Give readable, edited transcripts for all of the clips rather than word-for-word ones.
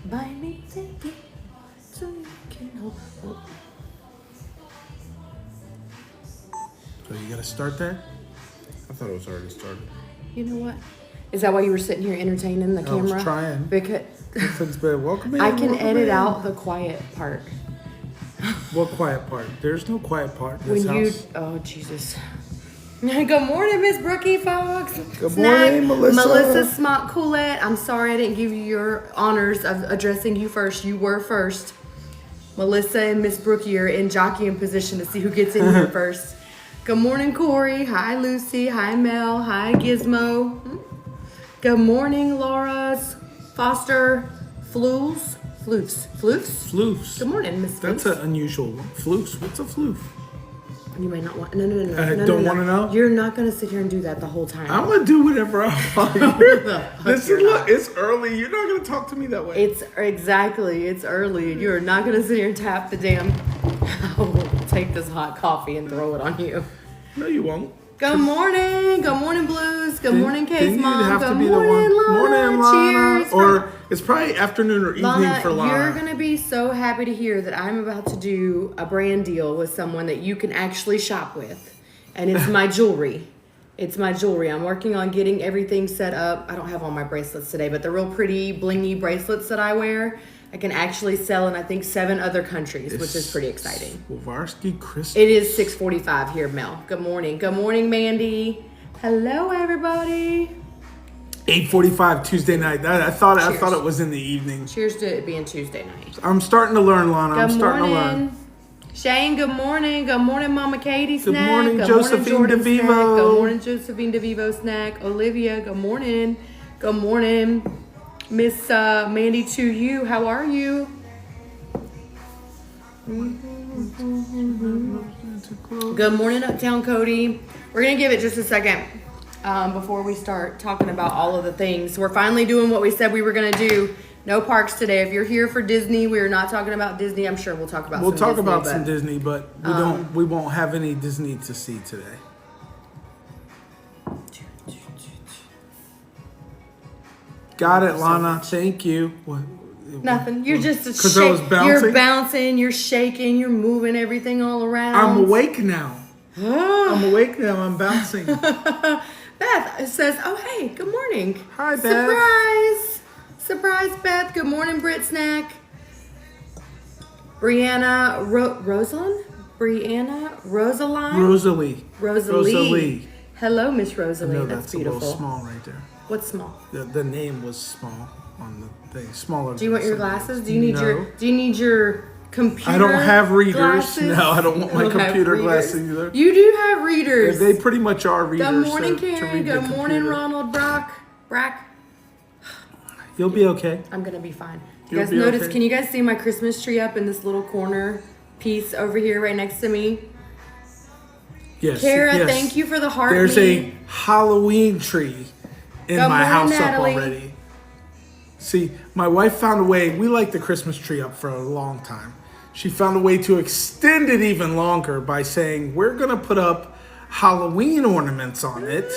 Buy me ticket so you can hope. So you gotta start that? I thought it was already started. You know what? Is that why you were sitting here entertaining the camera? I was trying. Because Netflix bed. Welcome in. I can welcome edit in. out the quiet part. What quiet part? There's no quiet part in this When you, house. oh Jesus. Good morning, Miss Brookie Fox. Good morning, Melissa. Melissa Smock Coolette. I'm sorry I didn't give you your honors of addressing you first. You were first. Melissa and Miss Brookie are in jockeying position to see who gets in here first. Good morning, Corey. Hi, Lucy. Hi, Mel. Hi, Gizmo. Good morning, Laura's Foster Floofs. Floofs. Good morning, Miss That's Floofs. an unusual one. Floofs. What's a floof? You may not want. No. Don't wanna know? You're not gonna sit here and do that the whole time. I'm gonna do whatever I want. This is look. It's early. You're not gonna talk to me that way. It's exactly. It's early. You're not gonna sit here and tap the damn. I will take this hot coffee and throw it on you. No, you won't. Good morning. Good morning, Blues. Good morning, Case Then Mom. you'd have Good to be morning, the one. Lana. Morning, Lana. Cheers. Or it's probably afternoon or evening Lana, for Lana. you're gonna be so happy to hear that I'm about to do a brand deal with someone that you can actually shop with, and it's my jewelry. It's my jewelry. I'm working on getting everything set up. I don't have all my bracelets today, but the real pretty blingy bracelets that I wear, I can actually sell in I think 7 other countries, which is pretty exciting. Swarovski crystal. It is 6:45 here, Mel. Good morning. Good morning, Mandy. Hello, everybody. 8:45 Tuesday night. I thought Cheers. it was in the evening. Cheers to it being Tuesday night. I'm starting to learn, Lana. I'm Good starting to morning. learn. Shane, good morning. Good morning, Mama Katie Good Snack. morning, Good Josephine Jordan DeVivo. Snack. Good morning, Josephine DeVivo Snack. Olivia, good morning. Good morning, Miss Mandy to you. How are you? Good morning, Uptown Cody. We're going to give it just a second before we start talking about all of the things. We're finally doing what we said we were going to do. No parks today. If you're here for Disney, we're not talking about Disney. I'm sure we'll talk about We'll some talk Disney, about but some Disney, but we won't have any Disney to see today. Got it, Lana. Thank you. What? Nothing. You're just 'Cause I was bouncing? You're bouncing, you're shaking, you're moving everything all around. I'm awake now. I'm awake now. I'm bouncing. Beth says, "Oh hey, good morning." Hi, Beth. Surprise, Beth. Good morning, Brit Snack. Brianna Rosaline. Rosalie. Hello, Miss I Rosalie. know That's that's beautiful. a little small right there. What's small? The name was small on the thing. Smaller. Do you want your than glasses? Do you need No. your computer? I don't have readers. Glasses? No, I don't want my You don't have computer readers. glasses either. You do have readers. They pretty much are readers. Good morning, to Karen. read the Good morning, computer. Ronald Brack. You'll be okay. I'm gonna be fine. You You'll guys be notice? okay. Can you guys see my Christmas tree up in this little corner piece over here, right next to me? Yes. Kara, yes. thank you for the heart. There's me. a Halloween tree in Good my morning, house Natalie. up already. See, my wife found a way. We like the Christmas tree up for a long time. She found a way to extend it even longer by saying, we're going to put up Halloween ornaments on it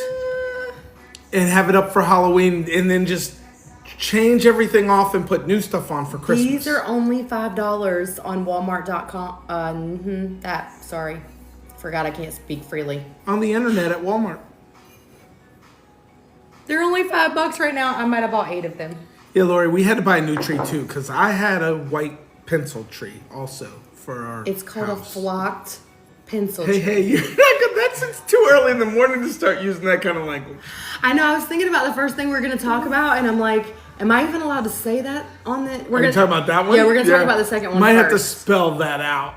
and have it up for Halloween and then just change everything off and put new stuff on for Christmas. These are only $5 on Walmart.com. Sorry. Forgot I can't speak freely. On the internet at Walmart. They're only $5 right now. I might have bought 8 of them. Yeah, Lori, we had to buy a new tree too because I had a white pencil tree also for our It's called house. a flocked pencil Hey, tree. hey, you're not gonna, it's too early in the morning to start using that kind of language. I know. I was thinking about the first thing we're going to talk about, and I'm like, am I even allowed to say that on the? We're Are you talking about that one? Yeah, we're going to talk about the second one Might first. have to spell that out.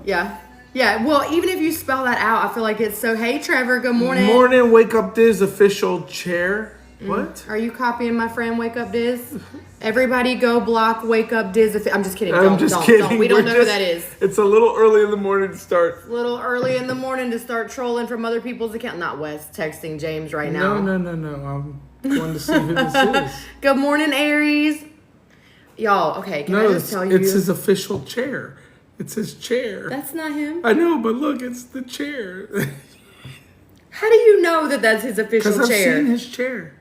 Yeah. Yeah. Well, even if you spell that out, I feel like it's so. Hey, Trevor. Good morning. Morning, Wake Up Diz official chair. What? Are you copying my friend Wake Up Diz? Everybody go block Wake Up Diz. I'm just kidding. I'm just kidding. Don't. We don't know We're who just- that is. It's a little early in the morning to start. A little early in the morning to start trolling from other people's account. Not Wes texting James right now. No. I'm going to see who this is. Good morning, Aries. Y'all, okay, can I No, just tell you? it's his official chair. It's his chair. That's not him. I know, but look, it's the chair. How do you know that that's his official Because I've chair? seen his chair.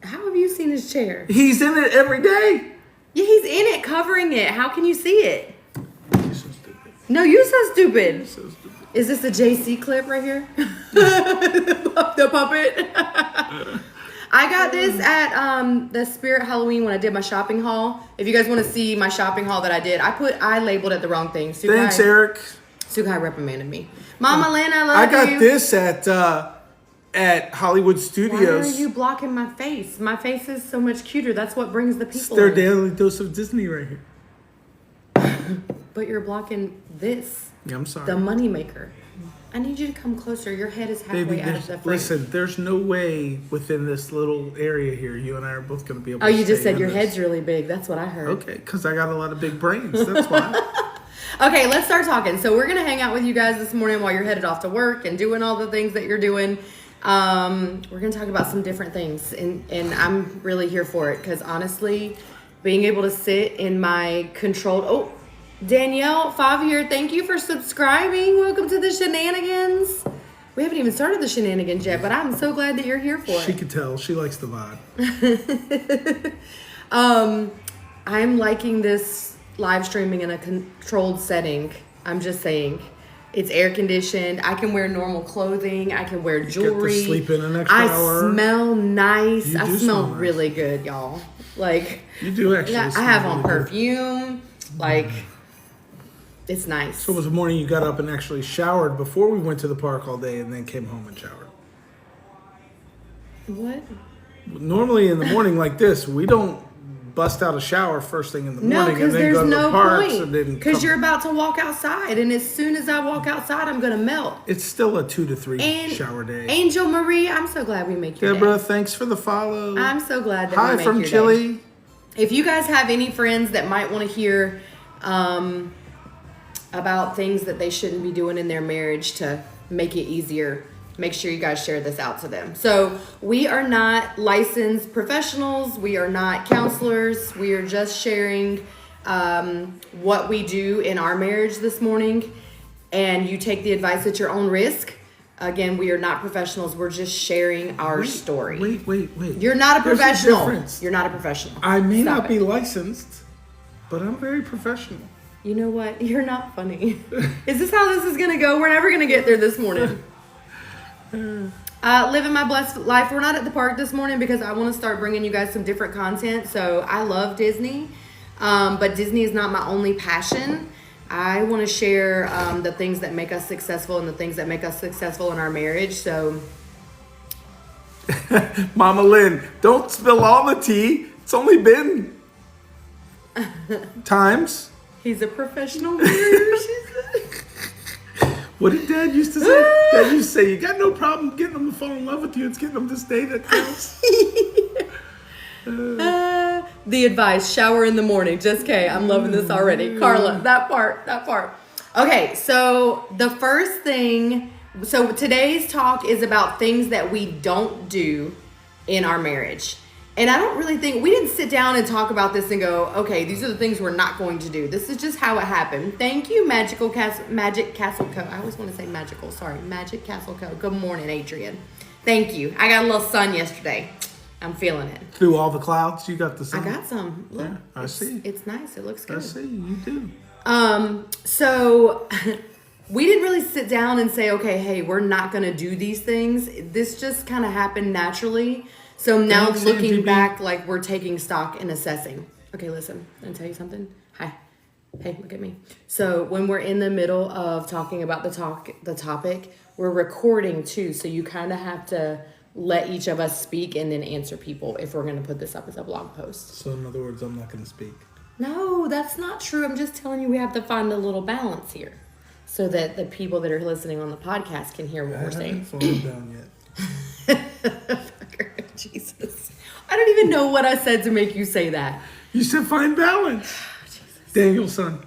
How have you seen his chair? He's in it every day. Yeah, he's in it, covering it. How can you see it? You're so stupid. No, you're so stupid. You're so stupid. Is this a JC clip right here? The puppet. I got this at the Spirit Halloween when I did my shopping haul. If you guys want to see my shopping haul that I did, I labeled it the wrong thing. Thanks, Eric. Sukai reprimanded me. Mama Lynn, I love you. I got this at Hollywood Why Studios. are you blocking my face? My face is so much cuter. That's what brings the It's people their in. daily dose of Disney right here. But you're blocking this, Yeah, I'm sorry. the moneymaker. I need you to come closer. Your head is halfway Baby, out of the frame. listen, there's no way within this little area here you and I are both going to be able Oh, to you just stay said in your this. head's really big. That's what I heard. Okay, because I got a lot of big brains. That's why. Okay, let's start talking. So we're gonna hang out with you guys this morning while you're headed off to work and doing all the things that you're doing. We're gonna talk about some different things, and I'm really here for it because honestly, being able to sit in my controlled. Oh, Danielle, 5 year. Thank you for subscribing. Welcome to the shenanigans. We haven't even started the shenanigans yet, but I'm so glad that you're here for She it. could tell. She likes the vibe. I'm liking this live streaming in a controlled setting. I'm just saying. It's air conditioned. I can wear normal clothing. I can wear jewelry. Get to sleep in an extra hour. I smell nice. You I do smell smell nice. really good, y'all. Like, You do actually. I smell have on really good. perfume. Like, it's nice. So it was the morning you got up and actually showered before we went to the park all day and then came home and showered. What? Normally in the morning like this, we don't bust out a shower first thing in the No, morning and because then there's go to no the parks and point. then Because come. you're about to walk outside, and as soon as I walk outside, I'm gonna melt. It's still a 2 to 3 And shower day. Angel Marie, I'm so glad we make your Deborah, day. thanks for the follow. I'm so glad that Hi we make from your Chile. day. If you guys have any friends that might want to hear about things that they shouldn't be doing in their marriage to make it easier, make sure you guys share this out to them. So we are not licensed professionals. We are not counselors. We are just sharing what we do in our marriage this morning. And you take the advice at your own risk. Again, we are not professionals. We're just sharing our story. Wait. You're not a There's professional. difference. You're not a professional. I may Stop not it. be licensed, but I'm very professional. You know what? You're not funny. Is this how this is going to go? We're never going to get there this morning. Living my blessed life. We're not at the park this morning because I want to start bringing you guys some different content. So I love Disney, but Disney is not my only passion. I want to share the things that make us successful and the things that make us successful in our marriage. So Mama Lynn, don't spill all the tea. It's only been times. he's a professional warrior, she said. What did Dad used to say? Dad used to say, you got no problem getting them to fall in love with you. It's getting them to stay that counts. The advice, shower in the morning. Just Kay, I'm loving this already. Carla, that part. Okay, so the first thing, so today's talk is about things that we don't do in our marriage. And I don't really think, we didn't sit down and talk about this and go, okay, these are the things we're not going to do. This is just how it happened. Thank you, Magic Castle Co. I always want to say magical, sorry. Magic Castle Co. Good morning, Adrian. Thank you. I got a little sun yesterday. I'm feeling it. Through all the clouds, you got the sun. I got some. Look, Yeah, I see. It's nice. It looks I good. see, you do. So we didn't really sit down and say, okay, hey, we're not going to do these things. This just kind of happened naturally. So now Thanks, looking MGB. back, like we're taking stock and assessing. Okay, listen, let me tell you something. Hi. Hey, look at me. So when we're in the middle of talking about the topic, we're recording too. So you kind of have to let each of us speak and then answer people if we're going to put this up as a blog post. So in other words, I'm not going to speak. No, that's not true. I'm just telling you we have to find a little balance here so that the people that are listening on the podcast can hear what I we're haven't saying. fallen down yet. Jesus. I don't even know what I said to make you say that. You said find balance. Daniel's son.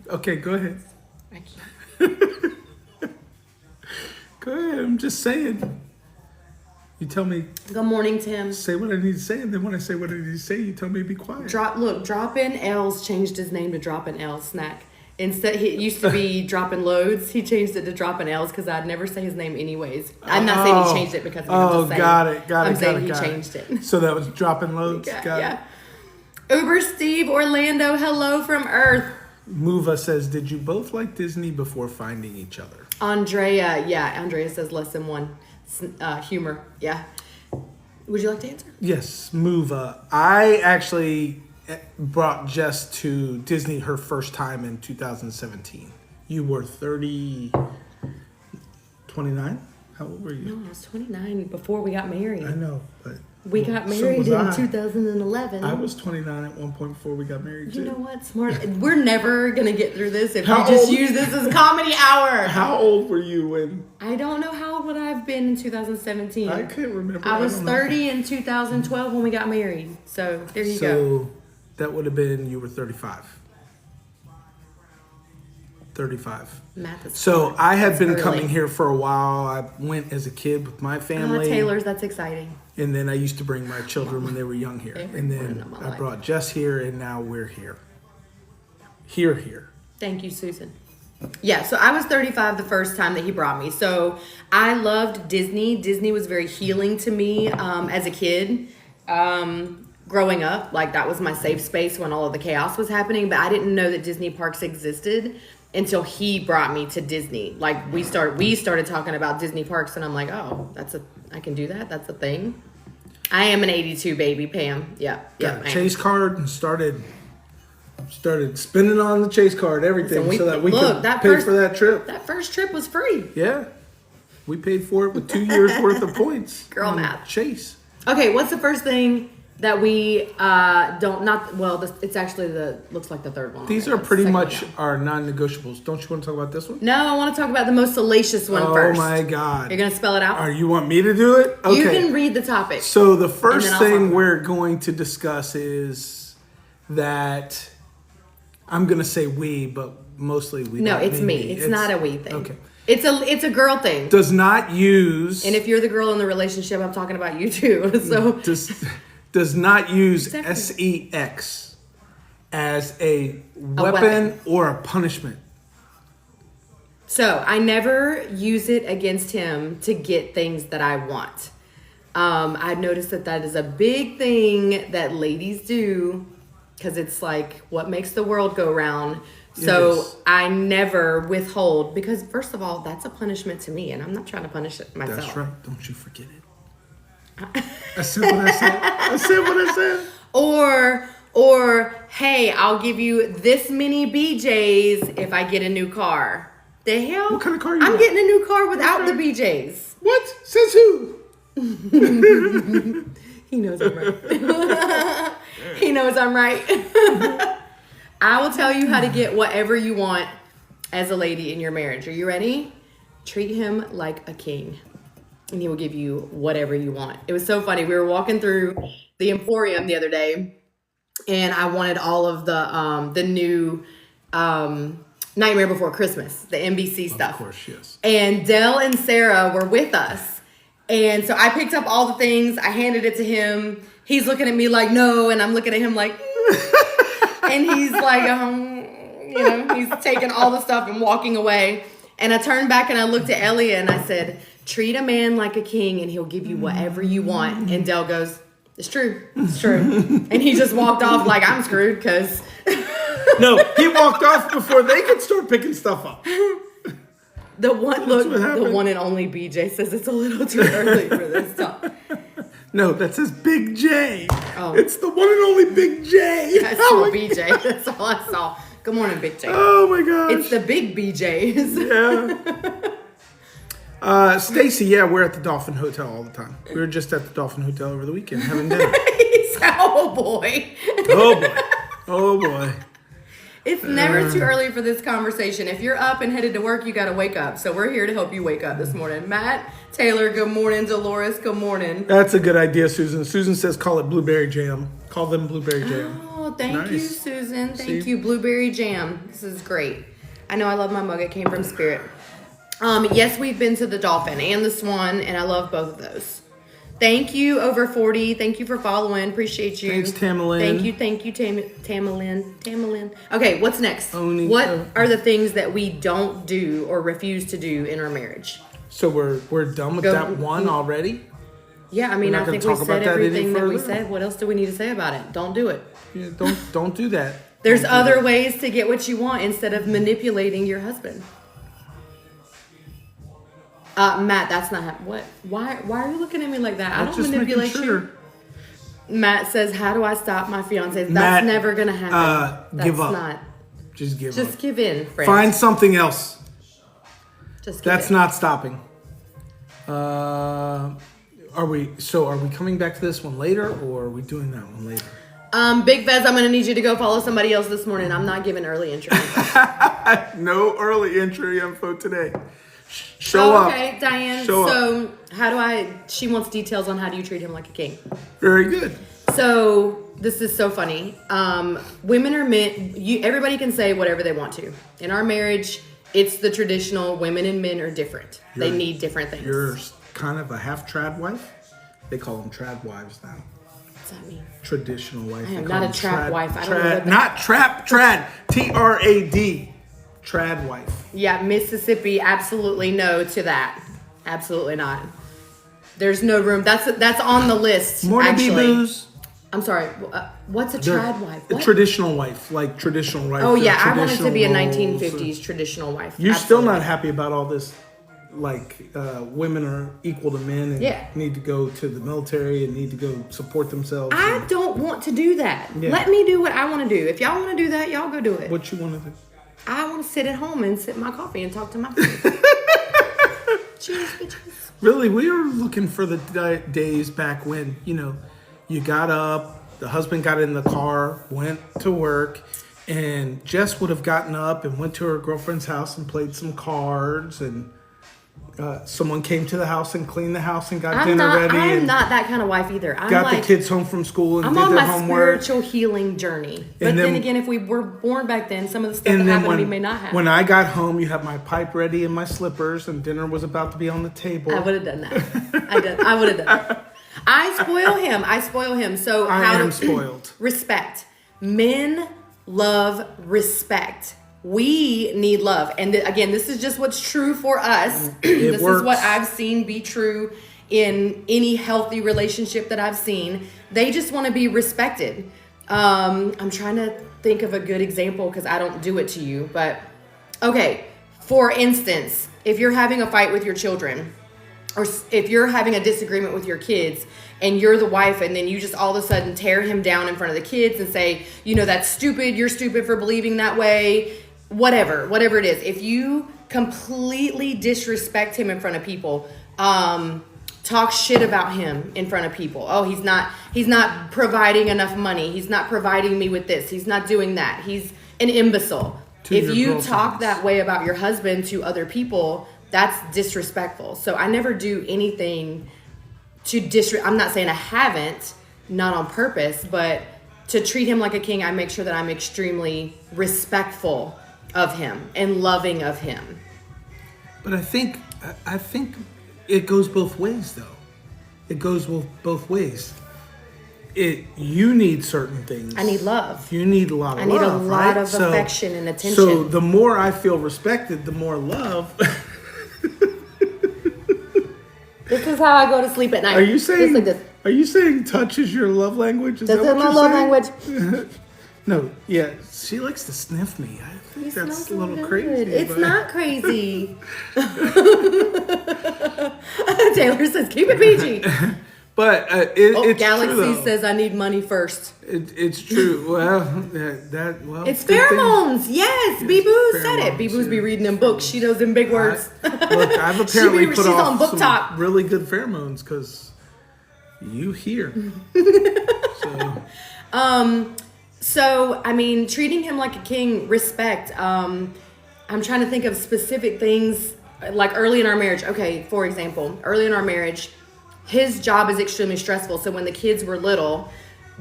Okay, go ahead. I can't. Go ahead. I'm just saying. You tell me, Good morning, Tim. say what I need to say, and then when I say what I need to say, you tell me to be quiet. Droppin' L's changed his name to Droppin' L Snack. Instead, he used to be Droppin' Loads. He changed it to Droppin' L's because I'd never say his name anyways. I'm not saying he changed it because of me. I'm just saying, got it. I'm saying he got changed it. So that was dropping loads. Yeah, got yeah. it. Uber Steve Orlando, hello from Earth. Muva says, did you both like Disney before finding each other? Andrea says less than one. Humor, yeah. Would you like to answer? Yes, Muva. I actually brought Jess to Disney her first time in 2017. You were 29? How old were you? No, I was 29 before we got married. I know, but... We got so married was in I. 2011. I was 29 at one point before we got married, too. You know what? Smart. We're never going to get through this if How you just old- use this as comedy hour. How old were you when... I don't know how old would I have been in 2017. I can't remember. I was don't know. 30 in 2012 when we got married. So there you go. So that would have been, you were 35. 35. Math is So I had been early. coming here for a while. I went as a kid with my family. Taylor's, that's exciting. And then I used to bring my children when they were young here. Every And morning then of my I life. brought Jess here, and now we're here. Here. Thank you, Susan. Yeah, so I was 35 the first time that he brought me. So I loved Disney. Disney was very healing to me as a kid. Growing up, like that was my safe space when all of the chaos was happening. But I didn't know that Disney parks existed until he brought me to Disney. Like we started talking about Disney parks, and I'm like, oh, I can do that. That's a thing. I am an 82 baby, Pam. Yeah. Got I a am. Chase card and started spending on the Chase card, everything, Listen, so that we could that pay for that trip. That first trip was free. Yeah. We paid for it with 2 years worth of points. Girl on math. Chase. Okay, what's the first thing that we it's actually looks like the third one. These on are there. pretty Second much one down. our non-negotiables. Don't you want to talk about this one? No, I want to talk about the most salacious one first. Oh my God. You're going to spell it out? You want me to do it? Okay. You can read the topic. So the And first then I'll talk thing about we're going to discuss is that I'm going to say we, but mostly we. No, don't it's mean me. It's not a we thing. Okay. It's a girl thing. Does not use. And if you're the girl in the relationship, I'm talking about you too. So does not use Exactly. sex as a weapon or a punishment. So I never use it against him to get things that I want. I've noticed that is a big thing that ladies do because it's like what makes the world go round. So Yes. I never withhold because first of all, that's a punishment to me and I'm not trying to punish it myself. That's right. Don't you forget it. I said what I said. I said what I said. Or hey, I'll give you this many BJs if I get a new car. The hell? What kind of car you I'm want? getting a new car without the BJs. What? Says who? He knows I'm right. He knows I'm right. I will tell you how to get whatever you want as a lady in your marriage. Are you ready? Treat him like a king. And he will give you whatever you want. It was so funny. We were walking through the Emporium the other day, and I wanted all of the new Nightmare Before Christmas, the NBC stuff. Of course, yes. And Dell and Sarah were with us. And so I picked up all the things. I handed it to him. He's looking at me like, no. And I'm looking at him like, and he's like, he's taking all the stuff and walking away. And I turned back and I looked at Elliot and I said, treat a man like a king and he'll give you whatever you want. And Dell goes, it's true. It's true. And he just walked off like I'm screwed because. No, he walked off before they could start picking stuff up. The one what happened. the one and only BJ says it's a little too early for this talk. No, that says Big J. Oh. It's the one and only Big J. I saw BJ. That's all I saw. Good morning, Big J. Oh my gosh. It's the big BJs. Yeah. Stacy, yeah, we're at the Dolphin Hotel all the time. We were just at the Dolphin Hotel over the weekend having dinner. Oh boy. Oh boy. Oh boy. It's never too early for this conversation. If you're up and headed to work, you got to wake up. So we're here to help you wake up this morning. Matt, Taylor, good morning. Dolores, good morning. That's a good idea, Susan. Susan says call it Blueberry Jam. Call them Blueberry Jam. Oh, thank you, Nice. Susan. Thank See? you, Blueberry Jam. This is great. I know I love my mug. It came from Spirit. Yes, we've been to the Dolphin and the Swan, and I love both of those. Thank you, over 40. Thank you for following. Appreciate you. Thanks, Tamalyn. Thank you, Tamalyn. Okay, what's next? Owning- What are the things that we don't do or refuse to do in our marriage? So we're done with Go- that one already? Yeah, I mean, We're I not think gonna we talk said about that any everything that we further? said. What else do we need to say about it? Don't do it. Yeah, don't do that. There's Don't do other that. ways to get what you want instead of manipulating your husband. Matt, that's not what. Why are you looking at me like that? I I'm don't just making manipulate sure. you. Matt says, "How do I stop my fiance?" That's Matt, never gonna happen. That's give up. not. Just give Just up. give in, friend. Find something else. Just give That's in. not stopping. Are we coming back to this one later, or are we doing that one later? Big Vez, I'm gonna need you to go follow somebody else this morning. I'm not giving early entry. No early entry info today. Show up. Okay, Diane. Show so she wants details on how do you treat him like a king. Very good. So this is so funny. Women or men, everybody can say whatever they want to. In our marriage, it's the traditional women and men are different. They need different things. You're kind of a half trad wife. They call them trad wives now. What's that mean? Traditional wife. I am They call not a them trap wife. I don't know what that- Not trap, trad. TRAD. Trad wife. Yeah, Mississippi, absolutely no to that. Absolutely not. There's no room. That's on the list. Morning actually. boo-boos. I'm sorry. What's a trad wife? A What? traditional wife, like traditional wife. Oh the yeah, I wanted to be a traditional roles. 1950s traditional wife. You're Absolutely. still not happy about all this, like women are equal to men and Yeah. need to go to the military and need to go support themselves. I and don't want to do that. Yeah. Let me do what I want to do. If y'all want to do that, y'all go do it. what you want to do? I want to sit at home and sip my coffee and talk to my friends. Cheers, bitches. Really, we were looking for the days back when, you got up, the husband got in the car, went to work, and Jess would have gotten up and went to her girlfriend's house and played some cards, and someone came to the house and cleaned the house and got dinner ready I'm and not that kind of wife either. I'm got like, the kids home from school and I'm did on their my homework. spiritual healing journey. But And then then- again, if we were born back then, some of the stuff And that then happened to me may not happen. when I got home, you had my pipe ready and my slippers, and dinner was about to be on the table. I would have done that. I would have done that. I spoil him. So I how am to spoiled. respect. Men love respect. We need love. And again, this is just what's true for us. This works. is what I've seen be true in any healthy relationship that I've seen. They just want to be respected. I'm trying to think of a good example because I don't do it to you. But okay, for instance, if you're having a fight with your children, or if you're having a disagreement with your kids and you're the wife and then you just all of a sudden tear him down in front of the kids and say, that's stupid, you're stupid for believing that way, whatever it is. If you completely disrespect him in front of people, talk shit about him in front of people. Oh, he's not providing enough money. He's not providing me with this. He's not doing that. He's an imbecile. To If your you girlfriends. talk that way about your husband to other people, that's disrespectful. So I never do anything to I'm not saying I haven't, not on purpose, but to treat him like a king, I make sure that I'm extremely respectful of him and loving of him. But I think it goes both ways, though. It goes both ways. You need certain things. I need love. You need a lot of I need a love, lot right? of affection and attention. So the more I feel respected, the more love. This is how I go to sleep at night. Are you saying? Just like this. Are you saying touch is your love language? Is This that is what my you're love saying? language. No, yeah, she likes to sniff me. I think You that's a smell so little good. crazy. It's but- not crazy. Taylor says, keep it PG. But it's Galaxy true, though. says, I need money first. It's true. Well, well. It's good thing- pheromones. Yes, Bee-Boo said it. pheromones, Bee-Boo's be yeah. reading them books. She knows them big words. Look, I've apparently put she's off on book some top. really good pheromones because you hear. So, I mean, treating him like a king, respect. I'm trying to think of specific things, like early in our marriage. Okay, for example, early in our marriage, his job is extremely stressful. So when the kids were little,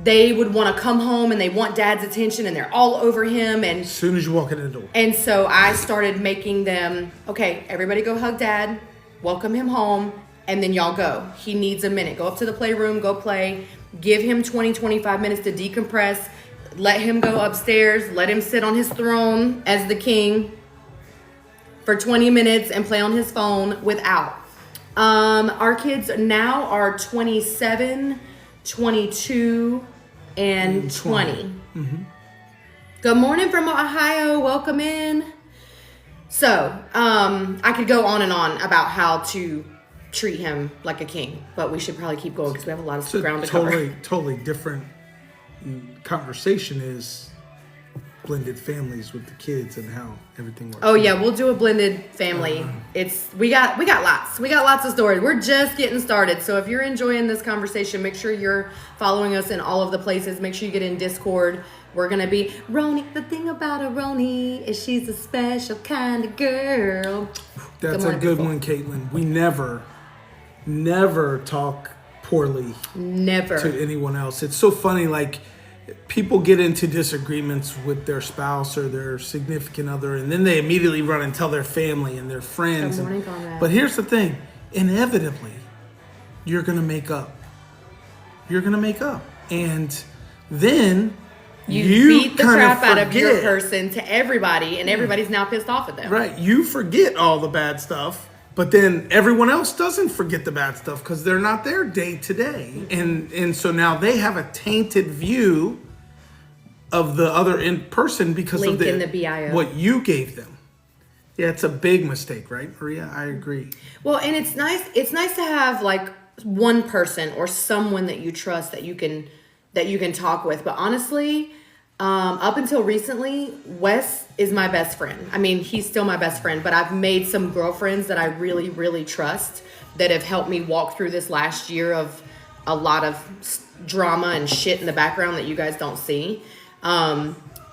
they would want to come home and they want dad's attention and they're all over him. And As soon as you walk in the door. And so I started making them, okay, everybody go hug dad, welcome him home, and then y'all go. He needs a minute. Go up to the playroom, go play, give him 20, 25 minutes to decompress, let him go upstairs, let him sit on his throne as the king for 20 minutes and play on his phone without. Our kids now are 27, 22, and 20. Good morning from Ohio. Welcome in. So, I could go on and on about how to treat him like a king, but we should probably keep going because we have a lot of ground to cover. Totally different conversation is blended families with the kids and how everything works. Oh yeah, we'll do a blended family. We got lots of stories. We're just getting started. So if you're enjoying this conversation, make sure you're following us in all of the places. Make sure you get in Discord. We're gonna be Roni. The thing about a Roni is she's a special kind of girl. That's a good one, Caitlin. We never talk poorly to anyone else. It's so funny, like people get into disagreements with their spouse or their significant other, and then they immediately run and tell their family and their friends. Good morning, Conrad. But here's the thing, inevitably, you're gonna make up. And then you beat the crap out of your forget. person to everybody, and everybody's now pissed off at them. Right. You forget all the bad stuff, but then everyone else doesn't forget the bad stuff because they're not there day to day. And so now they have a tainted view of the other person because Link of in the BIO. what you gave them. Yeah, it's a big mistake, right, Maria? I agree. Well, and it's nice to have like one person or someone that you trust that you can talk with. But honestly, up until recently, Wes is my best friend. I mean, he's still my best friend, but I've made some girlfriends that I really, really trust that have helped me walk through this last year of a lot of drama and shit in the background that you guys don't see.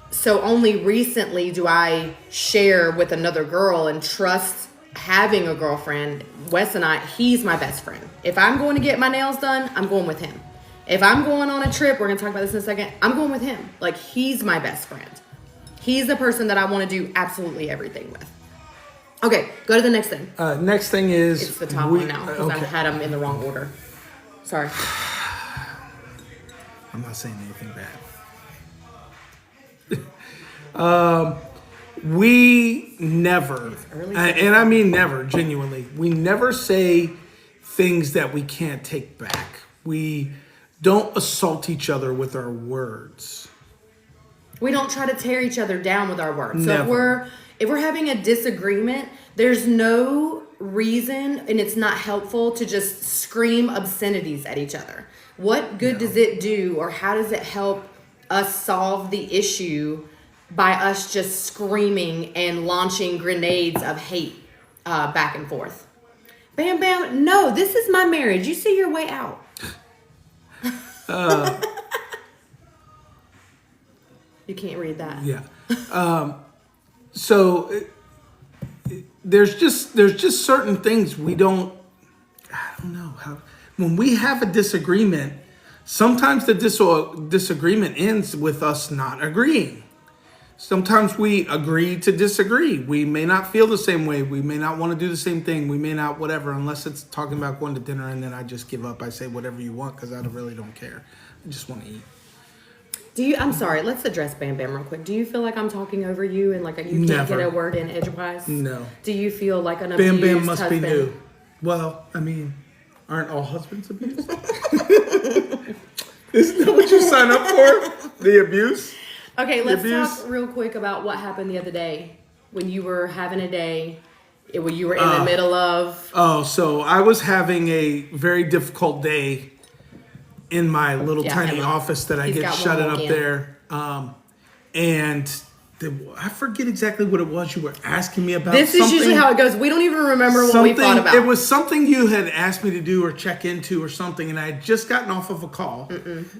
So only recently do I share with another girl and trust having a girlfriend. Wes and he's my best friend. If I'm going to get my nails done, I'm going with him. If I'm going on a trip, we're going to talk about this in a second, I'm going with him. Like, he's my best friend. He's the person that I want to do absolutely everything with. Okay, go to the next thing. Next thing is... It's the top one now, because I had them in the wrong order. Sorry. I'm not saying anything bad. We never, and I mean never, genuinely, we never say things that we can't take back. We don't assault each other with our words. We don't try to tear each other down with our words. So Never. if we're having a disagreement, there's no reason, and it's not helpful to just scream obscenities at each other. What good does it do, or how does it help us solve the issue by us just screaming and launching grenades of hate back and forth? Bam, bam. No, this is my marriage. You see your way out. You can't read that. Yeah. So there's just certain things we don't. I don't know how. When we have a disagreement, sometimes the disagreement ends with us not agreeing. Sometimes we agree to disagree. We may not feel the same way. We may not want to do the same thing. We may not whatever, unless it's talking about going to dinner, and then I just give up. I say whatever you want because I really don't care. I just want to eat. I'm sorry, let's address Bam Bam real quick. Do you feel like I'm talking over you and like you can't get a word in edgewise? No. Do you feel like an abused Bam Bam must husband? be new. Well, I mean, aren't all husbands abused? Isn't that what you sign up for? The abuse? Okay, let's talk real quick about what happened the other day when you were having a day, when you were in the middle of... Oh, so I was having a very difficult day in my little tiny office that I get shut up there. And I forget exactly what it was you were asking me about. This is usually how it goes. We don't even remember what we thought about. It was something you had asked me to do or check into or something, and I had just gotten off of a call.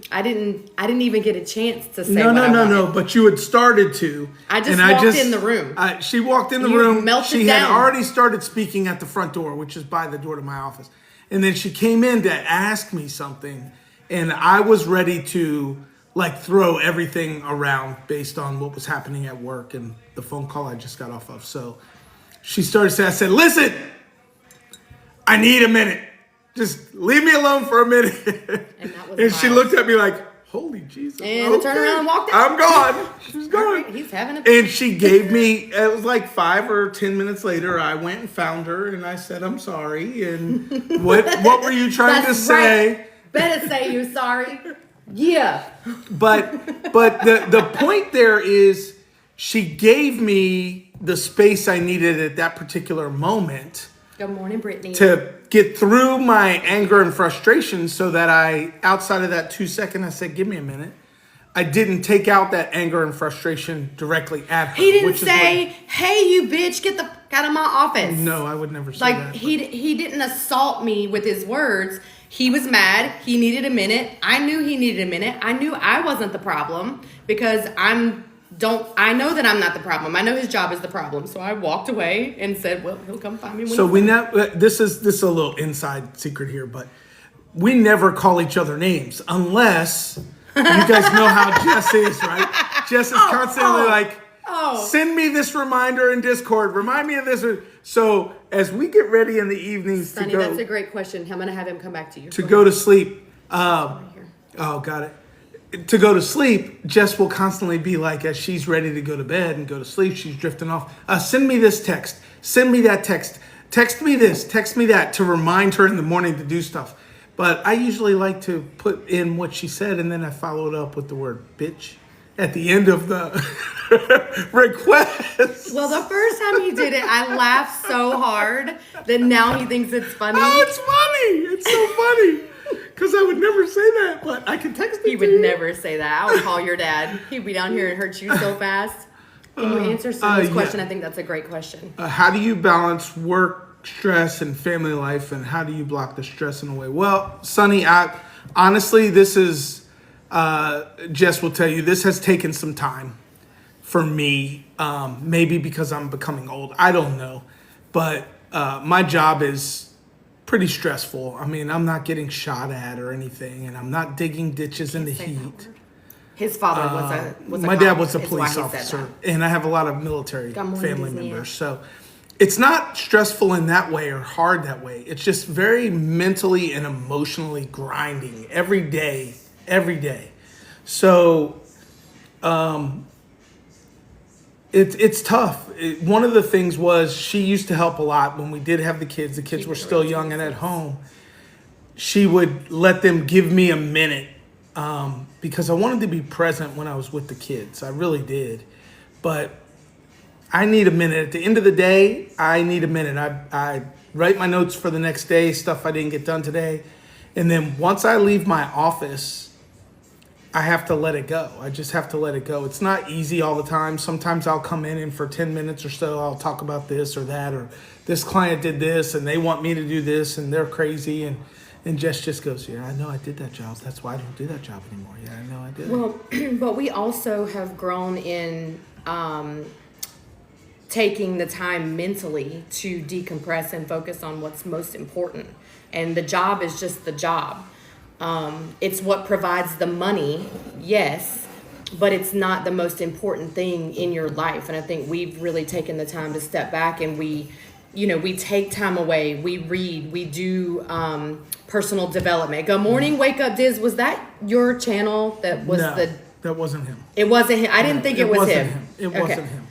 I didn't even get a chance to say No, but you had started to. I just walked in the room. She walked in the room. She had already started speaking at the front door, which is by the door to my office. And then she came in to ask me something, and I was ready to like throw everything around based on what was happening at work and the phone call I just got off of. So she started saying, I said, listen, I need a minute. Just leave me alone for a minute. And she looked at me like, holy Jesus. And turned around and walked out. I'm gone. She's gone. All right, he's having a... And she gave me, it was like 5 or 10 minutes later, I went and found her and I said, I'm sorry. And what were you trying to say? Right. Better say you're sorry. Yeah. But the point there is she gave me the space I needed at that particular moment Good morning, Brittany. to get through my anger and frustration so that outside of that 2 second, I said, give me a minute. I didn't take out that anger and frustration directly at her. He didn't say, hey, you bitch, get the fuck out of my office. No, I would never say like, that. he didn't assault me with his words. He was mad. He needed a minute. I knew he needed a minute. I knew I wasn't the problem because I know that I'm not the problem. I know his job is the problem. So I walked away and said, well, he'll come find me when So this is a little inside secret here, but we never call each other names unless you guys know how Jess is, right? Jess is constantly send me this reminder in Discord. Remind me of this. So as we get ready in the evenings Sonny, to go, that's a great question. I'm going to have him come back to you. go to sleep. Got it. To go to sleep, Jess will constantly be like, as she's ready to go to bed and go to sleep, she's drifting off. Send me this text. Send me that text. Text me this. Text me that to remind her in the morning to do stuff. But I usually like to put in what she said, and then I follow it up with the word bitch at the end of the request. Well, the first time he did it, I laughed so hard that now he thinks it's funny. Oh, it's funny. It's so funny. Because I would never say that, but I can text it He would never say that. I would call your dad. He'd be down here and hurt you so fast. Can you answer Sonny's question? I think that's a great question. How do you balance work stress and family life, and how do you block the stress in a way? Well, Sonny, honestly, this is, Jess will tell you, this has taken some time for me. Maybe because I'm becoming old. I don't know. But my job is pretty stressful. I mean, I'm not getting shot at or anything, and I'm not digging ditches in the heat. His father was a my cop, dad was a is why police he said officer, that. and I have a lot of military morning, family Disney. members. So it's not stressful in that way or hard that way. It's just very mentally and emotionally grinding every day. So it's tough. One of the things was she used to help a lot when we did have the kids. The kids were still young and at home. She would let them give me a minute because I wanted to be present when I was with the kids. I really did. But I need a minute. At the end of the day, I need a minute. I write my notes for the next day, stuff I didn't get done today. And then once I leave my office, I have to let it go. I just have to let it go. It's not easy all the time. Sometimes I'll come in and for 10 minutes or so, I'll talk about this or that, or this client did this and they want me to do this and they're crazy. And Jess just goes, yeah, I know I did that job. That's why I don't do that job anymore. Yeah, I know I did. Well, but we also have grown in taking the time mentally to decompress and focus on what's most important. And the job is just the job. It's what provides the money, yes, but it's not the most important thing in your life. And I think we've really taken the time to step back and we take time away. We read, we do personal development. Good morning, Wake Up Diz. Was that your channel that was No, that wasn't him. It wasn't him. I didn't think it was him. It wasn't him.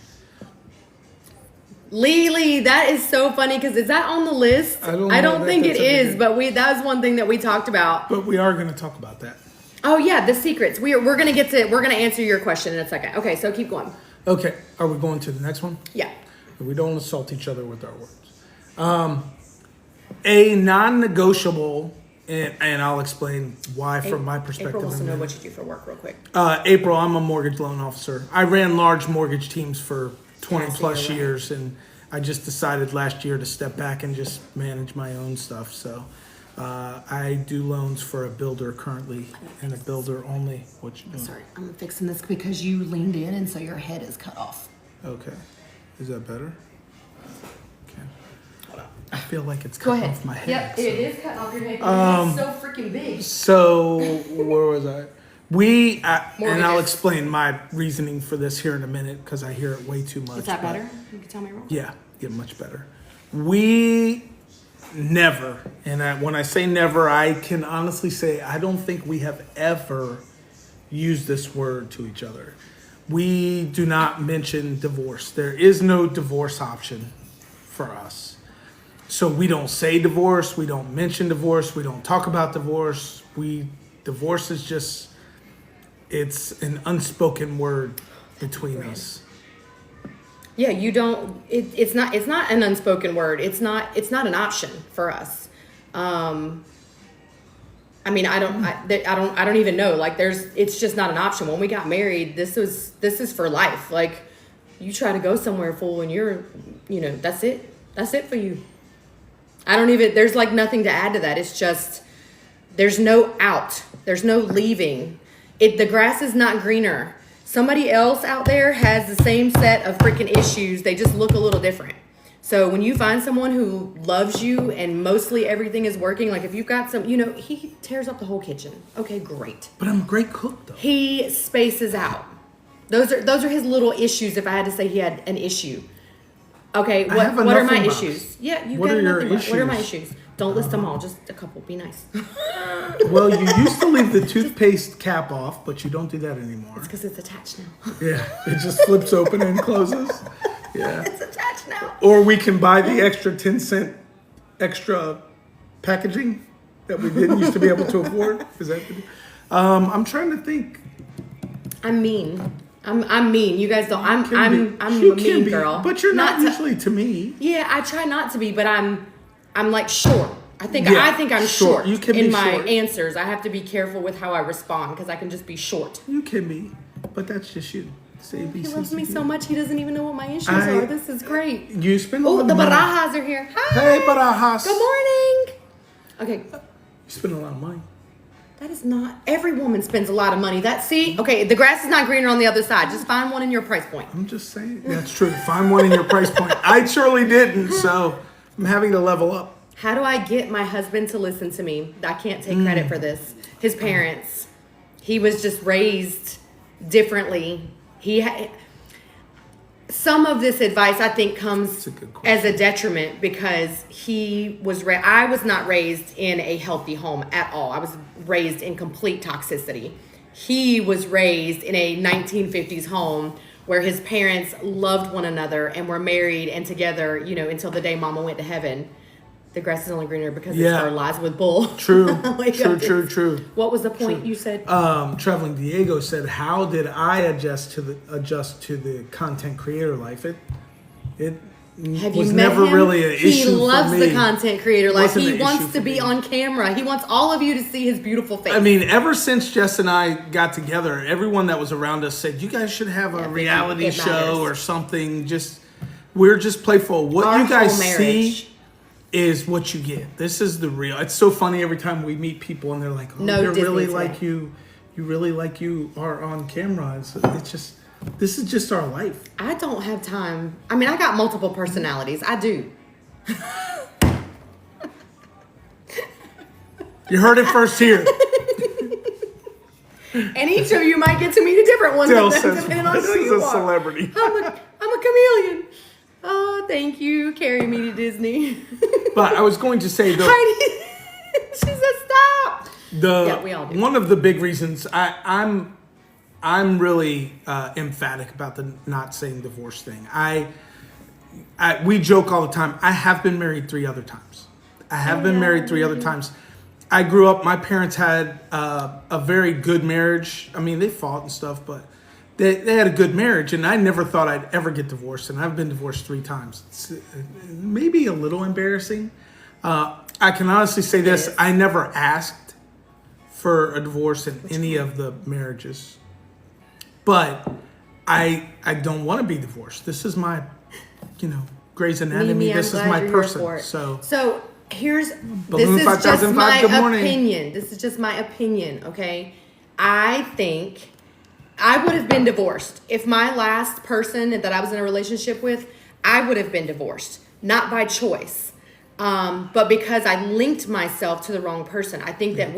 Lily, that is so funny because is that on the list? I don't think it is, but that was one thing that we talked about. But we are going to talk about that. Oh yeah, the secrets. We're going to answer your question in a second. Okay, so keep going. Okay, are we going to the next one? Yeah. We don't assault each other with our words. A non-negotiable, and I'll explain why from my perspective. April wants to know what you do for work real quick. April, I'm a mortgage loan officer. I ran large mortgage teams for 20 plus years, and I just decided last year to step back and just manage my own stuff. So I do loans for a builder currently, and a builder only. What you doing? Sorry, I'm fixing this because you leaned in and so your head is cut off. Okay. Is that better? Okay. I feel like it's Go cutting ahead. off my head. Yep, so. it is cutting off your head. It's so freaking big. So where was I? And I'll Mortgages. explain my reasoning for this here in a minute because I hear it way too much. Is that but- better? You can tell me wrong. Yeah, much better. We never, and when I say never, I can honestly say I don't think we have ever use this word to each other. We do not mention divorce. There is no divorce option for us. So we don't say divorce. We don't mention divorce. We don't talk about divorce. Divorce is just, it's an unspoken word between us. Yeah, you don't. It's not an unspoken word. It's not an option for us. I mean, I don't even know. Like, it's just not an option. When we got married, this is for life. Like, you try to go somewhere, fool, and that's it. That's it for you. There's like nothing to add to that. It's just, there's no out. There's no leaving. The grass is not greener. Somebody else out there has the same set of freaking issues. They just look a little different. So when you find someone who loves you and mostly everything is working, like if you've got some, he tears up the whole kitchen. Okay, great. But I'm a great cook, though. He spaces out. Those are his little issues. If I had to say he had an issue. Okay, what are my issues? Yeah, you got nothing. What are my issues? Don't list them all. Just a couple. Be nice. Well, you used to leave the toothpaste cap off, but you don't do that anymore. It's because it's attached now. Yeah, it just flips open and closes. Yeah. It's attached now. Or we can buy the extra 10-cent extra packaging that we didn't used to be able to afford. Is that? I'm trying to think. I'm mean. I'm mean. You guys don't. I'm a mean girl. But you're not usually to me. Yeah, I try not to be, but I'm like short. I think I'm short You can in be my short. answers. I have to be careful with how I respond because I can just be short. You can be, but that's just you. He loves me so much he doesn't even know what my issues are. This is great. You spend a lot of money. money. The Barajas are here. Hi. Hey, Barajas. Good morning. Okay. You spend a lot of money. That is not. Every woman spends a lot of money. Okay, the grass is not greener on the other side. Just find one in your price point. I'm just saying. That's true. Find one in your price point. I surely didn't, so I'm having to level up. How do I get my husband to listen to me? I can't take credit for this. His parents. He was just raised differently. Some of this advice, I think, comes as a detriment because I was not raised in a healthy home at all. I was raised in complete toxicity. He was raised in a 1950s home where his parents loved one another and were married and together, until the day mama went to heaven. The grass is only greener because it's her lies with bull. True. True. What was the point you said? Traveling Diego said, "How did I adjust to the content creator life? It was never really an issue for me. He loves the content creator life. He wants to be on camera. He wants all of you to see his beautiful face. I mean, ever since Jess and I got together, everyone that was around us said, "You guys should have a reality show or something. We're just playful. What you guys see is what you get. This is the real." It's so funny every time we meet people and they're like, "Oh, they're really like you. You really like you are on camera." It's just, this is just our life. I don't have time. I mean, I got multiple personalities. I do. You heard it first here. And each of you might get to meet a different one. Dale says, "This is a celebrity." I'm a chameleon. Oh, thank you. Carry me to Disney. But I was going to say, though, she said stop. We all do. One of the big reasons I'm really emphatic about the not saying divorce thing. We joke all the time. I have been married 3 other times. I grew up, my parents had a very good marriage. I mean, they fought and stuff, but they had a good marriage, and I never thought I'd ever get divorced, and I've been divorced 3 times. It's maybe a little embarrassing. I can honestly say this. I never asked for a divorce in any of the marriages. But I don't want to be divorced. This is my, Grey's Anatomy. This is my person. So here's, this is just my opinion. This is just my opinion, okay? I think I would have been divorced. If my last person that I was in a relationship with, I would have been divorced. Not by choice, but because I linked myself to the wrong person. I think that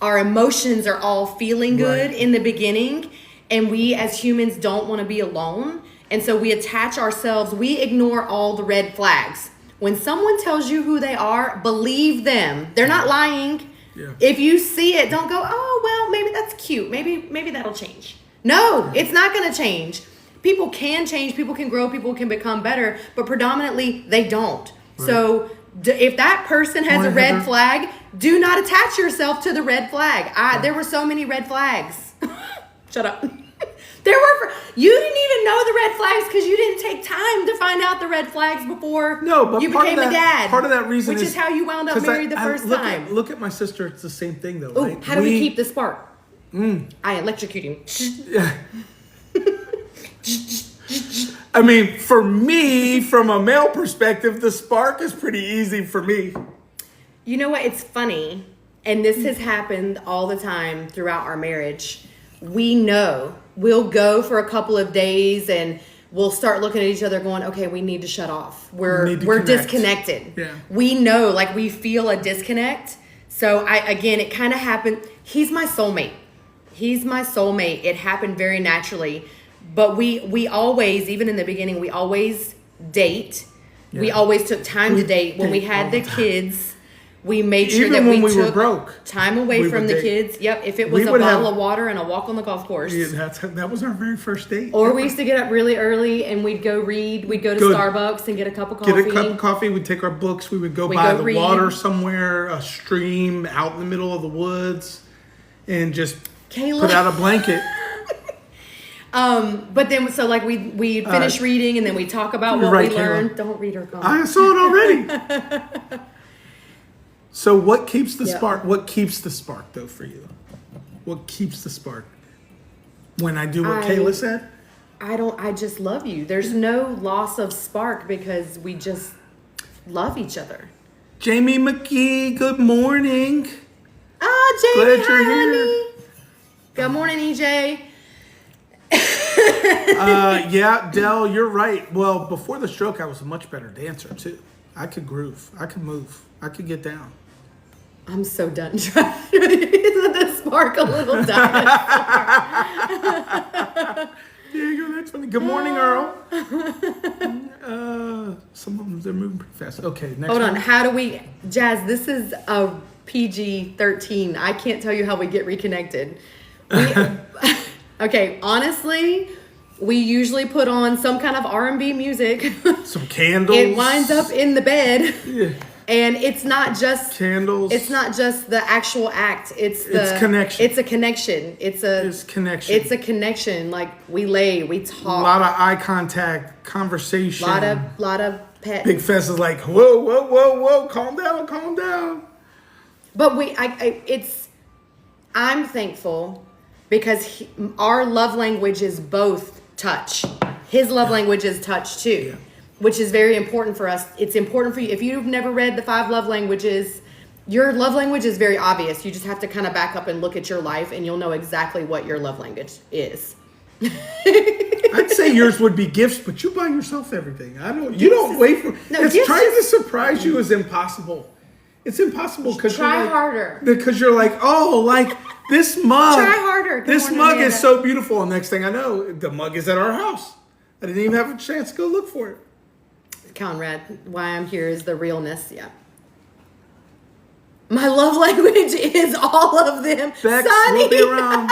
our emotions are all feeling good in the beginning, and we as humans don't want to be alone. And so we attach ourselves, we ignore all the red flags. When someone tells you who they are, believe them. They're not lying. Yeah. If you see it, don't go, oh, well, maybe that's cute. Maybe that'll change. No, it's not going to change. People can change, people can grow, people can become better, but predominantly they don't. Right. So if that person has a red flag, do not attach yourself to the red flag. There were so many red flags. Shut up. You didn't even know the red flags because you didn't take time to find out the red flags before you became a dad. Part of that reason which is how you wound up married the first time. Look at my sister. It's the same thing though. Ooh, right? How do we keep the spark? I electrocute him. I mean, for me, from a male perspective, the spark is pretty easy for me. You know what? It's funny, and this has happened all the time throughout our marriage. We know we'll go for a couple of days and we'll start looking at each other going, okay, we need to shut off. We're disconnected. Yeah. We know, like, we feel a disconnect. So it kind of happened. He's my soulmate. It happened very naturally. But we always, even in the beginning, we always date. Yeah. We always took time to date. When we had the kids, we made sure that we took time away from the kids. Yep. If it was a bottle of water and a walk on the golf course. Yeah, that was our very first date. Or we used to get up really early and we'd go read. We'd go to Starbucks and get a cup of coffee. Get a cup of coffee. We'd take our books. We would go by the water somewhere, a stream out in the middle of the woods, and just put out a blanket. But then, so like we finish reading and then we talk about what we learned. Don't read her comments. I saw it already. So what keeps the spark? What keeps the spark though for you? What keeps the spark? When I do what Kayla said? I just love you. There's no loss of spark because we just love each other. Jamie McGee, good morning. Jamie, glad you're here. Good morning, EJ. Yeah, Del, you're right. Well, before the stroke, I was a much better dancer too. I could groove. I could move. I could get down. I'm so done trying to spark a little dinosaur. There you go. That's funny. Good morning, Earl. Some of them, they're moving pretty fast. Okay, next Hold one. on. How do we... Jazz, this is a PG-13. I can't tell you how we get reconnected. Okay, honestly... We usually put on some kind of R&B music. Some candles. It winds up in the bed. Yeah. And it's not just candles. It's not just the actual act. It's connection. It's a connection. It's connection. It's a connection. Like we we talk. A lot of eye contact, conversation. Lot of pet. Big Fess is like, whoa, calm down. But I'm thankful because our love language is both touch. His love language is touch too, which is very important for us. It's important for you. If you've never read the 5 love languages, your love language is very obvious. You just have to kind of back up and look at your life and you'll know exactly what your love language is. I'd say yours would be gifts, but you buy yourself everything. You don't wait for... trying to surprise you is impossible. It's impossible because try harder. Because you're like, oh, like this mug. Try harder. This mug is so beautiful. And next thing I know, the mug is at our house. I didn't even have a chance to go look for it. Conrad, why I'm here is the realness. Yeah. My love language is all of them. Bex, Sonny. we'll be around.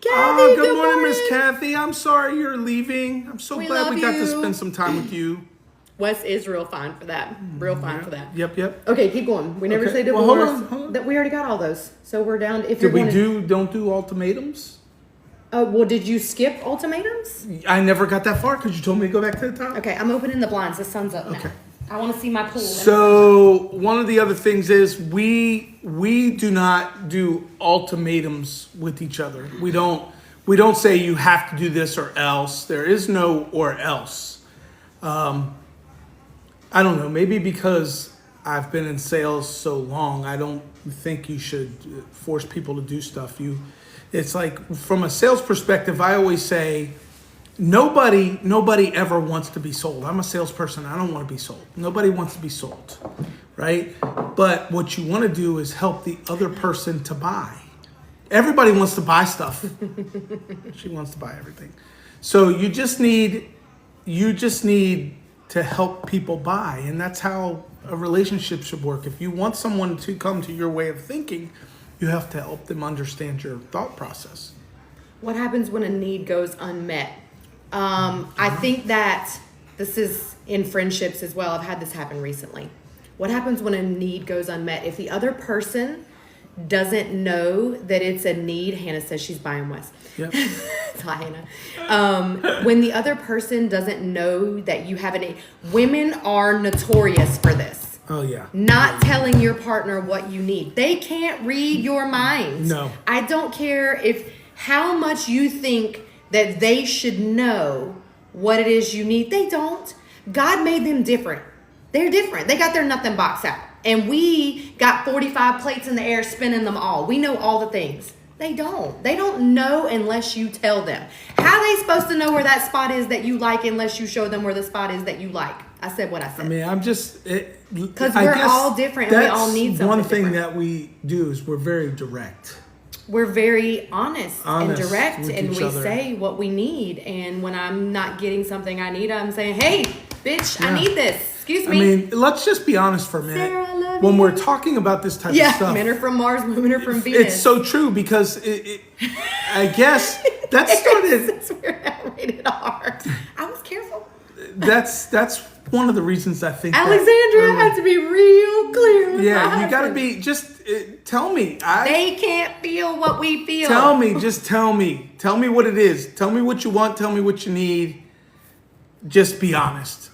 Kathy, good morning, Miss Kathy. I'm sorry you're leaving. I'm so glad we got to spend some time with you. Wes is real fine for that. Real fine for that. Yep. Okay, keep going. We never say divorce. Well, hold on. That we already got all those. So we're down. Don't do ultimatums? Well, did you skip ultimatums? I never got that far because you told me to go back to the top. Okay, I'm opening the blinds. The sun's up now. Okay. I want to see my pool. So one of the other things is we do not do ultimatums with each other. We don't say you have to do this or else. There is no or else. I don't know, maybe because I've been in sales so long, I don't think you should force people to do stuff. It's like, from a sales perspective, I always say, nobody ever wants to be sold. I'm a salesperson, I don't want to be sold. Nobody wants to be sold, right? But what you want to do is help the other person to buy. Everybody wants to buy stuff. She wants to buy everything. So you just need to help people buy. And that's how a relationship should work. If you want someone to come to your way of thinking, you have to help them understand your thought process. What happens when a need goes unmet? I think that this is in friendships as well. I've had this happen recently. What happens when a need goes unmet? If the other person doesn't know that it's a need, Hannah says she's buying West. Yep. Hi, Hannah. When the other person doesn't know that you have a need, women are notorious for this. Oh, yeah. Not telling your partner what you need. They can't read your mind. No. I don't care how much you think that they should know what it is you need. They don't. God made them different. They're different. They got their nothing box out. And we got 45 plates in the air spinning them all. We know all the things. They don't. They don't know unless you tell them. How are they supposed to know where that spot is that you like unless you show them where the spot is that you like? I said what I said. I mean, I'm just... Because we're all different and we all need something one thing different. that we do is we're very direct. We're very honest and direct, with and each we other. say what we need. And when I'm not getting something I need, I'm saying, hey, bitch, I need this. Excuse me. I mean, let's just be honest for a minute. Sarah, I love when you. we're talking about this type of stuff, men are from Mars, women are from Venus. it's so true because I guess that started. That's we're not rated R. I was careful. That's one of the reasons I think. Alexandra had to be real clear. With Yeah, my you got to husband. be just tell me. They can't feel what we feel. Tell me, just tell me. Tell me what it is. Tell me what you want. Tell me what you need. Just be honest.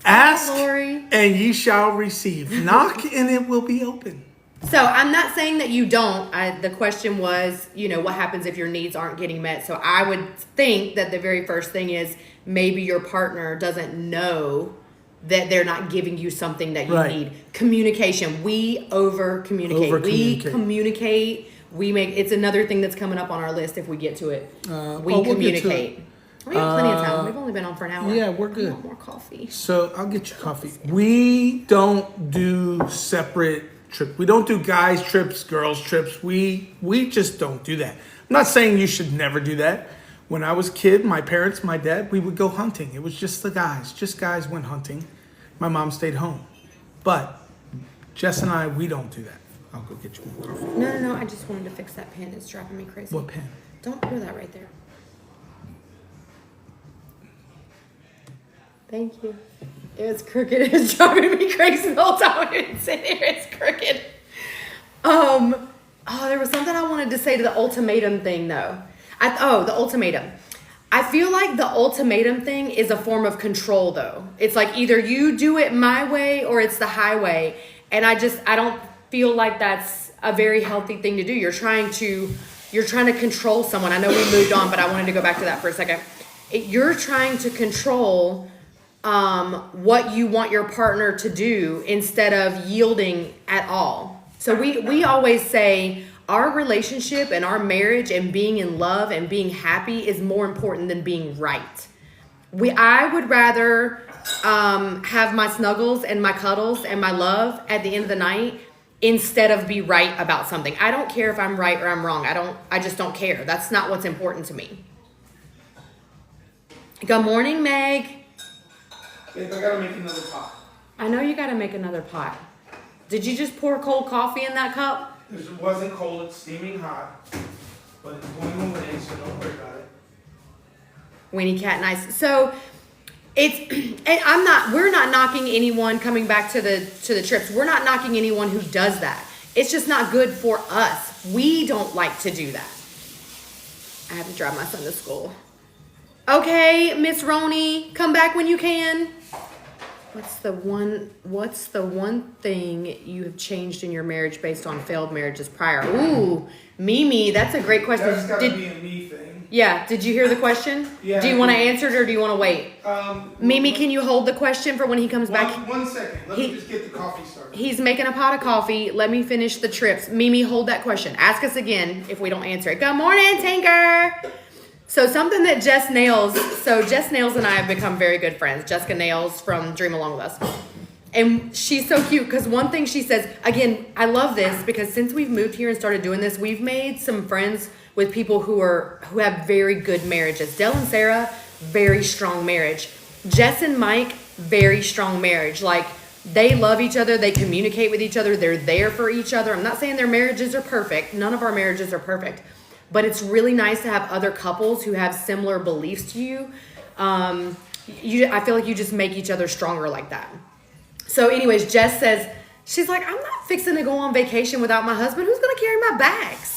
Ask Lori. and ye shall receive. Knock and it will be open. So I'm not saying that you don't. The question was, what happens if your needs aren't getting met? So I would think that the very first thing is maybe your partner doesn't know that they're not giving you something that you Right. need. Communication. We over communicate. We Over-communicate. communicate. It's another thing that's coming up on our list if we get to it. We we'll get to communicate. We have plenty of time. We've only been on for an hour. yeah, we're I good. want more coffee. So I'll get you coffee. We don't do separate trips. We don't do guys trips, girls trips. We just don't do that. I'm not saying you should never do that. When I was a kid, my parents, my dad, we would go hunting. It was just the guys. Just guys went hunting. My mom stayed home. But Jess and I, we don't do that. I'll go get you more coffee. No. I just wanted to fix that pen. It's driving me crazy. What pen? Don't do that right there. Thank you. It's crooked. It's driving me crazy the whole time. I didn't sit here. It's crooked. There was something I wanted to say to the ultimatum thing, though. The ultimatum. I feel like the ultimatum thing is a form of control, though. It's like either you do it my way or it's the highway. And I don't feel like that's a very healthy thing to do. You're trying to control someone. I know we moved on, but I wanted to go back to that for a second. You're trying to control what you want your partner to do instead of yielding at all. So we always say our relationship and our marriage and being in love and being happy is more important than being right. I would rather have my snuggles and my cuddles and my love at the end of the night instead of be right about something. I don't care if I'm right or I'm wrong. I just don't care. That's not what's important to me. Good morning, Meg. Babe, I gotta make another pot. I know you gotta make another pot. Did you just pour cold coffee in that cup? It wasn't cold, it's steaming hot. But it's going away, so don't worry about it. Weenie Cat Nice. So we're not knocking anyone coming back to the trips. We're not knocking anyone who does that. It's just not good for us. We don't like to do that. I have to drive my son to school. Okay, Miss Roney, come back when you can. What's the one thing you have changed in your marriage based on failed marriages prior? Ooh, Mimi, that's a great question. That's gotta be a me thing. Yeah, did you hear the question? Yeah, Do you I want to did. answer it or do you want to wait? Mimi, can you hold the question for when he comes back? One second. Let me just get the coffee started. He's making a pot of coffee. Let me finish the trips. Mimi, hold that question. Ask us again if we don't answer it. Good morning, Tinker. So something that Jess Nails and I have become very good friends. Jessica Nails from Dream Along With Us. And she's so cute because one thing she says, again, I love this because since we've moved here and started doing this, we've made some friends with people who have very good marriages. Dell and Sarah, very strong marriage. Jess and Mike very strong marriage. Like, they love each other, they communicate with each other, they're there for each other. I'm not saying their marriages are perfect. None of our marriages are perfect. But it's really nice to have other couples who have similar beliefs to you. I feel like you just make each other stronger like that. So anyways, Jess says, she's like, I'm not fixing to go on vacation without my husband. Who's going to carry my bags?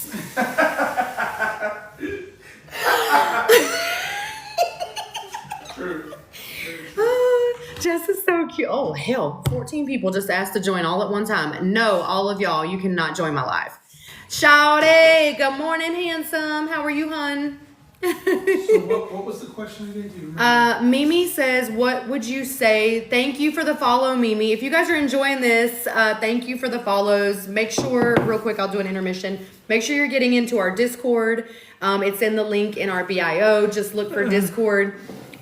True. Jess is so cute. Oh, hell. 14 people just asked to join all at one time. No, all of y'all, you cannot join my live. Shawty, good morning, handsome. How are you, hun? So what was the question again? Do you remember? Mimi says, what would you say? Thank you for the follow, Mimi. If you guys are enjoying this, thank you for the follows. Make sure, real quick, I'll do an intermission. Make sure you're getting into our Discord. It's in the link in our bio. Just look for Discord.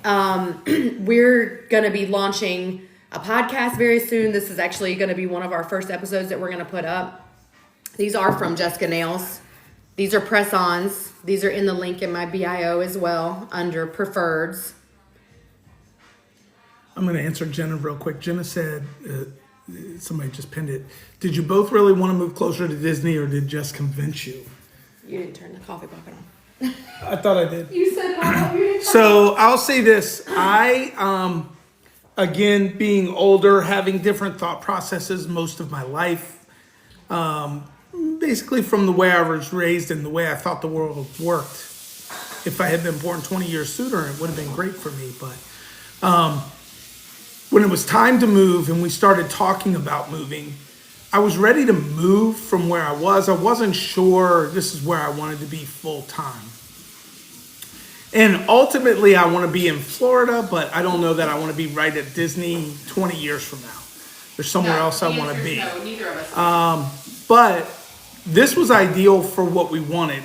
We're going to be launching a podcast very soon. This is actually going to be one of our first episodes that we're going to put up. These are from Jessica Nails. These are press-ons. These are in the link in my bio as well under preferreds. I'm going to answer Jenna real quick. Jenna said, somebody just pinned it. Did you both really want to move closer to Disney, or did Jess convince you? You didn't turn the coffee bucket on. I thought I did. You said no. You didn't. So I'll say this. Again, being older, having different thought processes most of my life, basically from the way I was raised and the way I thought the world worked. If I had been born 20 years sooner, it would have been great for me. But when it was time to move and we started talking about moving, I was ready to move from where I was. I wasn't sure this is where I wanted to be full time. And ultimately, I want to be in Florida, but I don't know that I want to be right at Disney 20 years from now. There's somewhere else I want to be. No, neither of us. But this was ideal for what we wanted.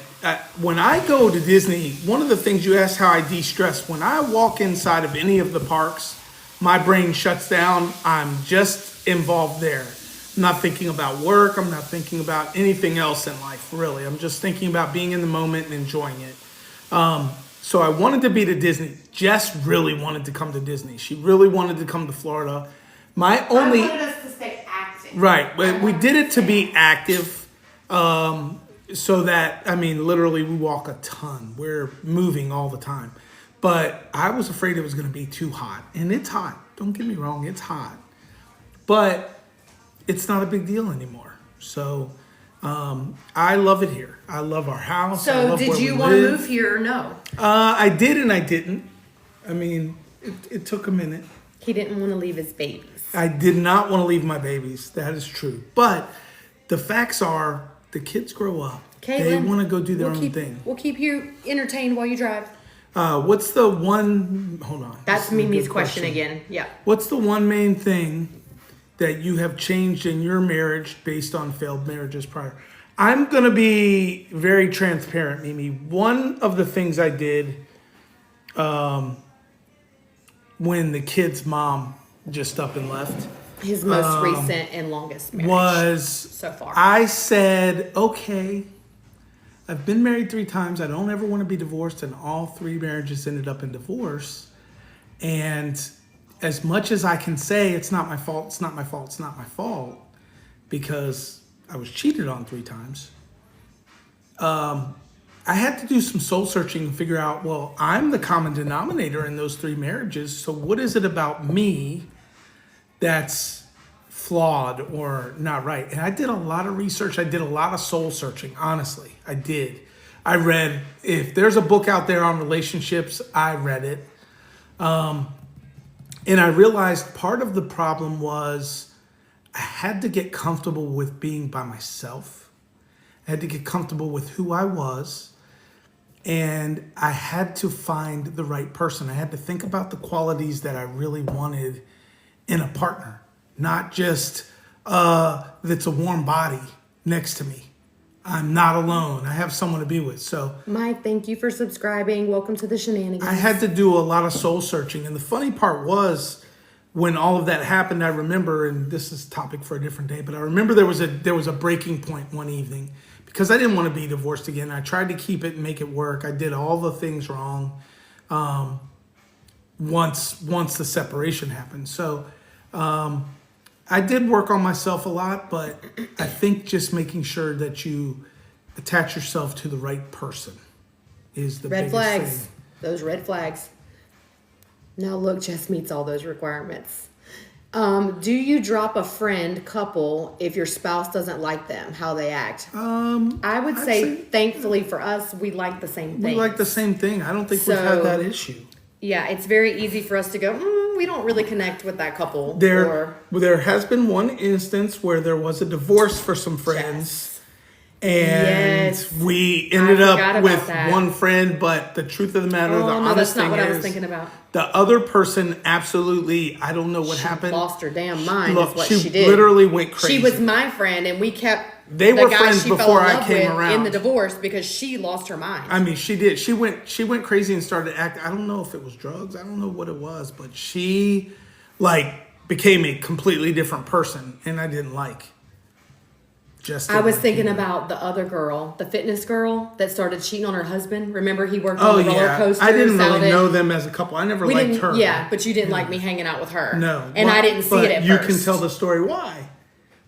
When I go to Disney, one of the things you asked how I de-stress, when I walk inside of any of the parks, my brain shuts down. I'm just involved there. I'm not thinking about work. I'm not thinking about anything else in life, really. I'm just thinking about being in the moment and enjoying it. So I wanted to be to Disney. Jess really wanted to come to Disney. She really wanted to come to Florida. I wanted us to stay active. Right, but we did it to be active, so that, I mean, literally we walk a ton. We're moving all the time. But I was afraid it was going to be too hot. And it's hot. Don't get me wrong, it's hot. But it's not a big deal anymore. So I love it here. I love our house. I So love did where you we want to live. move here or no? I did and I didn't. I mean, it took a minute. He didn't want to leave his babies. I did not want to leave my babies. That is true. But the facts are, the kids grow up. They Caitlin, want to go do their own thing. We'll keep you entertained while you drive. What's the one, hold on. That's This is a Mimi's good question again. Yeah. What's the one main thing that you have changed in your marriage based on failed marriages prior? I'm going to be very transparent, Mimi. One of the things I did when the kid's mom just up and left His most recent and longest marriage was so far. I said, okay, I've been married 3 times. I don't ever want to be divorced. And all 3 marriages ended up in divorce. And as much as I can say, it's not my fault, it's not my fault, it's not my fault, because I was cheated on 3 times. I had to do some soul searching and figure out, well, I'm the common denominator in those 3 marriages. So what is it about me that's flawed or not right? And I did a lot of research. I did a lot of soul searching. Honestly, I did. I read, if there's a book out there on relationships, I read it. And I realized part of the problem was I had to get comfortable with being by myself. I had to get comfortable with who I was. And I had to find the right person. I had to think about the qualities that I really wanted in a partner, not just that's a warm body next to me. I'm not alone. I have someone to be with. So Mike, thank you for subscribing. Welcome to the shenanigans. I had to do a lot of soul searching. And the funny part was, when all of that happened, I remember, and this is a topic for a different day, but I remember there was a breaking point one evening because I didn't want to be divorced again. I tried to keep it and make it work. I did all the things wrong. once the separation happened. So I did work on myself a lot, but I think just making sure that you attach yourself to the right person is the Red biggest flags. thing. Those red flags. Now look, Jess meets all those requirements. Do you drop a friend couple if your spouse doesn't like them, how they act? I would I'd say, thankfully for us, we like the same thing. We like the same thing. I don't think we've So- had that issue. Yeah, it's very easy for us to go, we don't really connect with that couple. There has been one instance where there was a divorce for some friends. And Yes. we ended I forgot up about with that. one friend, but the truth of the matter, the Oh, no, honest that's not thing what I is, was thinking about. the other person absolutely, I don't know what happened. Lost her damn mind Look, is what she did. literally went crazy. She was my friend, and we kept They the were guy friends she fell before in I love came with around. in the divorce because she lost her mind. I mean, she did. She went crazy and started acting. I don't know if it was drugs. I don't know what it was, but she became a completely different person, and I didn't like. I was thinking about the other girl, the fitness girl that started cheating on her husband. Remember, he worked Oh on the roller yeah, coasters. I didn't out really in- know them as a couple. I never We liked didn't, her. yeah, but you didn't like me hanging out with her. No, and I didn't see but it at you first. can tell the story why.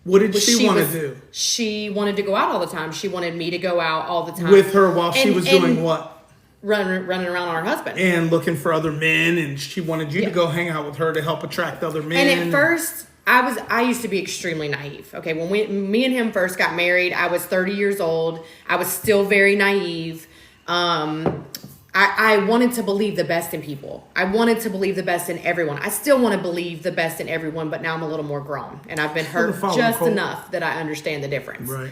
What did she want to do She wanted to go out all the time. She wanted me to go out all the time with her while she And- was and doing what? running around on her husband. And looking for other men, and she wanted you to go hang out with her to help attract other men. And at first, I used to be extremely naive. Okay, when me and him first got married, I was 30 years old. I was still very naive. I wanted to believe the best in people. I wanted to believe the best in everyone. I still want to believe the best in everyone, but now I'm a little more grown, and I've been hurt just enough that I understand the difference. Right.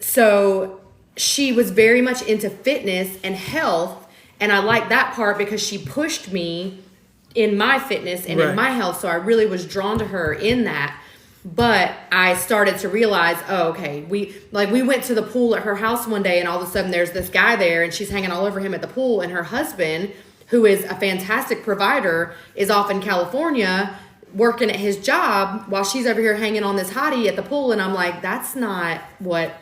So she was very much into fitness and health, and I liked that part because she pushed me in my fitness and in my health, so I really was drawn to her in that. But I started to realize, okay, we went to the pool at her house one day, and all of a sudden there's this guy there, and she's hanging all over him at the pool, and her husband, who is a fantastic provider, is off in California working at his job while she's over here hanging on this hottie at the pool. And I'm like, that's not what,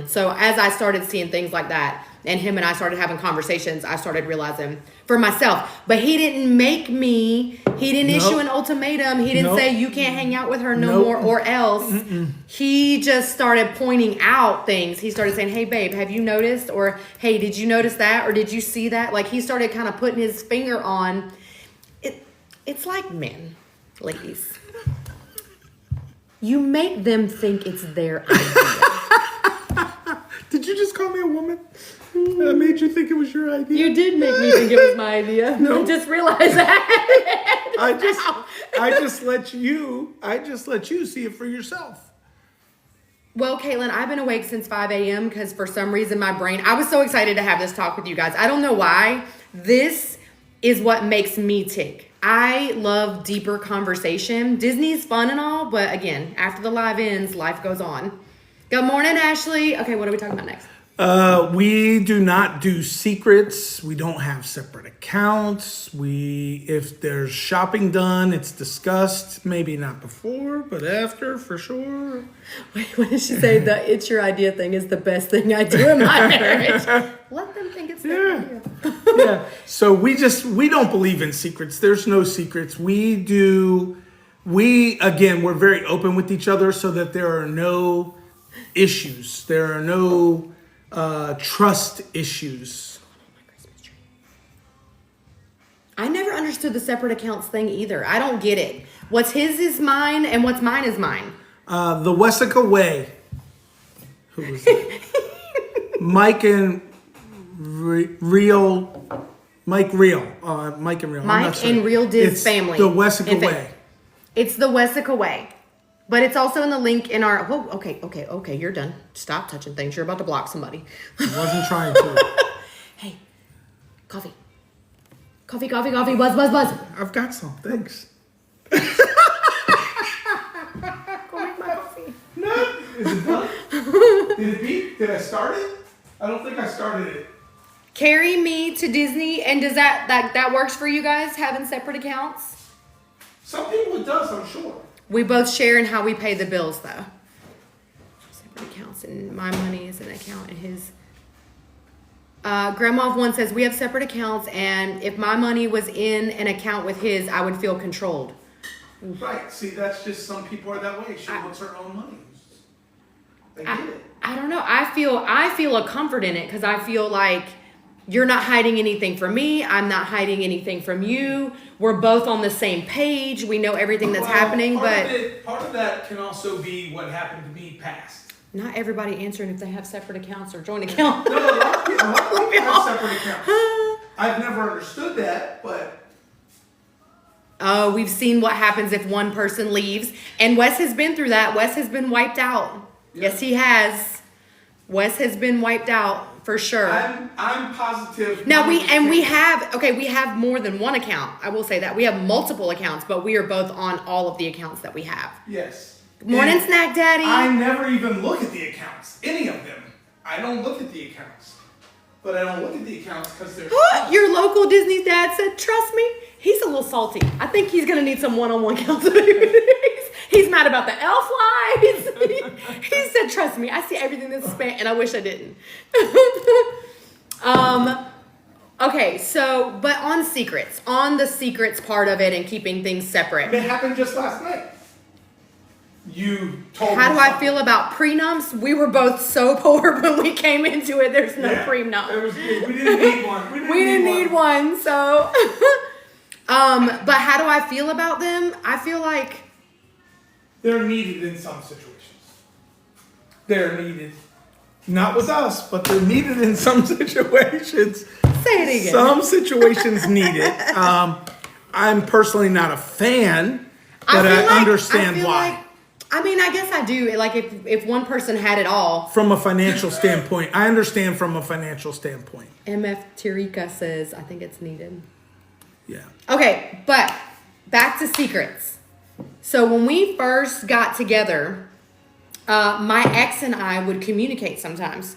So as I started seeing things like that, and him and I started having conversations, I started realizing for myself. But he didn't make me, he didn't issue an ultimatum. He didn't say, you can't hang out with her no more or else. He just started pointing out things. He started saying, hey, babe, have you noticed? Or, hey, did you notice that? Or did you see that? Like, he started kind of putting his finger on it. It's like men, ladies. You make them think it's their idea. Did you just call me a woman? That made you think it was your idea? You did make me think it was my idea. No. I just realized that. I just let you see it for yourself. Well, Caitlin, I've been awake since 5 a.m. because for some reason my brain, I was so excited to have this talk with you guys. I don't know why. This is what makes me tick. I love deeper conversation. Disney's fun and all, but again, after the live ends, life goes on. Good morning, Ashley. Okay, what are we talking about next? We do not do secrets. We don't have separate accounts. If there's shopping done, it's discussed. Maybe not before, but after for sure. Wait, what did she say? The it's your idea thing is the best thing I do in my marriage. Let them think it's their idea. Yeah. So we don't believe in secrets. There's no secrets. We're very open with each other so that there are no issues. There are no trust issues. I never understood the separate accounts thing either. I don't get it. What's his is mine and what's mine is mine. The Wessica Way. Who was it? Mike and Real. Mike Real. Mike and Real. Mike and Real Diz it's family. The Wessica Way. It's the Wessica Way. But it's also in the link in our... Oh, okay, you're done. Stop touching things. You're about to block somebody. I wasn't trying to. Hey, coffee. Coffee. Buzz. I've got some. Thanks. Go make my coffee. No. Is it done? Did it beep? Did I start it? I don't think I started it. Carry me to Disney. And does that works for you guys, having separate accounts? Some people it does, I'm sure. We both share in how we pay the bills, though. Separate accounts, and my money is an account, and his. Grandma of One says we have separate accounts, and if my money was in an account with his, I would feel controlled. Right. See, that's just some people are that way. She wants her own money. I get it. I don't know. I feel a comfort in it because I feel like you're not hiding anything from me. I'm not hiding anything from you. We're both on the same page. We know everything that's happening, but part of that can also be what happened to me past. Not everybody answering if they have separate accounts or joint accounts. No, a lot of people have separate accounts. I've never understood that, but. Oh, we've seen what happens if one person leaves. And Wes has been through that. Wes has been wiped out. Yeah. Yes, he has. Wes has been wiped out for sure. I'm positive. Now we have more than one account. I will say that. We have multiple accounts, but we are both on all of the accounts that we have. Yes. Good morning, and Snack Daddy. I never even look at the accounts. Any of them. I don't look at the accounts. But I don't look at the accounts because they're Your local Disney dad said, trust me, he's a little salty. I think he's going to need some one-on-one counseling. He's mad about the elf lies. He said, trust me, I see everything that's spent, and I wish I didn't. Okay, so, but on the secrets part of it and keeping things separate. It happened just last night. You told How me do I feel about prenups? We were both so poor when we came into it. There's no prenup. We didn't need one. We didn't need one, so. But how do I feel about them? I feel like they're needed in some situations. They're needed. Not with us, but they're needed in some situations. Say it again. Some situations need it. I'm personally not a fan, but I understand why. I guess I do. Like if one person had it all. From a financial standpoint. I understand from a financial standpoint. MF Tirika says, I think it's needed. Yeah. Okay, but back to secrets. So when we first got together, my ex and I would communicate sometimes.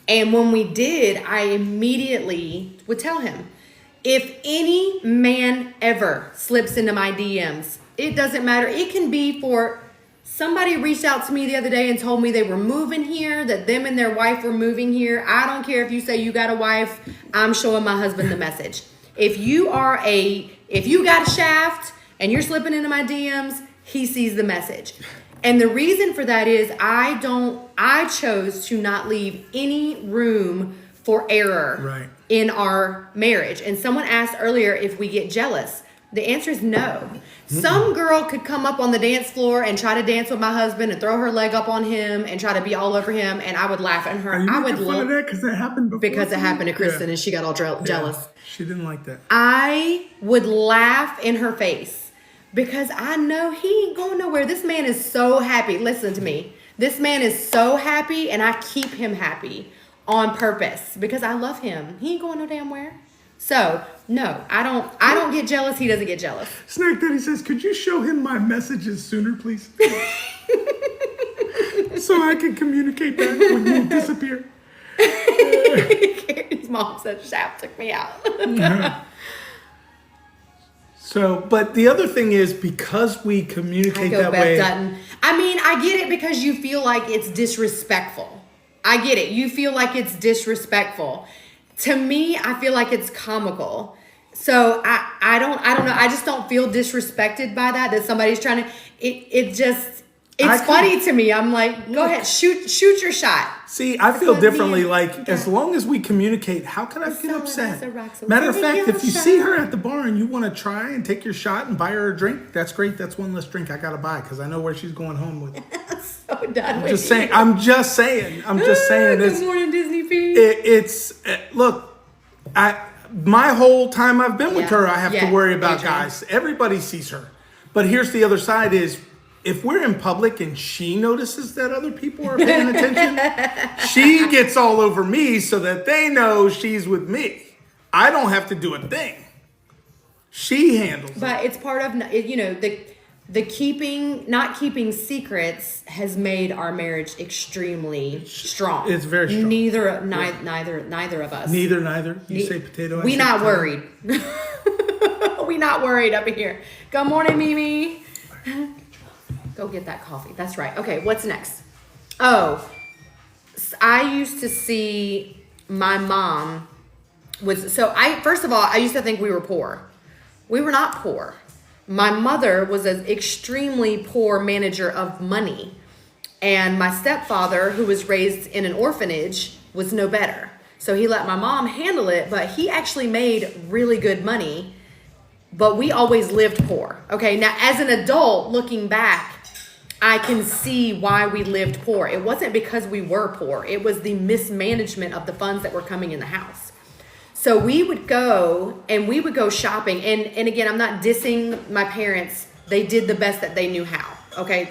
And when we did, I immediately would tell him, if any man ever slips into my DMs, it doesn't matter. It can be for somebody reached out to me the other day and told me they were moving here, that them and their wife were moving here. I don't care if you say you got a wife. I'm showing my husband the message. If you got a shaft and you're slipping into my DMs, he sees the message. And the reason for that is I chose to not leave any room for error in our marriage. And someone asked earlier if we get jealous. The answer is no. Some girl could come up on the dance floor and try to dance with my husband and throw her leg up on him and try to be all over him, and I would laugh at her. I would love that because that happened before. Because it happened to Kristen and she got all jealous. She didn't like that. I would laugh in her face because I know he ain't going nowhere. This man is so happy. Listen to me. This man is so happy, and I keep him happy on purpose because I love him. He ain't going no damn where. So, no, I don't get jealous. He doesn't get jealous. Snack Daddy says, could you show him my messages sooner, please? So I can communicate back when you disappear. His mom said, Shaft took me out. So, but the other thing is, because we communicate that way. Dutton. I mean, I get it because you feel like it's disrespectful. I get it. You feel like it's disrespectful. To me, I feel like it's comical. So I don't know. I just don't feel disrespected by that somebody's trying to. It's funny to me. I'm like, go ahead, shoot your shot. See, I feel differently. Like, as long as we communicate, how can I get upset? Matter of fact, if you see her at the bar and you want to try and take your shot and buy her a drink, that's great. That's one less drink I gotta buy because I know where she's going home with. So done. I'm just saying. Good morning, Disney Feed. Look, my whole time I've been with her, I have to worry about guys. Everybody sees her, but here's the other side: is if we're in public and she notices that other people are paying attention, she gets all over me so that they know she's with me. I don't have to do a thing. She handles it. But it's part of the not keeping secrets has made our marriage extremely strong. It's very strong. Neither of us. Neither. You say potato. We not worried. We not worried up in here. Good morning, Mimi. Go get that coffee. That's right. Okay, what's next? Oh, I used to see my mom was, first of all, I used to think we were poor. We were not poor. My mother was an extremely poor manager of money. And my stepfather, who was raised in an orphanage, was no better. So he let my mom handle it, but he actually made really good money. But we always lived poor. Okay, now as an adult looking back, I can see why we lived poor. It wasn't because we were poor. It was the mismanagement of the funds that were coming in the house. So we would go shopping. And again, I'm not dissing my parents. They did the best that they knew how. Okay,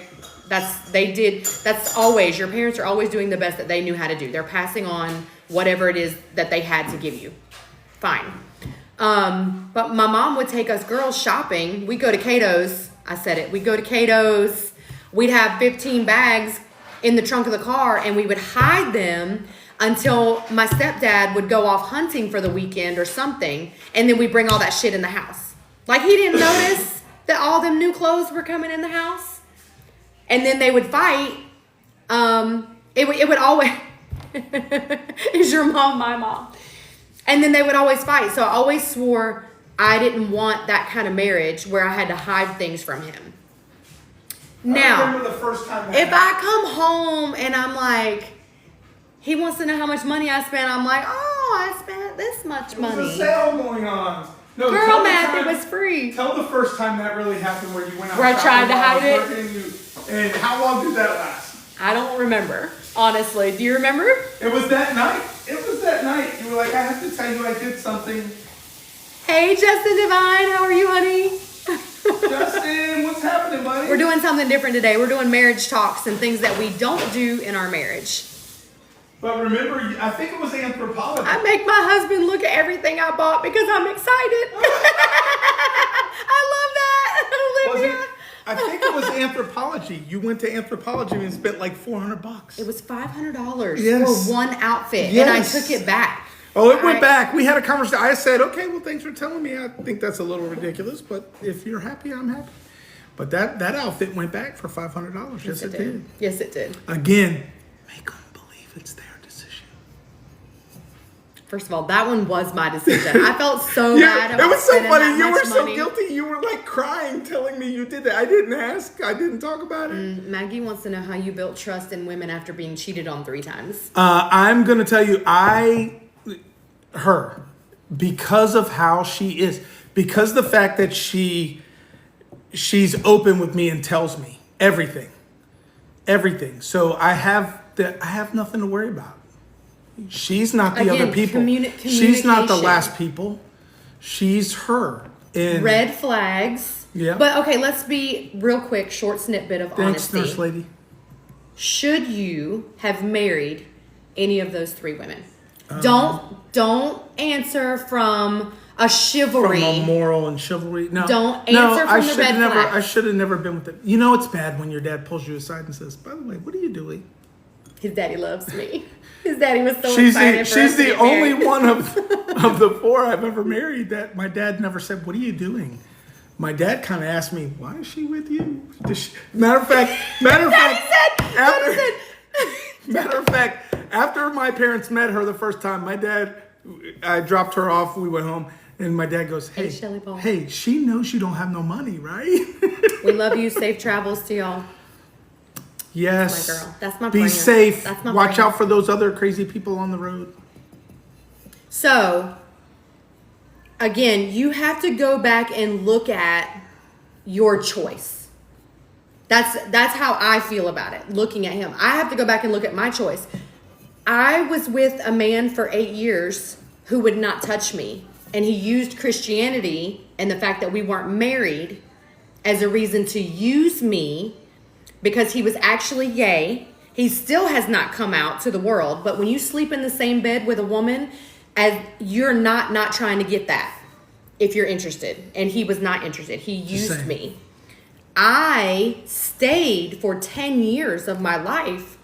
that's always, your parents are always doing the best that they knew how to do. They're passing on whatever it is that they had to give you. Fine. But my mom would take us girls shopping. We'd go to Cato's. I said it. We'd go to Cato's. We'd have 15 bags in the trunk of the car, and we would hide them until my stepdad would go off hunting for the weekend or something, and then we'd bring all that shit in the house. Like, he didn't notice that all them new clothes were coming in the house. And then they would fight. It would always... Is your mom my mom? And then they would always fight. So I always swore I didn't want that kind of marriage where I had to hide things from him. Now, I remember the first time if I come home and I'm like, he wants to know how much money I spent, I'm like, oh, I spent this much money. There's a sale going on. No, girl math, it was free. Tell the first time that really happened where you went out. Where I tried to hide it. And how long did that last? I don't remember, honestly. Do you remember? It was that night. You were like, I have to tell you I did something. Hey, Justin Divine, how are you, honey? Justin, what's happening, buddy? We're doing something different today. We're doing marriage talks and things that we don't do in our marriage. But remember, I think it was Anthropology. I make my husband look at everything I bought because I'm excited. I love that, Olivia. I think it was Anthropology. You went to Anthropology and spent like $400. It was $500 Yes. for one outfit, Yes. and I took it back. Oh, it went back. We had a conversation. I said, okay, well, thanks for telling me. I think that's a little ridiculous, but if you're happy, I'm happy. But that outfit went back for $500. Yes, it did. Yes, it did. Again, make them believe it's their decision. First of all, that one was my decision. I felt so bad about it was so spending funny. that You much were so money. guilty. You were like crying, telling me you did that. I didn't ask. I didn't talk about it. Maggie wants to know how you built trust in women after being cheated on 3 times. I'm going to tell you, because of how she is, because the fact that she's open with me and tells me everything. So I have nothing to worry about. She's not the other people. She's not the last people. She's her. And red flags. Yeah. But okay, let's be real quick, short snippet of thanks, honesty. Nurse Lady. Should you have married any of those 3 women? Don't answer from a chivalry. From a moral and chivalry. No. Don't answer from the red flag. I should have never been with it. You know it's bad when your dad pulls you aside and says, by the way, what are you doing? His daddy loves me. His daddy was so excited for us She's to the get only married. one of the 4 I've ever married that my dad never said, what are you doing? My dad kind of asked me, why is she with you? Matter of fact, after my parents met her the first time, I dropped her off, we went home, and my dad goes, hey, Shelly Paul. Hey, she knows you don't have no money, right? We love you. Safe travels to y'all. Yes. That's my girl. That's my Be friend. safe. That's my Watch friend. out for those other crazy people on the road. So, again, you have to go back and look at your choice. That's how I feel about it, looking at him. I have to go back and look at my choice. I was with a man for 8 years who would not touch me. And he used Christianity and the fact that we weren't married as a reason to use me because he was actually gay. He still has not come out to the world. But when you sleep in the same bed with a woman, as you're not trying to get that if you're interested. And he was not interested. He used me. I stayed for 10 years of my life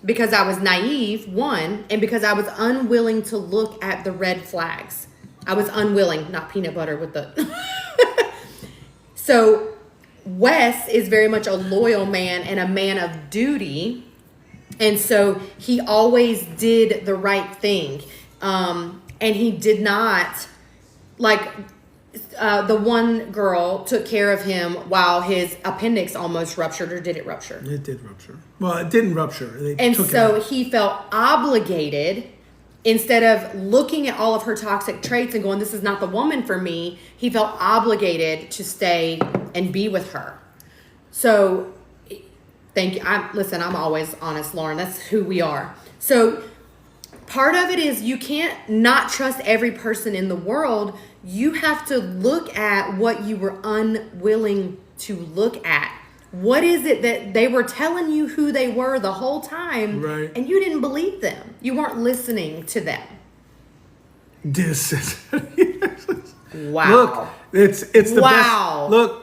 because I was naive, one, and because I was unwilling to look at the red flags. I was unwilling, not peanut butter with the... So Wes is very much a loyal man and a man of duty. And so he always did the right thing. And he did not, like, the one girl took care of him while his appendix almost ruptured, or did it rupture? It did rupture. Well, it didn't rupture. They And took it so out. he felt obligated, instead of looking at all of her toxic traits and going, this is not the woman for me, he felt obligated to stay and be with her. So, thank you. I'm always honest, Lauren. That's who we are. So, part of it is you can't not trust every person in the world. You have to look at what you were unwilling to look at. What is it that they were telling you who they were the whole time, Right. and you didn't believe them? You weren't listening to them. This is Wow. Look, it's the Wow. best. Look,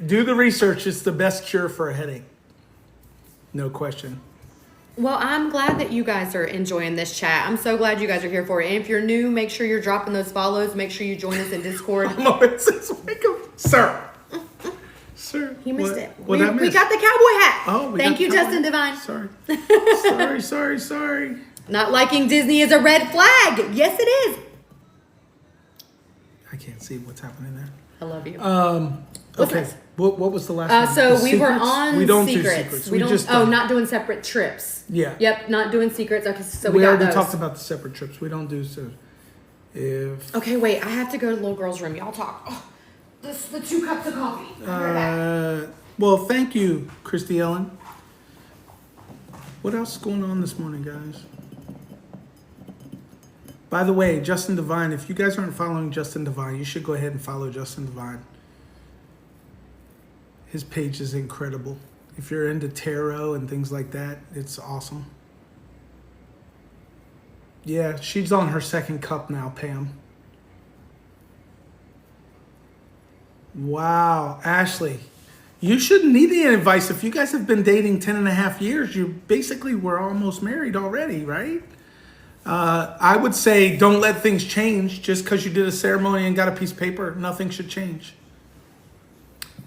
do the research. It's the best cure for a headache. No question. Well, I'm glad that you guys are enjoying this chat. I'm so glad you guys are here for it. And if you're new, make sure you're dropping those follows. Make sure you join us in Discord. No, it says wake up, sir. Sir, He missed what- it. What I We missed? got the cowboy hat. Oh, we Thank got you, the Justin cowboy. Divine. Sorry. Not liking Disney is a red flag. Yes, it is. I can't see what's happening there. I love you. What's Okay. next? What was the last one? So The we were secrets? on We don't secrets. do secrets. We don't. just Oh, not doing separate trips. Yeah. Yep, not doing secrets. Okay, so we We got already those. talked about the separate trips. We don't do so. If Okay, wait. I have to go to the little girl's room. Y'all talk. Oh, the 2 cups of coffee. I'll be right back. well, thank you, Christy Ellen. What else is going on this morning, guys? By the way, Justin Divine, if you guys aren't following Justin Divine, you should go ahead and follow Justin Divine. His page is incredible. If you're into tarot and things like that, it's awesome. Yeah, she's on her second cup now, Pam. Wow, Ashley. You shouldn't need any advice. If you guys have been dating 10 and a half years, you basically were almost married already, right? I would say don't let things change. Just because you did a ceremony and got a piece of paper, nothing should change.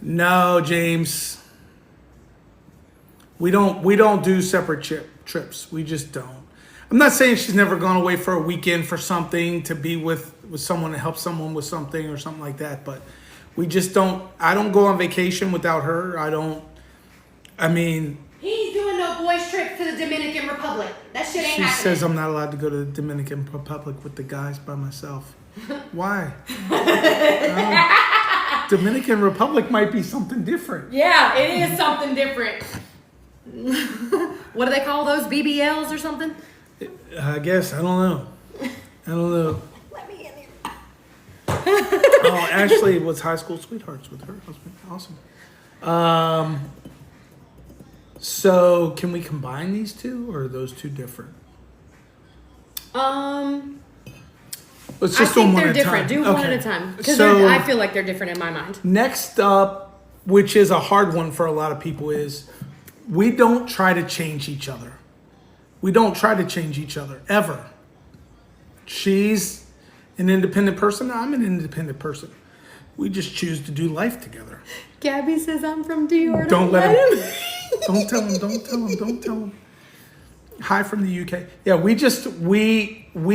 No, James. We don't do separate trips. We just don't. I'm not saying she's never gone away for a weekend for something, to be with someone, to help someone with something or something like that, but we just don't. I don't go on vacation without her. He's doing no boys trip to the Dominican Republic. That shit ain't She happening. says I'm not allowed to go to the Dominican Republic with the guys by myself. Why? Dominican Republic might be something different. Yeah, it is something different. What do they call those? BBLs or something? I guess. I don't know. Let me in here. Oh, Ashley was high school sweethearts with her husband. Awesome. So can we combine these two, or are those two different? Let's I just do think them they're one at a different. time. Do one Okay. at a time. Because So I feel like they're different in my mind. next up, which is a hard one for a lot of people, is we don't try to change each other. We don't try to change each other, ever. She's an independent person. I'm an independent person. We just choose to do life together. Gabby says I'm from Dior. Don't let him. Don't tell him. Hi from the UK. Yeah, we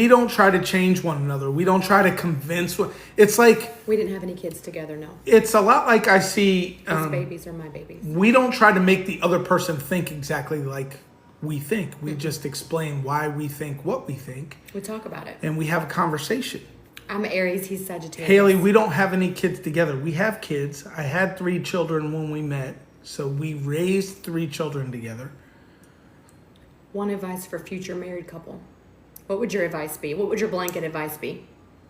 don't try to change one another. We don't try to convince. It's like, We didn't have any kids together, no. it's a lot like I see. His babies are my babies. We don't try to make the other person think exactly like we think. We just explain why we think what we think, We talk about it. and we have a conversation. I'm Aries, he's Sagittarius. Haley, we don't have any kids together. We have kids. I had 3 children when we met, so we raised 3 children together. One advice for future married couple. What would your advice be? What would your blanket advice be?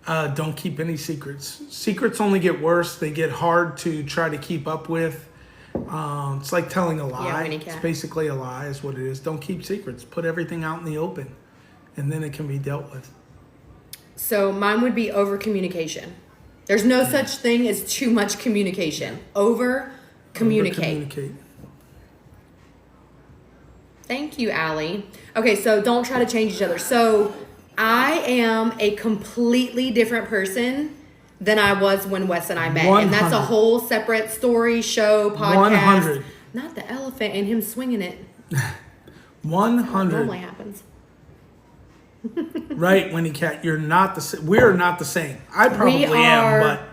Don't keep any secrets. Secrets only get worse. They get hard to try to keep up with. It's like telling a lie. Winnie It's cat. basically a lie is what it is. Don't keep secrets. Put everything out in the open, and then it can be dealt with. So mine would be over communication. There's no such thing as too much communication. Over communicate. Communicate. Thank you, Allie. Okay, so don't try to change each other. So I am a completely different person than I was when Wes and I met. And that's a 100. whole separate story, show, podcast. 100. Not the elephant and him swinging it. 100. Normally happens. Right, Winnie Cat, you're not the same. We're not the same. I probably am, but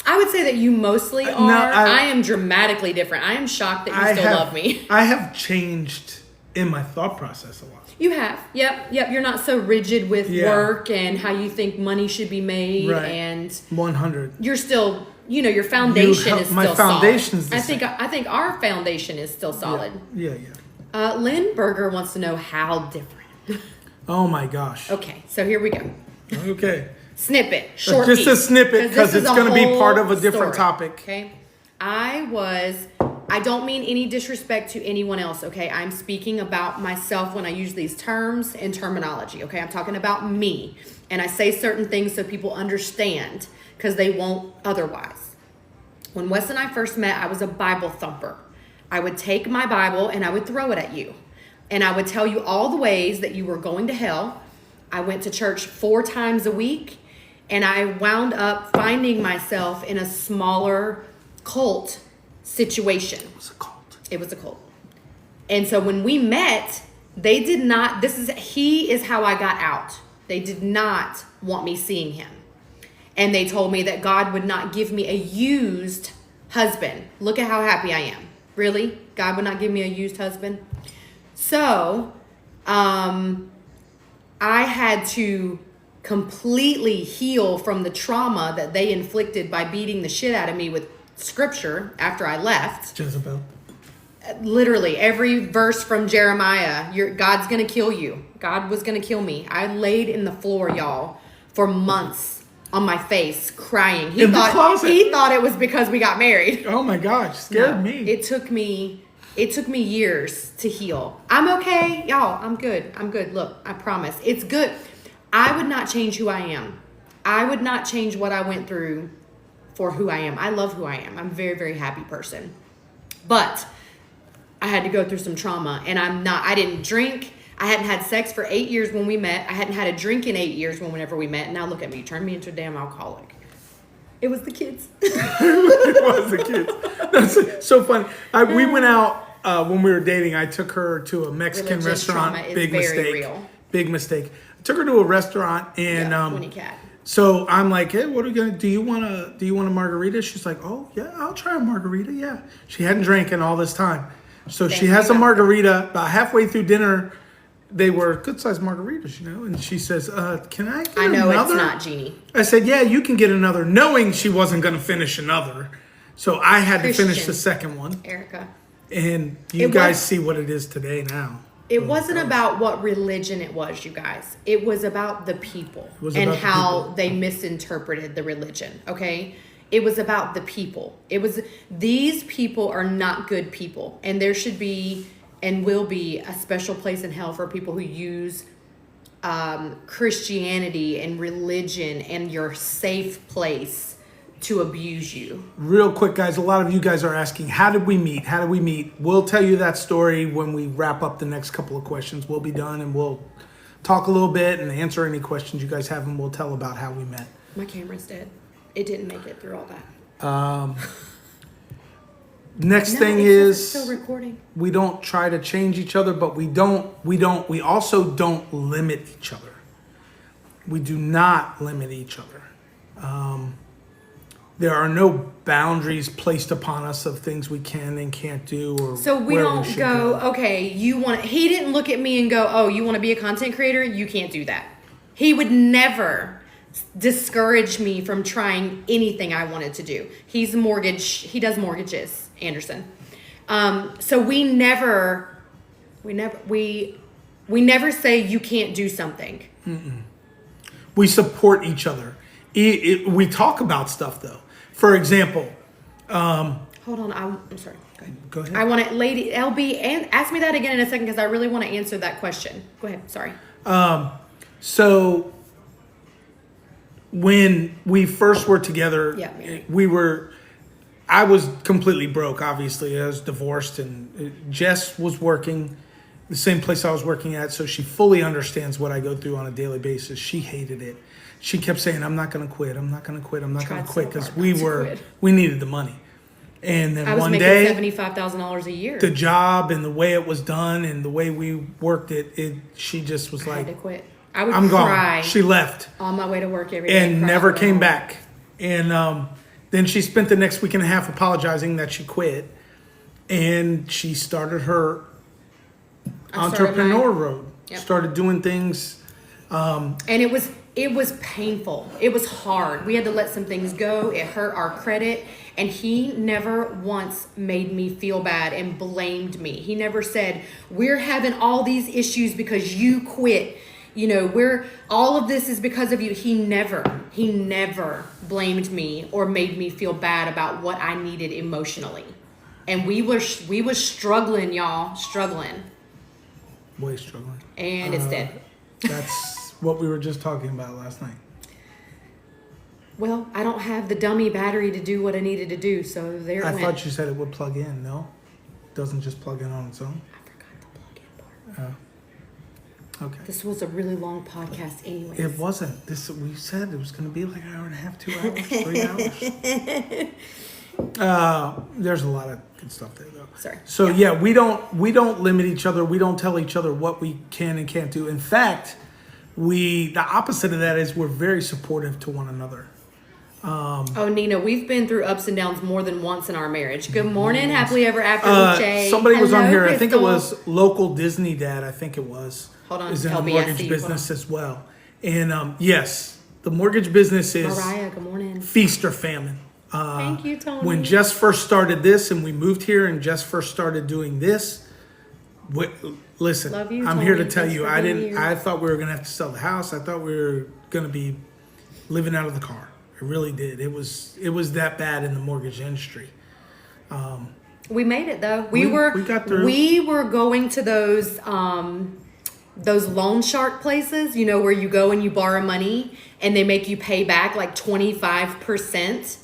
I would say that you mostly are. no, I am dramatically different. I am shocked that you still love me. I have changed in my thought process a lot. You have. Yep. You're not so rigid with work and how you think money should be made. Right. And 100. you're still, your foundation is still my foundation solid. is the same. I think our foundation is still solid. Yeah. Lynn Berger wants to know how different. Oh my gosh. Okay, so here we go. Okay. Snippet, short Just piece, a snippet because this it's is going to be whole part of a different story, topic. Okay. I don't mean any disrespect to anyone else, okay? I'm speaking about myself when I use these terms and terminology, okay? I'm talking about me. And I say certain things so people understand because they won't otherwise. When Wes and I first met, I was a Bible thumper. I would take my Bible and I would throw it at you. And I would tell you all the ways that you were going to hell. I went to church 4 times a week. And I wound up finding myself in a smaller cult situation. It was a cult. It was a cult. And so when we met, they did not, he is how I got out. They did not want me seeing him. And they told me that God would not give me a used husband. Look at how happy I am. Really? God would not give me a used husband? So, I had to completely heal from the trauma that they inflicted by beating the shit out of me with scripture after I left. Jezebel. Literally every verse from Jeremiah, God's gonna kill you. God was gonna kill me. I laid in the floor, y'all, for months on my face crying. He thought it was because we got married. Oh my gosh, scared me. It took me years to heal. I'm okay, y'all. I'm good. Look, I promise. It's good. I would not change who I am. I would not change what I went through for who I am. I love who I am. I'm a very, very happy person. But I had to go through some trauma, and I didn't drink. I hadn't had sex for 8 years when we met. I hadn't had a drink in 8 years whenever we met. Now look at me. You turned me into a damn alcoholic. It was the kids. It was the kids. That's so funny. We went out when we were dating. I took her to a Mexican Religious restaurant. trauma is Big very mistake. real. Big mistake. I took her to a restaurant and Winnie Cat. so I'm like, hey, what are we gonna do? You want a margarita? She's like, oh yeah, I'll try a margarita. Yeah. She hadn't drank in all this time. So she has a margarita. About halfway through dinner, they were good sized margaritas, and she says, can I get another? It's not, Jeannie. I said, yeah, you can get another, knowing she wasn't going to finish another. So I had to finish the second one. Erica. And you guys see what it is today now. It wasn't about what religion it was, you guys. It was about the people and how they misinterpreted the religion, okay? It was about the people. These people are not good people. And there should be and will be a special place in hell for people who use Christianity and religion and your safe place to abuse you. Real quick, guys, a lot of you guys are asking, how did we meet? How did we meet? We'll tell you that story when we wrap up the next couple of questions. We'll be done and we'll talk a little bit and answer any questions you guys have, and we'll tell about how we met. My camera's dead. It didn't make it through all that. Next thing is, still recording. We don't try to change each other, but we also don't limit each other. We do not limit each other. There are no boundaries placed upon us of things we can and can't do, or so we don't go, okay, he didn't look at me and go, oh, you want to be a content creator? You can't do that. He would never discourage me from trying anything I wanted to do. He does mortgages, Anderson. So we never say you can't do something. Mm-mm. We support each other. We talk about stuff though. For example, hold on, I'm sorry. Go ahead. I want to, Lady LB, and ask me that again in a second because I really want to answer that question. Go ahead. Sorry. So when we first were together, I was completely broke. Obviously, I was divorced, and Jess was working the same place I was working at, so she fully understands what I go through on a daily basis. She hated it. She kept saying, I'm not going to quit. I'm not going to quit. I'm not going to quit, because we needed the money. And then one day, I was making $75,000 a year. The job and the way it was done and the way we worked it, she just was like, I had to quit. I would I'm cry gone. She left on my way to work every day. and cry never on the way came home. back. And then she spent the next week and a half apologizing that she quit. And she started her I started entrepreneur mine. road. Yep. Started doing things. And it was painful. It was hard. We had to let some things go. It hurt our credit. And he never once made me feel bad and blamed me. He never said, we're having all these issues because you quit. You know, all of this is because of you. He never blamed me or made me feel bad about what I needed emotionally. And we were struggling, y'all, struggling. Way struggling. And it's dead. That's what we were just talking about last night. Well, I don't have the dummy battery to do what I needed to do, so there it I went. thought you said it would plug in. No? Doesn't just plug in on its own? I forgot the plug-in part. Okay. This was a really long podcast anyway. It wasn't. We said it was going to be like an hour and a half, 2 hours, 3 hours. There's a lot of good stuff there, though. Sorry. So yeah, we don't limit each other. We don't tell each other what we can and can't do. In fact, the opposite of that is we're very supportive to one another. Oh, Nina, we've been through ups and downs more than once in our marriage. Good morning, happily ever after with Jay. Somebody was on Hello, here. I think it Crystal. was local Disney dad. I think it was. Hold on, Is in the LB, I mortgage see you. business as well. And yes, the mortgage business is Mariah, good morning. feast or famine. Thank you, Tony. When Jess first started this and we moved here and Jess first started doing this, listen, Love you, I'm here to Tony. tell Thanks you, for I being didn't. here. I thought we were gonna have to sell the house. I thought we were gonna be living out of the car. I really did. It was that bad in the mortgage industry. We made it though. We got through. We were going to those loan shark places, you know, where you go and you borrow money and they make you pay back like 25%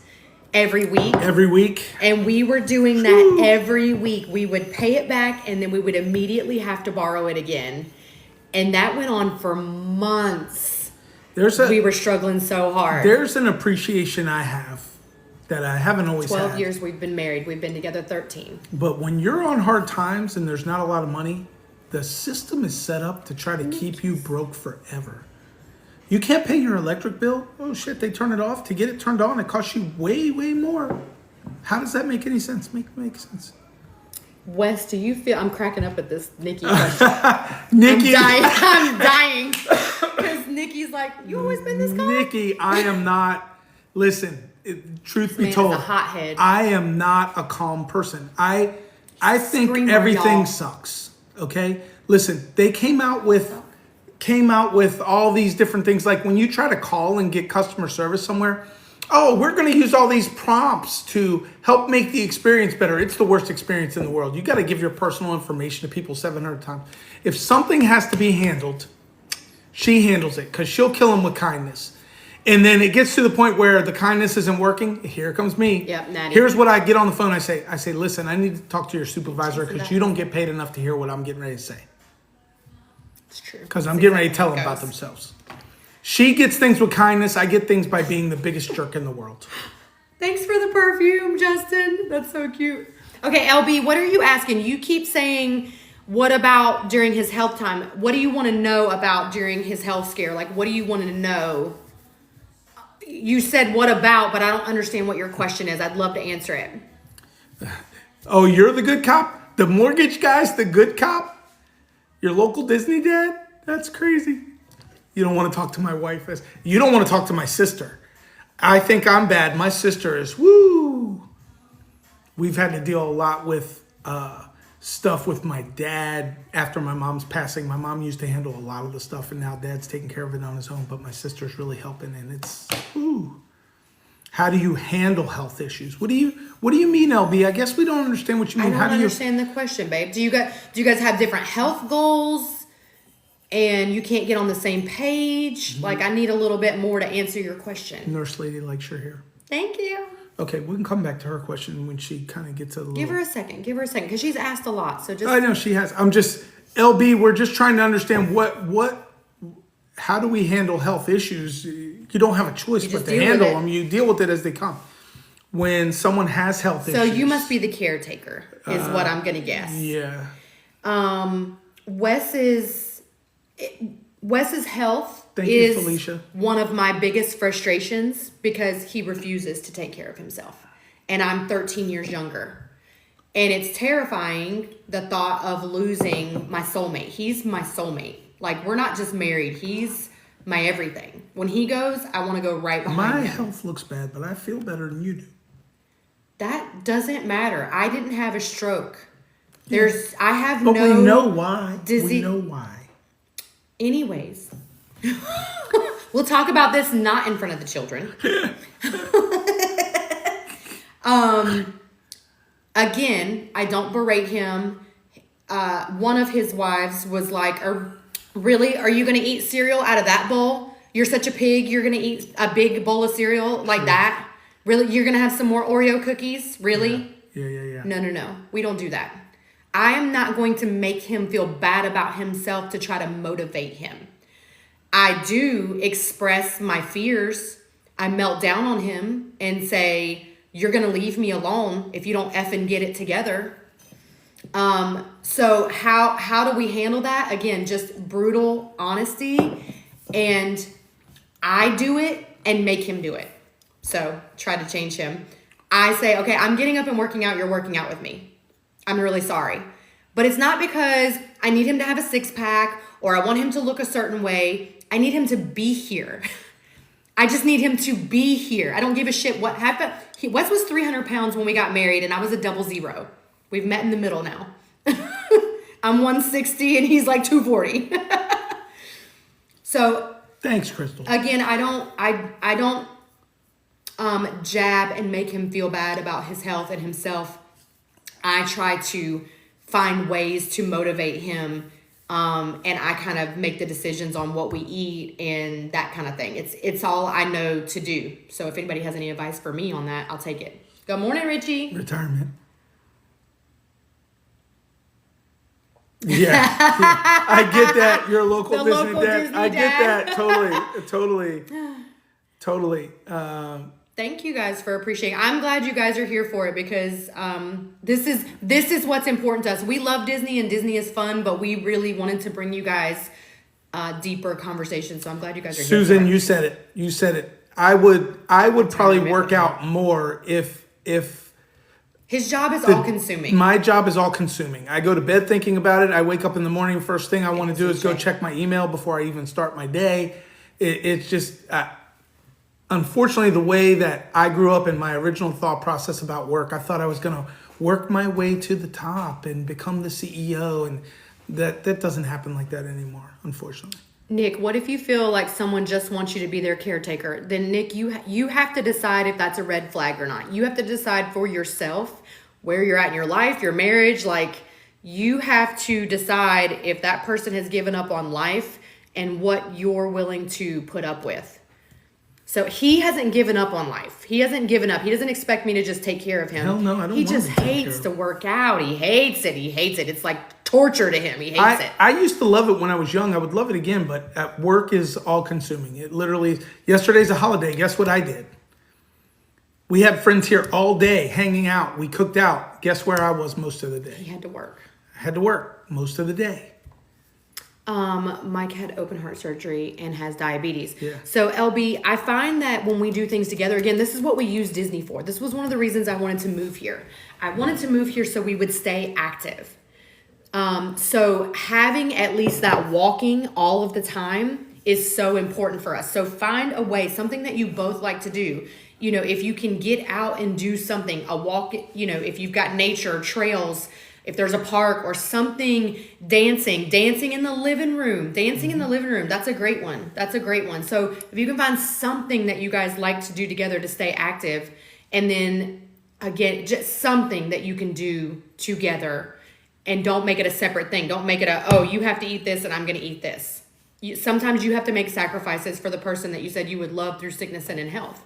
every week. Every week, And we were doing that every week. We would pay it back and then we would immediately have to borrow it again. And that went on for months. We were struggling so hard. there's an appreciation I have that I haven't always 12 had. years we've been married. We've been together 13. But when you're on hard times and there's not a lot of money, the system is set up to try to keep you broke forever. You can't pay your electric bill. Oh shit, they turn it off. To get it turned on, it costs you way, way more. How does that make any sense? Make sense. Wes, do you feel... I'm cracking up at this Nikki question. Nikki, I'm dying. Because Nikki's like, you always been this calm? Nikki, I am not. Listen, truth be Man is told, a hothead. I am not a calm person. I think Screamer, everything y'all. sucks. Okay, listen, they came out with all these different things. Like when you try to call and get customer service somewhere, oh, we're going to use all these prompts to help make the experience better. It's the worst experience in the world. You got to give your personal information to people 700 times. If something has to be handled, she handles it because she'll kill them with kindness. And then it gets to the point where the kindness isn't working. Here comes me. Yep, Natty. Here's what I get on the phone. I say, listen, I need to talk to your supervisor because you don't get paid enough to hear what I'm getting ready to say. It's true. Because I'm getting ready to tell them about themselves. She gets things with kindness. I get things by being the biggest jerk in the world. Thanks for the perfume, Justin. That's so cute. Okay, LB, what are you asking? You keep saying, what about during his health time? What do you want to know about during his health scare? Like, what do you want to know? You said what about, but I don't understand what your question is. I'd love to answer it. Oh, you're the good cop? The mortgage guy's the good cop? Your local Disney dad? That's crazy. You don't want to talk to my wife. You don't want to talk to my sister. I think I'm bad. My sister is, woo. We've had to deal a lot with stuff with my dad after my mom's passing. My mom used to handle a lot of the stuff, and now dad's taking care of it on his own, but my sister's really helping, and it's, woo. How do you handle health issues? What do you mean, LB? I guess we don't understand what you mean. I don't understand the question, babe. Do you guys have different health goals and you can't get on the same page? Mm-hmm. Like, I need a little bit more to answer your question. Nurse lady likes your hair. Thank you. Okay, we can come back to her question when she kind of gets a little... Give her a second, because she's asked a lot. So just... I know she has. I'm just... LB, we're just trying to understand how do we handle health issues? You don't have a choice but to handle them. You deal with it as they come. When someone has health issues... So you must be the caretaker, is what I'm going to guess. Yeah. Wes is... Wes's health Thank you, is Felicia. one of my biggest frustrations because he refuses to take care of himself. And I'm 13 years younger. And it's terrifying, the thought of losing my soulmate. He's my soulmate. Like, we're not just married. He's my everything. When he goes, I want to go right behind My him. health looks bad, but I feel better than you do. That doesn't matter. I didn't have a stroke. I have But no... we know why. dizzy- We know why. Anyways, we'll talk about this not in front of the children. Again, I don't berate him. One of his wives was like, really, are you going to eat cereal out of that bowl? You're such a pig. You're going to eat a big bowl of cereal like that? Really? You're going to have some more Oreo cookies? Really? Yeah. No. We don't do that. I am not going to make him feel bad about himself to try to motivate him. I do express my fears. I melt down on him and say, you're going to leave me alone if you don't effing get it together. So how do we handle that? Again, just brutal honesty. And I do it and make him do it. So try to change him. I say, okay, I'm getting up and working out. You're working out with me. I'm really sorry. But it's not because I need him to have a six-pack or I want him to look a certain way. I need him to be here. I just need him to be here. I don't give a shit what happened. Wes was 300 pounds when we got married, and I was a 00. We've met in the middle now. I'm 160, and he's like 240. So Thanks, Crystal. again, I don't jab and make him feel bad about his health and himself. I try to find ways to motivate him, and I kind of make the decisions on what we eat and that kind of thing. It's all I know to do. So if anybody has any advice for me on that, I'll take it. Good morning, Richie. Retirement. Yeah. I get that. You're a local The Disney local dad. Disney I get dad. that. Totally. Thank you guys for appreciating. I'm glad you guys are here for it because this is what's important to us. We love Disney and Disney is fun, but we really wanted to bring you guys deeper conversations. So I'm glad you guys are Susan, here. you said it. You said it. I would probably work Retirement. out more if His job is all consuming. my job is all consuming. I go to bed thinking about it. I wake up in the morning. First thing I want to do is go check my email before I even start my day. It's just, unfortunately, the way that I grew up in my original thought process about work, I thought I was going to work my way to the top and become the CEO. And that doesn't happen like that anymore, unfortunately. Nick, what if you feel like someone just wants you to be their caretaker? Then Nick, you have to decide if that's a red flag or not. You have to decide for yourself where you're at in your life, your marriage. Like, you have to decide if that person has given up on life and what you're willing to put up with. So he hasn't given up on life. He hasn't given up. He doesn't expect me to just take care of him. Hell no, I don't He want just to take care hates of to work out. He hates it. It's like torture to him. He hates it. I used to love it when I was young. I would love it again, but at work is all consuming. It literally, yesterday's a holiday. Guess what I did? We had friends here all day hanging out. We cooked out. Guess where I was most of the day? He had to work. I had to work most of the day. Mike had open heart surgery and has diabetes. Yeah. So LB, I find that when we do things together, again, this is what we use Disney for. This was one of the reasons I wanted to move here. I wanted to move here so we would stay active. So having at least that walking all of the time is so important for us. So find a way, something that you both like to do. You know, if you can get out and do something, a walk, you know, if you've got nature, trails, if there's a park or something, dancing in the living room, that's a great one. So if you can find something that you guys like to do together to stay active, and then again, just something that you can do together, and don't make it a separate thing. Don't make it you have to eat this and I'm going to eat this. Sometimes you have to make sacrifices for the person that you said you would love through sickness and in health.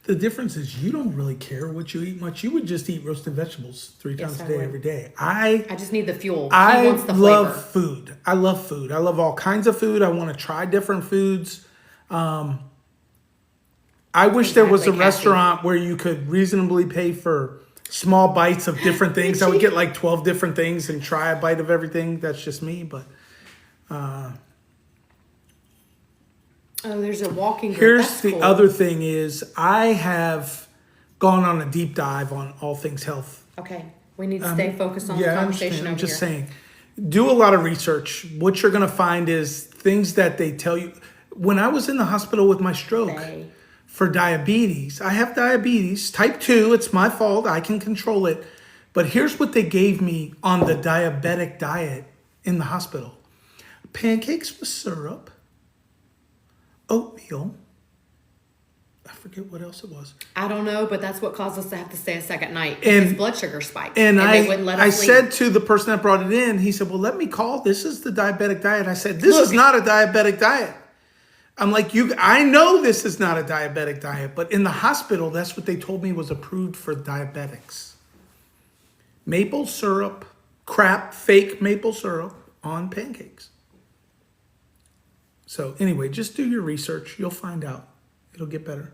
The difference is you don't really care what you eat much. You would just eat roasted vegetables 3 times a day, every day. I just need the fuel. He I wants the flavor. love food. I love food. I love all kinds of food. I want to try different foods. I wish there was a Exactly, Cassie. restaurant where you could reasonably pay for small bites of different things. I would get like 12 different things and try a bite of everything. That's just me. But Oh, there's a walking group. Here's That's the cool. other thing is I have gone on a deep dive on all things health. Okay, we need to stay focused on the Yeah, I conversation understand. I'm over just here. saying, do a lot of research. What you're going to find is things that they tell you. When I was in the hospital with my stroke Say. for diabetes, I have diabetes, type 2. It's my fault. I can control it. But here's what they gave me on the diabetic diet in the hospital. Pancakes with syrup, oatmeal. I forget what else it was. I don't know, but that's what caused us to have to stay a second night. And- His blood sugar spiked. And they wouldn't let us I leave. said to the person that brought it in, he said, well, let me call. This is the diabetic diet. I said, this Look. is not a diabetic diet. I'm like, I know this is not a diabetic diet, but in the hospital, that's what they told me was approved for diabetics. Maple syrup, fake maple syrup on pancakes. So anyway, just do your research. You'll find out. It'll get better.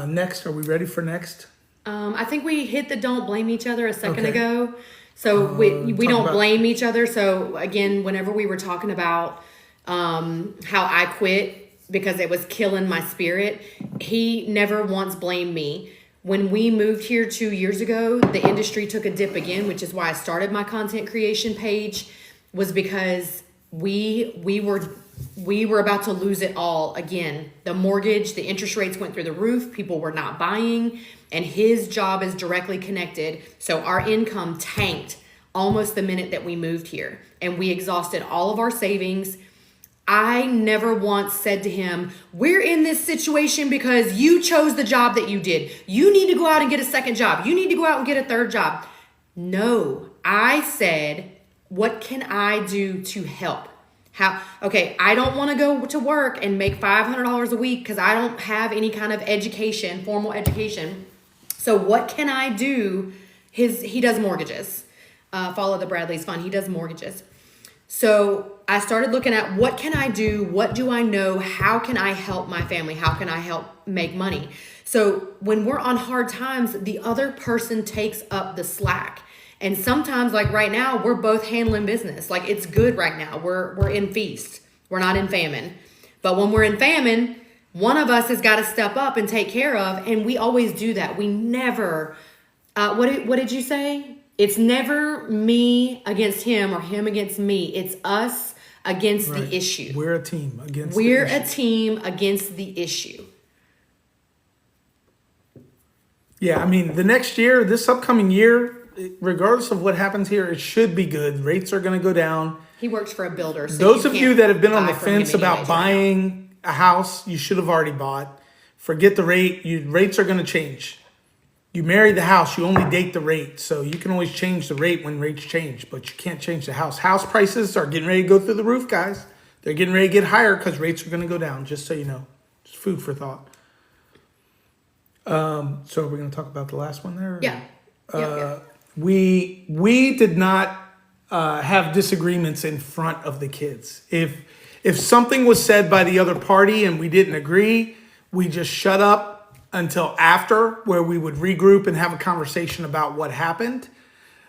Next, are we ready for next? I think we hit the don't blame each other a second Okay. ago. So we talk don't about- blame each other. So again, whenever we were talking about how I quit because it was killing my spirit, he never once blamed me. When we moved here 2 years ago, the industry took a dip again, which is why I started my content creation page, was because we were about to lose it all again. The mortgage, the interest rates went through the roof. People were not buying, and his job is directly connected. So our income tanked almost the minute that we moved here, and we exhausted all of our savings. I never once said to him, we're in this situation because you chose the job that you did. You need to go out and get a second job. You need to go out and get a third job. No, I said, what can I do to help? Okay, I don't want to go to work and make $500 a week because I don't have any kind of education, formal education. So what can I do? He does mortgages. Follow the Bradley's Fund. He does mortgages. So I started looking at what can I do? What do I know? How can I help my family? How can I help make money? So when we're on hard times, the other person takes up the slack. And sometimes, like right now, we're both handling business. Like it's good right now. We're in feast. We're not in famine. But when we're in famine, one of us has got to step up and take care of. And we always do that. We never, what did you say? It's never me against him or him against me. It's us against the issue. We're a team against We're the issue. a team against the issue. Yeah, I mean, the next year, this upcoming year, regardless of what happens here, it should be good. Rates are going to go down. He works for a builder. So Those of you can't that have been on buy the from him fence about anyways right now. buying a house, you should have already bought. Forget the rate. Rates are going to change. You marry the house, you only date the rate. So you can always change the rate when rates change, but you can't change the house. House prices are getting ready to go through the roof, guys. They're getting ready to get higher because rates are going to go down, just so you know. Just food for thought. So we're going to talk about the last one there? Yeah. Yeah. We did not have disagreements in front of the kids. If something was said by the other party and we didn't agree, we just shut up until after, where we would regroup and have a conversation about what happened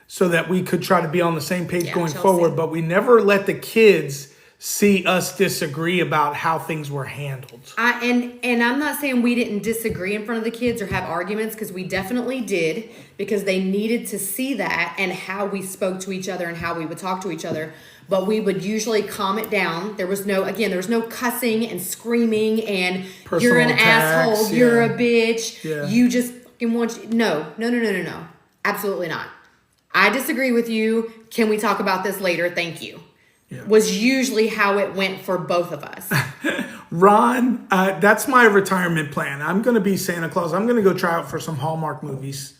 so that we could try to be on the same page Yeah, going Chelsea. forward. But we never let the kids see us disagree about how things were handled. And I'm not saying we didn't disagree in front of the kids or have arguments, because we definitely did, because they needed to see that and how we spoke to each other and how we would talk to each other. But we would usually calm it down. There was no cussing and screaming and Personal you're an attacks, asshole, you're yeah. a bitch, Yeah. you just fucking want no, absolutely not. I disagree with you. Can we talk about this later? Thank you. Yeah. Was usually how it went for both of us. Ron, that's my retirement plan. I'm going to be Santa Claus. I'm going to go try out for some Hallmark movies.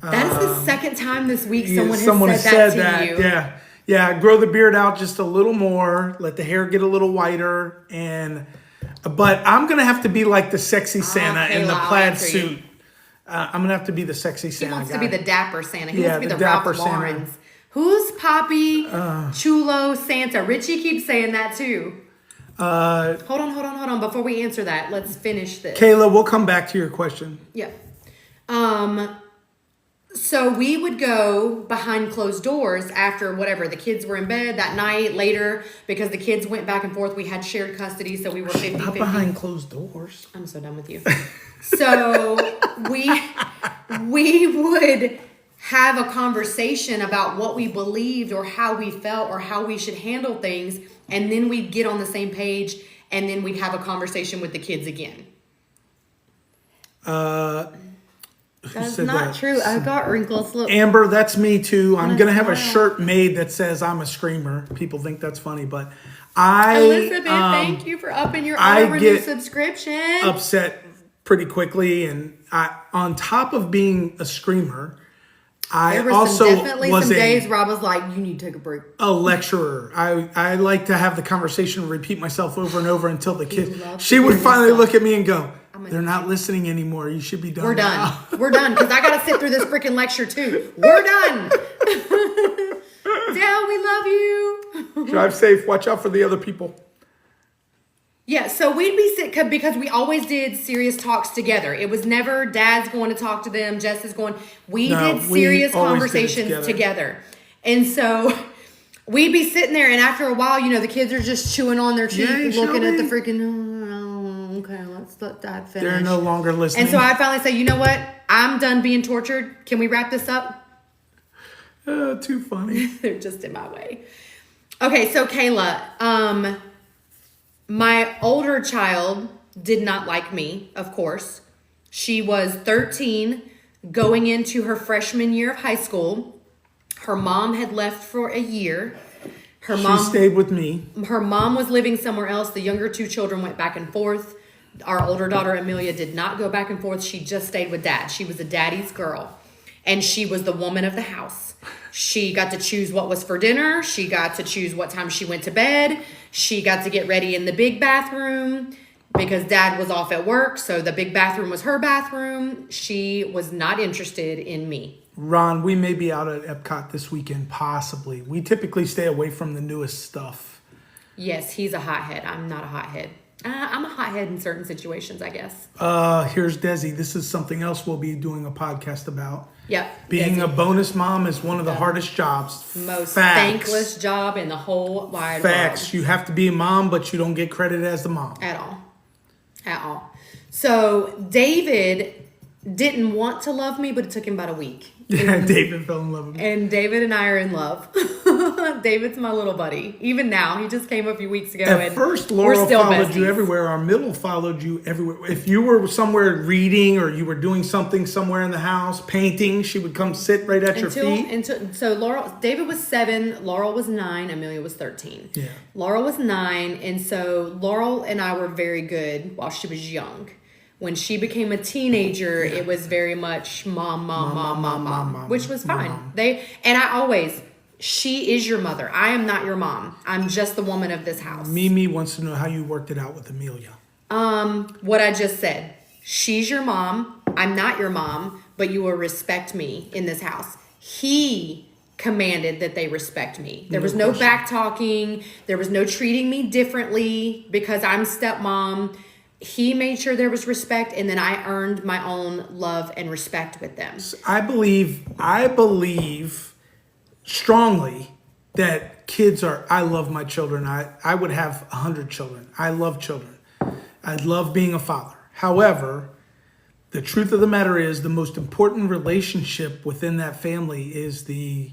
That is the second time this week Yeah, someone has said that to you. Yeah. Yeah, grow the beard out just a little more. Let the hair get a little whiter. But I'm going to have to be like the sexy Santa in the Kayla, I'll plaid answer you. suit. I'm going to have to be the sexy He Santa wants guy. to be the dapper Santa. He Yeah, wants to be the the Ralph dapper Santa. Lauren's. Who's Poppy Chulo Santa? Richie keeps saying that too. Hold on. Before we answer that, let's finish this. Kayla, we'll come back to your question. Yeah. So we would go behind closed doors after whatever the kids were in bed that night later because the kids went back and forth. We had shared custody, so we were 50-50. Not behind closed doors. I'm so done with you. So we would have a conversation about what we believed or how we felt or how we should handle things, and then we'd get on the same page, and then we'd have a conversation with the kids again. That's not true. I've got wrinkles. Look. Amber, that's me too. I'm going to have a shirt made that says I'm a screamer. People think that's funny, but Elizabeth, thank you for upping your auto renew subscription. Upset pretty quickly, and on top of being a screamer, I also definitely was some days Rob was like, "You need to take a break." A lecturer. I like to have the conversation and repeat myself over and over until the kids. She would finally look at me and go, "They're not listening anymore. You should be done." We're done. Now. We're done because I got to sit through this freaking lecture too. We're done. Dale, we love you. Drive safe. Watch out for the other people. Yeah, so we'd be sick because we always did serious talks together. It was never Dad's going to talk to them, Jess is going. We did serious conversations together. And so we'd be sitting there, and after a while, the kids are just chewing on their cheek, looking at the freaking, okay, let's let Dad finish. They're no longer listening. And so I finally say, you know what? I'm done being tortured. Can we wrap this up? Too funny. They're just in my way. Okay, so Kayla, my older child did not like me, of course. She was 13, going into her freshman year of high school. Her mom had left for a year. She stayed with me. Her mom was living somewhere else. The younger two children went back and forth. Our older daughter, Amelia, did not go back and forth. She just stayed with Dad. She was a daddy's girl. And she was the woman of the house. She got to choose what was for dinner. She got to choose what time she went to bed. She got to get ready in the big bathroom because Dad was off at work. So the big bathroom was her bathroom. She was not interested in me. Ron, we may be out at Epcot this weekend, possibly. We typically stay away from the newest stuff. Yes, he's a hothead. I'm not a hothead. I'm a hothead in certain situations, I guess. Here's Desi. This is something else we'll be doing a podcast about. Yep. Being a bonus mom is one of the hardest jobs. Most thankless job in the whole wide world. You have to be a mom, but you don't get credit as the mom. At all. So David didn't want to love me, but it took him about a week. Yeah, David fell in love with me. And David and I are in love. David's my little buddy. Even now, he just came a few weeks ago. At first, Laurel followed you everywhere. Our middle followed you everywhere. If you were somewhere reading or you were doing something somewhere in the house, painting, she would come sit right at your feet. So David was 7, Laurel was 9, Amelia was 13. Yeah. Laurel was 9, and so Laurel and I were very good while she was young. When she became a teenager, it was very much mom, which was fine. She is your mother. I am not your mom. I'm just the woman of this house. Mimi wants to know how you worked it out with Amelia. What I just said. She's your mom. I'm not your mom, but you will respect me in this house. He commanded that they respect me. There was no back talking. There was no treating me differently because I'm stepmom. He made sure there was respect, and then I earned my own love and respect with them. I believe strongly that kids I love my children. I would have 100 children. I love children. I love being a father. However, the truth of the matter is the most important relationship within that family is the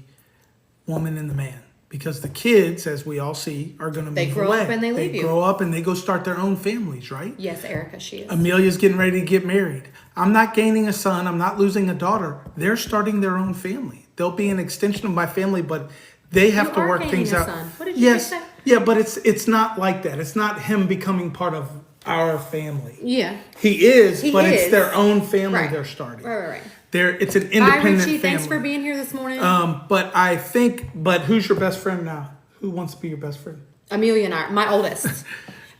woman and the man. Because the kids, as we all see, are going to move away. They grow up and they leave you. They grow up and they go start their own families, right? Yes, Erica, she is. Amelia's getting ready to get married. I'm not gaining a son. I'm not losing a daughter. They're starting their own family. They'll be an extension of my family, but they have to work things out. Son. What did you say? Yeah, but it's not like that. It's not him becoming part of our family. Yeah. He is, it's their own family they're starting. Right. It's an independent Richie, family. thanks for being here this morning. But who's your best friend now? Who wants to be your best friend? Amelia and I, my oldest.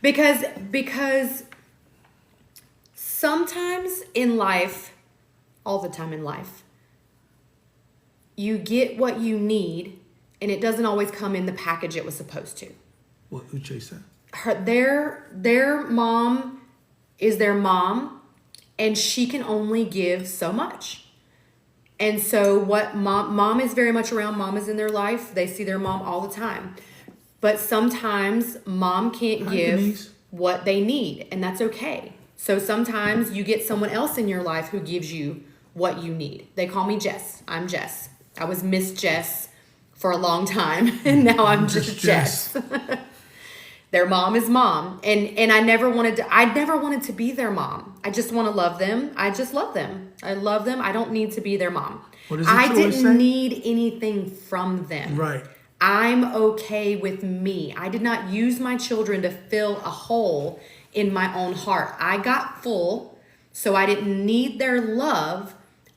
because sometimes in life, all the time in life, you get what you need, and it doesn't always come in the package it was supposed to. What Uche said? Their mom is their mom, and she can only give so much. And so what mom is very much around. Mom is in their life. They see their mom all the time. But sometimes mom can't give Denise. what they need, and that's okay. So sometimes you get someone else in your life who gives you what you need. They call me Jess. I'm Jess. I was Miss Jess for a long time, and now I'm just Jess. Their mom is mom, and I never wanted to be their mom. I just want to love them. I just love them. I love them. I don't need to be their mom. What does it I always didn't say? need anything from them. Right. I'm okay with me. I did not use my children to fill a hole in my own heart. I got full, so I didn't need their love.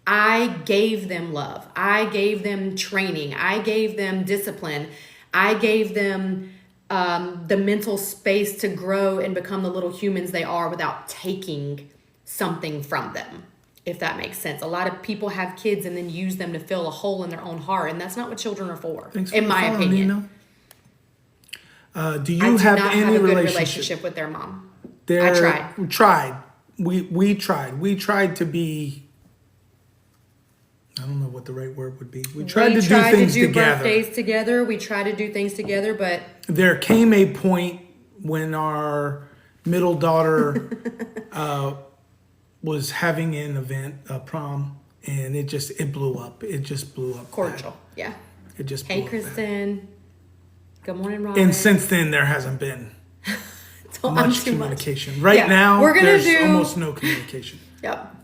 I gave them love. I gave them training. I gave them discipline. I gave them the mental space to grow and become the little humans they are without taking something from them, if that makes sense. A lot of people have kids and then use them to fill a hole in their own heart, and that's not what children are for, Thanks for in my following, opinion. Nina. Do I you do have not any have a good relationship? relationship with their mom. There- I tried. We tried. We tried. We tried to be. I don't know what the right word would be. We tried to do things together. Birthdays together. We tried to do things together, but There came a point when our middle daughter was having an event, a prom, and it blew up. It just blew up. cordial. Yeah. It just Hey, blew up bad. Kristen. Good morning, Robin. And since then, there hasn't been Don't- much I'm too much. communication. Right Yeah, now, we're gonna there's do- almost no communication. Yep.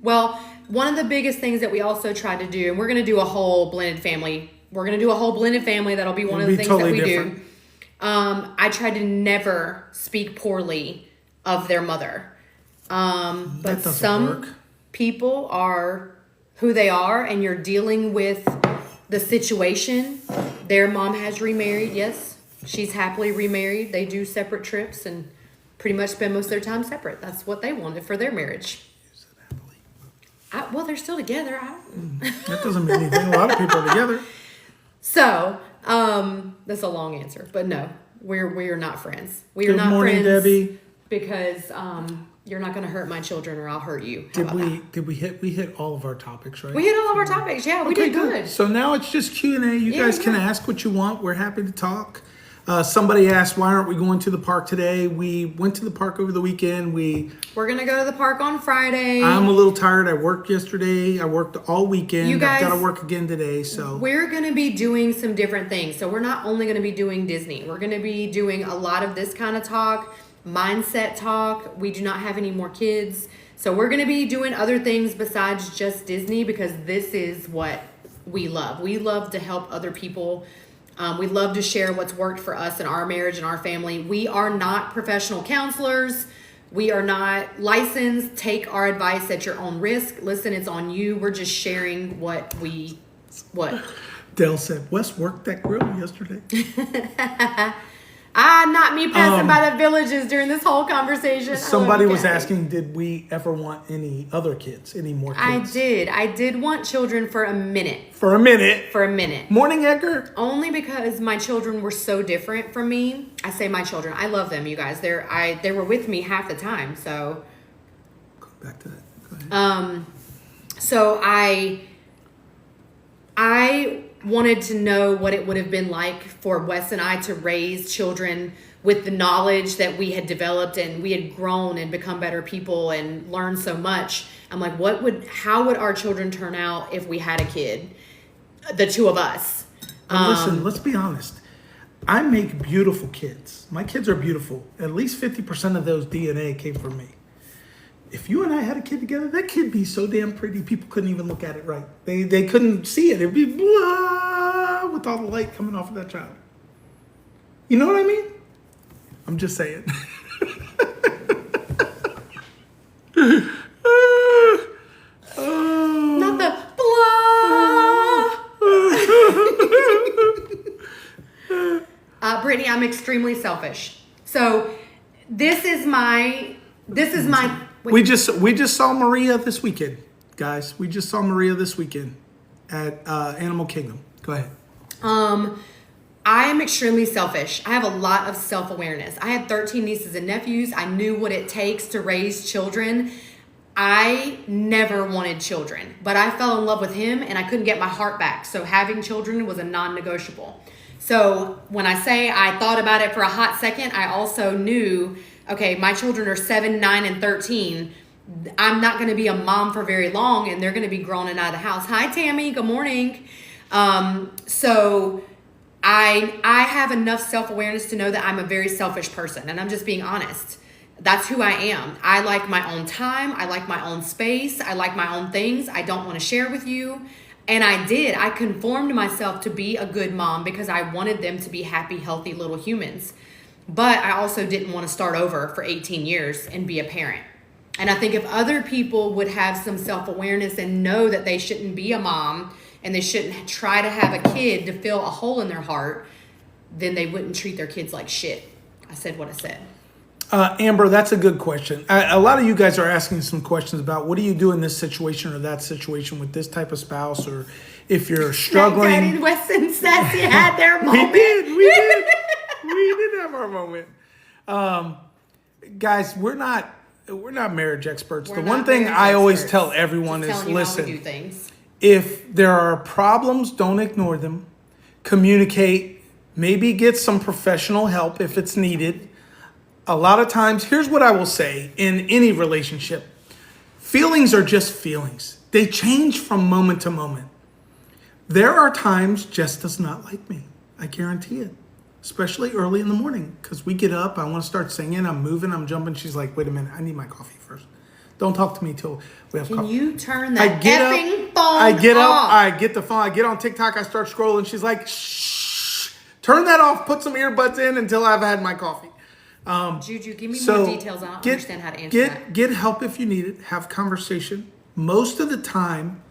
Well, one of the biggest things that we also tried to do, and we're going to do a whole blended family. We're going to do a whole blended family. That'll be one of the It'll be things that totally we different. do. I try to never speak poorly of their mother. But doesn't some work. people are who they are, and you're dealing with the situation. Their mom has remarried. Yes, she's happily remarried. They do separate trips and pretty much spend most of their time separate. That's what they wanted for their marriage. Well, they're still together. That doesn't mean anything. A lot of people are together. So, that's a long answer, but no, we are not friends. We are Good not morning, friends, Debbie. because you're not going to hurt my children, or I'll hurt you. How about that? Did we hit all of our topics, right? We hit all of our topics. Yeah, we did good. So now it's just Q&A. You Yeah, guys can yeah. ask what you want. We're happy to talk. Somebody asked, why aren't we going to the park today? We went to the park over the weekend. We're gonna go to the park on Friday. I'm a little tired. I worked yesterday. I worked all weekend. You guys- I've got to work again today. So We're gonna be doing some different things. So we're not only gonna be doing Disney. We're gonna be doing a lot of this kind of talk, mindset talk. We do not have any more kids, so we're gonna be doing other things besides just Disney, because this is what we love. We love to help other people. We love to share what's worked for us in our marriage and our family. We are not professional counselors. We are not licensed. Take our advice at your own risk. Listen, it's on you. We're just sharing what. Dale said, Wes worked that grill yesterday. Not me passing by the villages during this whole conversation. Somebody was Okay. asking, did we ever want any other kids, any more kids? I did want children for a minute. For a minute. Morning, Edgar. Only because my children were so different from me. I say my children. I love them, you guys. They were with me half the time. So, Go back to that. Go ahead. so I wanted to know what it would have been like for Wes and I to raise children with the knowledge that we had developed, and we had grown and become better people and learned so much. I'm like, how would our children turn out if we had a kid? The two of us. But listen, let's be honest. I make beautiful kids. My kids are beautiful. At least 50% of those DNA came from me. If you and I had a kid together, that kid'd be so damn pretty, people couldn't even look at it right. They couldn't see it. It'd be blah with all the light coming off of that child. You know what I mean? I'm just saying. Not the blah. Brittany, I'm extremely selfish. So this is my. We just saw Maria this weekend, guys. We just saw Maria this weekend at Animal Kingdom. Go ahead. I am extremely selfish. I have a lot of self-awareness. I had 13 nieces and nephews. I knew what it takes to raise children. I never wanted children, but I fell in love with him and I couldn't get my heart back. So having children was a non-negotiable. So when I say I thought about it for a hot second, I also knew, okay, my children are 7, 9, and 13. I'm not going to be a mom for very long, and they're going to be grown and out of the house. Hi, Tammy. Good morning. So I have enough self-awareness to know that I'm a very selfish person, and I'm just being honest. That's who I am. I like my own time. I like my own space. I like my own things I don't want to share with you. And I did. I conformed myself to be a good mom because I wanted them to be happy, healthy little humans. But I also didn't want to start over for 18 years and be a parent. And I think if other people would have some self-awareness and know that they shouldn't be a mom and they shouldn't try to have a kid to fill a hole in their heart, then they wouldn't treat their kids like shit. I said what I said. Amber, that's a good question. A lot of you guys are asking some questions about what do you do in this situation or that situation with this type of spouse, or if you're struggling. Daddy West and Sassy had their moment. We did have our moment. Guys, we're not marriage experts. The one thing I always tell everyone is, listen, if there are problems, don't ignore them. Communicate. Maybe get some professional help if it's needed. A lot of times, here's what I will say in any relationship. Feelings are just feelings. They change from moment to moment. There are times Jess does not like me. I guarantee it. Especially early in the morning. Because we get up, I want to start singing, I'm moving, I'm jumping. She's like, wait a minute, I need my coffee first. Don't talk to me till we have coffee. Can you turn that effing phone off? I get up, I get the phone, I get on TikTok, I start scrolling. She's like, shh, turn that off, put some earbuds in until I've had my coffee. Juju, give me more details. I don't understand how to answer that. Get help if you need it. Have conversation. Most of the time,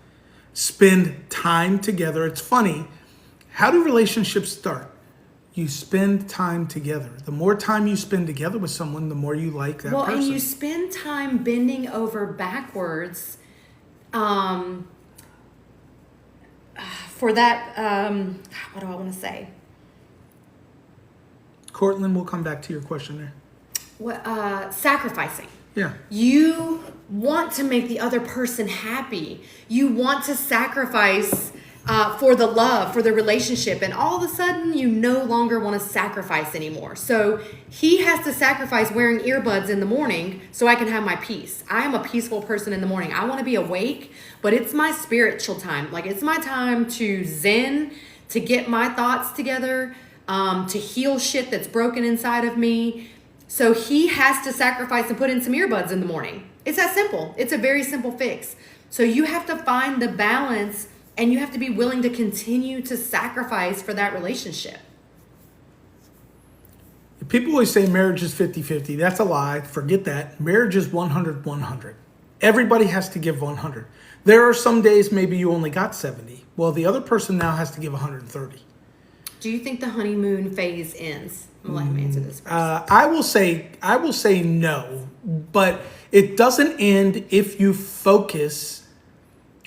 spend time together. It's funny. How do relationships start? You spend time together. The more time you spend together with someone, the more you like that person. Well, and you spend time bending over backwards for that, what do I want to say? Cortland, we'll come back to your question there. Sacrificing. Yeah. You want to make the other person happy. You want to sacrifice for the love, for the relationship. And all of a sudden, you no longer want to sacrifice anymore. So he has to sacrifice wearing earbuds in the morning so I can have my peace. I am a peaceful person in the morning. I want to be awake, but it's my spiritual time. Like, it's my time to zen, to get my thoughts together, to heal shit that's broken inside of me. So he has to sacrifice and put in some earbuds in the morning. It's that simple. It's a very simple fix. So you have to find the balance, and you have to be willing to continue to sacrifice for that relationship. People always say marriage is 50-50. That's a lie. Forget that. Marriage is 100-100. Everybody has to give 100. There are some days maybe you only got 70. Well, the other person now has to give 130. Do you think the honeymoon phase ends? I'm gonna let him answer this first. I will say no, but it doesn't end if you focus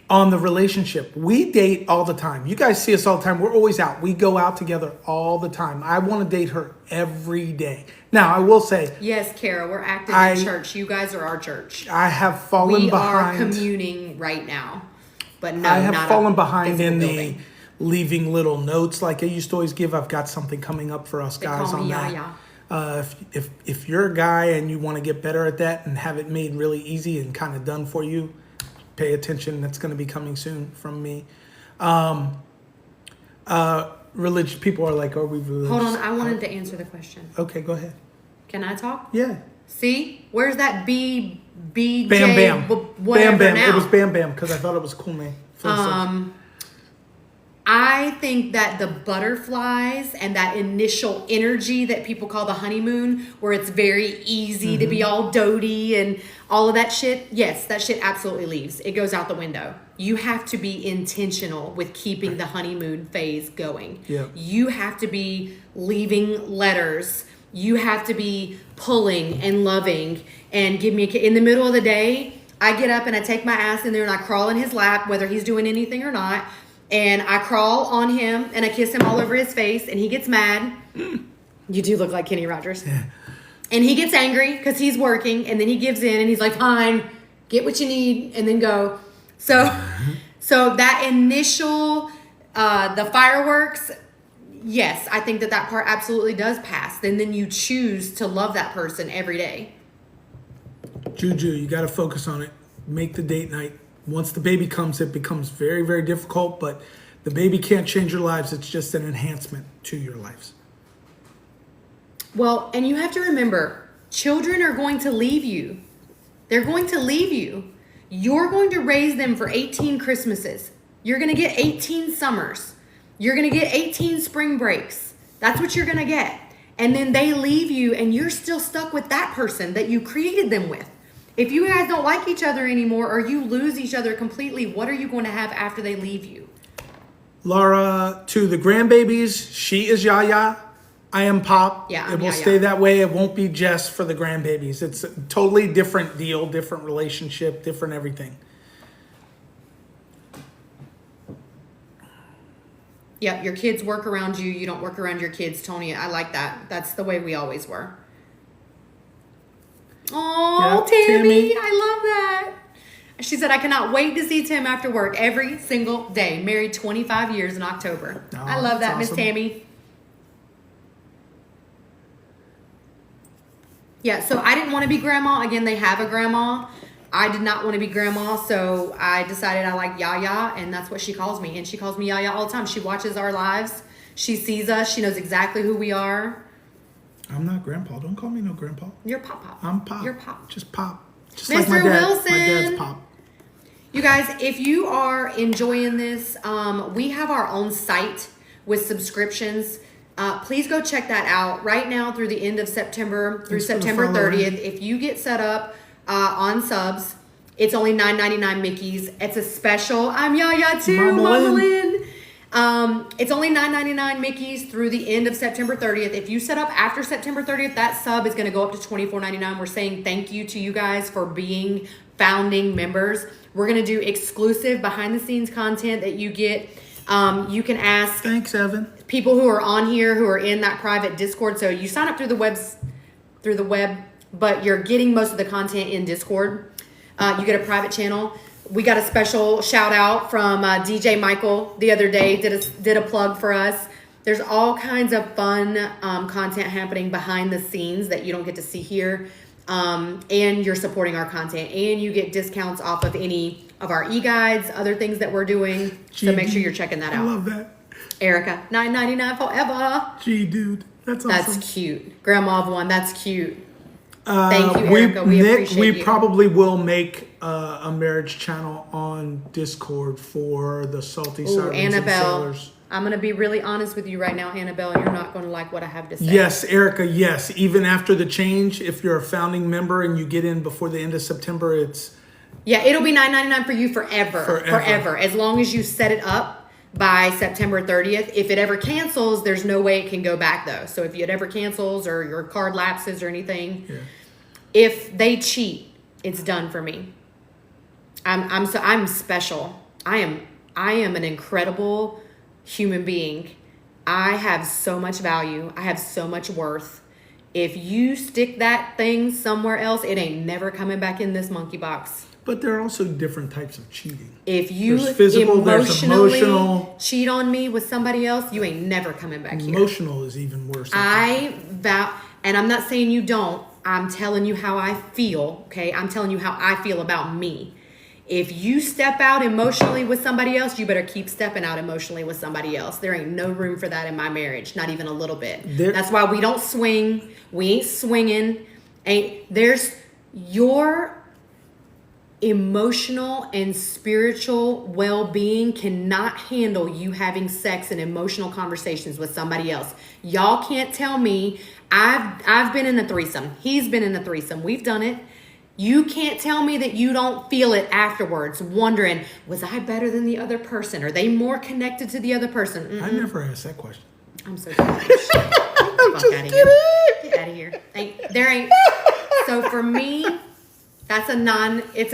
on the relationship. We date all the time. You guys see us all the time. We're always out. We go out together all the time. I want to date her every day. Now, I will say, yes, Kara, we're active in church. You guys are our church. I have fallen behind. We are communing right now, but no, I have fallen behind in building. The leaving little notes like I used to always give. I've got something coming up for us guys on that. If you're a guy and you want to get better at that and have it made really easy and kind of done for you, pay attention. That's going to be coming soon from me. Religious people are like, are we religious? Hold on, I wanted to answer the question. Okay, go ahead. Can I talk? Yeah. See, where's that BJ? Bam Bam. Whatever Bam Bam. now? It was Bam Bam because I thought it was a cool name. I think that the butterflies and that initial energy that people call the honeymoon, where it's very easy to be all doty and all of that shit, yes, that shit absolutely leaves. It goes out the window. You have to be intentional with keeping the honeymoon phase going. Yeah. You have to be leaving letters. You have to be pulling and loving and give me in the middle of the day. I get up and I take my ass in there and I crawl in his lap, whether he's doing anything or not. And I crawl on him and I kiss him all over his face and he gets mad. You do look like Kenny Rogers. Yeah. And he gets angry because he's working and then he gives in and he's like, fine, get what you need, and then go. So, so that initial, the fireworks, yes, I think that part absolutely does pass. Then you choose to love that person every day. Juju, you got to focus on it. Make the date night. Once the baby comes, it becomes very, very difficult, but the baby can't change your lives. It's just an enhancement to your lives. Well, and you have to remember, children are going to leave you. They're going to leave you. You're going to raise them for 18 Christmases. You're going to get 18 summers. You're going to get 18 spring breaks. That's what you're going to get. And then they leave you and you're still stuck with that person that you created them with. If you guys don't like each other anymore or you lose each other completely, what are you going to have after they leave you? Laura, to the grandbabies, she is Yaya. I am Pop. Yeah, it will stay that way. It won't be Jess for the grandbabies. It's a totally different deal, different relationship, different everything. Yep, your kids work around you. You don't work around your kids, Tony. I like that. That's the way we always were. Oh, Yeah, Tammy, I love that. She said, I cannot wait to see Tim after work every single day. Married 25 years in October. Oh, I love that, that's Miss awesome. Tammy. Yeah, so I didn't want to be grandma. Again, they have a grandma. I did not want to be grandma, so I decided I like Yaya, and that's what she calls me. And she calls me Yaya all the time. She watches our lives. She sees us. She knows exactly who we are. I'm not grandpa. Don't call me no grandpa. You're Pop Pop. I'm Pop. You're Pop. Just Pop. Just Mr. like my dad. Wilson. My dad's Pop. You guys, if you are enjoying this, we have our own site with subscriptions. Please go check that out right now through the end of September, through Thanks for September following. 30th. If you get set up on subs, it's only $9.99 Mickey's. It's a special. I'm Yaya too, Mama Mama Lynn. Lynn. It's only $9.99 Mickey's through the end of September 30th. If you set up after September 30th, that sub is going to go up to $24.99. We're saying thank you to you guys for being founding members. We're going to do exclusive behind the scenes content that you get. You can ask Thanks, Evan. people who are on here who are in that private Discord. So you sign up through the web, but you're getting most of the content in Discord. You get a private channel. We got a special shout out from DJ Michael the other day. Did a plug for us. There's all kinds of fun content happening behind the scenes that you don't get to see here. And you're supporting our content, and you get discounts off of any of our e-guides, other things that we're doing. So make sure you're checking that out. I love that. Erica, $9.99 forever. Gee, dude. That's awesome. That's cute. Grandma of one, that's cute. Thank you, Erica. We Nick, appreciate we you. probably will make a marriage channel on Discord for the Salty Ooh, Sirens and Annabelle. Sailors. I'm going to be really honest with you right now, Annabelle, and you're not going to like what I have to say. Yes, Erica, yes. Even after the change, if you're a founding member and you get in before the end of September, it's... Yeah, it'll be $9.99 for you forever. Forever. As long as you set it up by September 30th. If it ever cancels, there's no way it can go back, though. So if it ever cancels or your card lapses or anything, if they cheat, it's done for me. I'm special. I am an incredible human being. I have so much value. I have so much worth. If you stick that thing somewhere else, it ain't never coming back in this monkey box. But there are also different types of cheating. If you There's physical, there's emotionally emotional. cheat on me with somebody else, you ain't never coming back here. Emotional is even worse. I vow, and I'm not saying you don't. I'm telling you how I feel, okay? I'm telling you how I feel about me. If you step out emotionally with somebody else, you better keep stepping out emotionally with somebody else. There ain't no room for that in my marriage, not even a little bit. That's why we don't swing. We ain't swinging. There's your emotional and spiritual well-being cannot handle you having sex and emotional conversations with somebody else. Y'all can't tell me. I've been in a threesome. He's been in a threesome. We've done it. You can't tell me that you don't feel it afterwards, wondering, was I better than the other person? Are they more connected to the other person? Mm-mm. I never asked that question. I'm so sorry. I'm just kidding. Get out of here. There ain't. So for me, it's a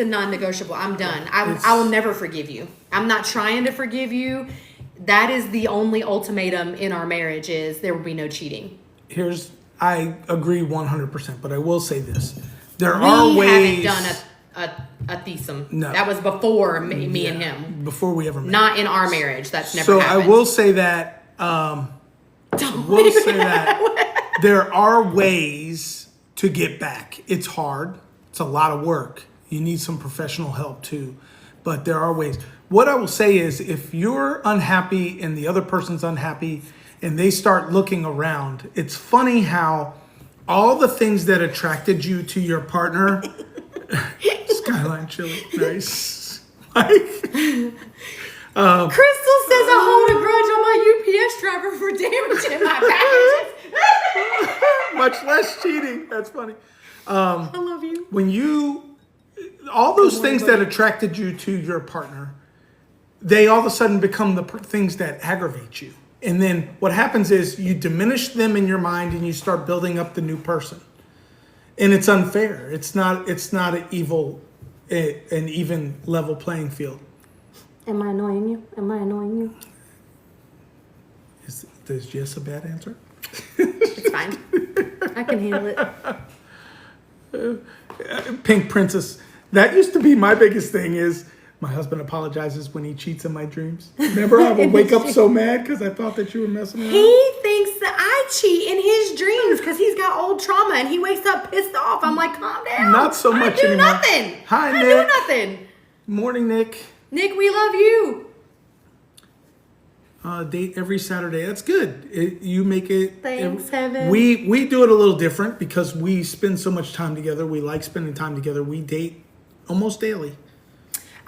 non-negotiable. I'm done. I will never forgive you. I'm not trying to forgive you. That is the only ultimatum in our marriage is there will be no cheating. I agree 100%, but I will say this. There are ways. We haven't done a threesome. No. That was before me and him. Before we ever met. Not in our marriage. That's never So happened. I will say that. There are ways to get back. It's hard. It's a lot of work. You need some professional help too. But there are ways. What I will say is if you're unhappy and the other person's unhappy and they start looking around, it's funny how all the things that attracted you to your partner, Skyline Chili, nice. Crystal says I hold a grudge on my UPS driver for damaging my packages. Much less cheating. That's funny. I love you. When all those things that attracted you to your partner, they all of a sudden become the things that aggravate you. And then what happens is you diminish them in your mind and you start building up the new person. And it's unfair. It's not an even level playing field. Am I annoying you? Am I annoying you? Is yes a bad answer? It's fine. I can handle it. Pink Princess. That used to be my biggest thing is my husband apologizes when he cheats in my dreams. Remember, I would wake up so mad because I thought that you were messing around. He thinks that I cheat in his dreams because he's got old trauma and he wakes up pissed off. I'm like, calm down. Not so much I do anymore. nothing. Hi, I Nick. do nothing. Morning, Nick. Nick, we love you. Date every Saturday. That's good. You make it. Thanks, Heaven. We do it a little different because we spend so much time together. We like spending time together. We date almost daily.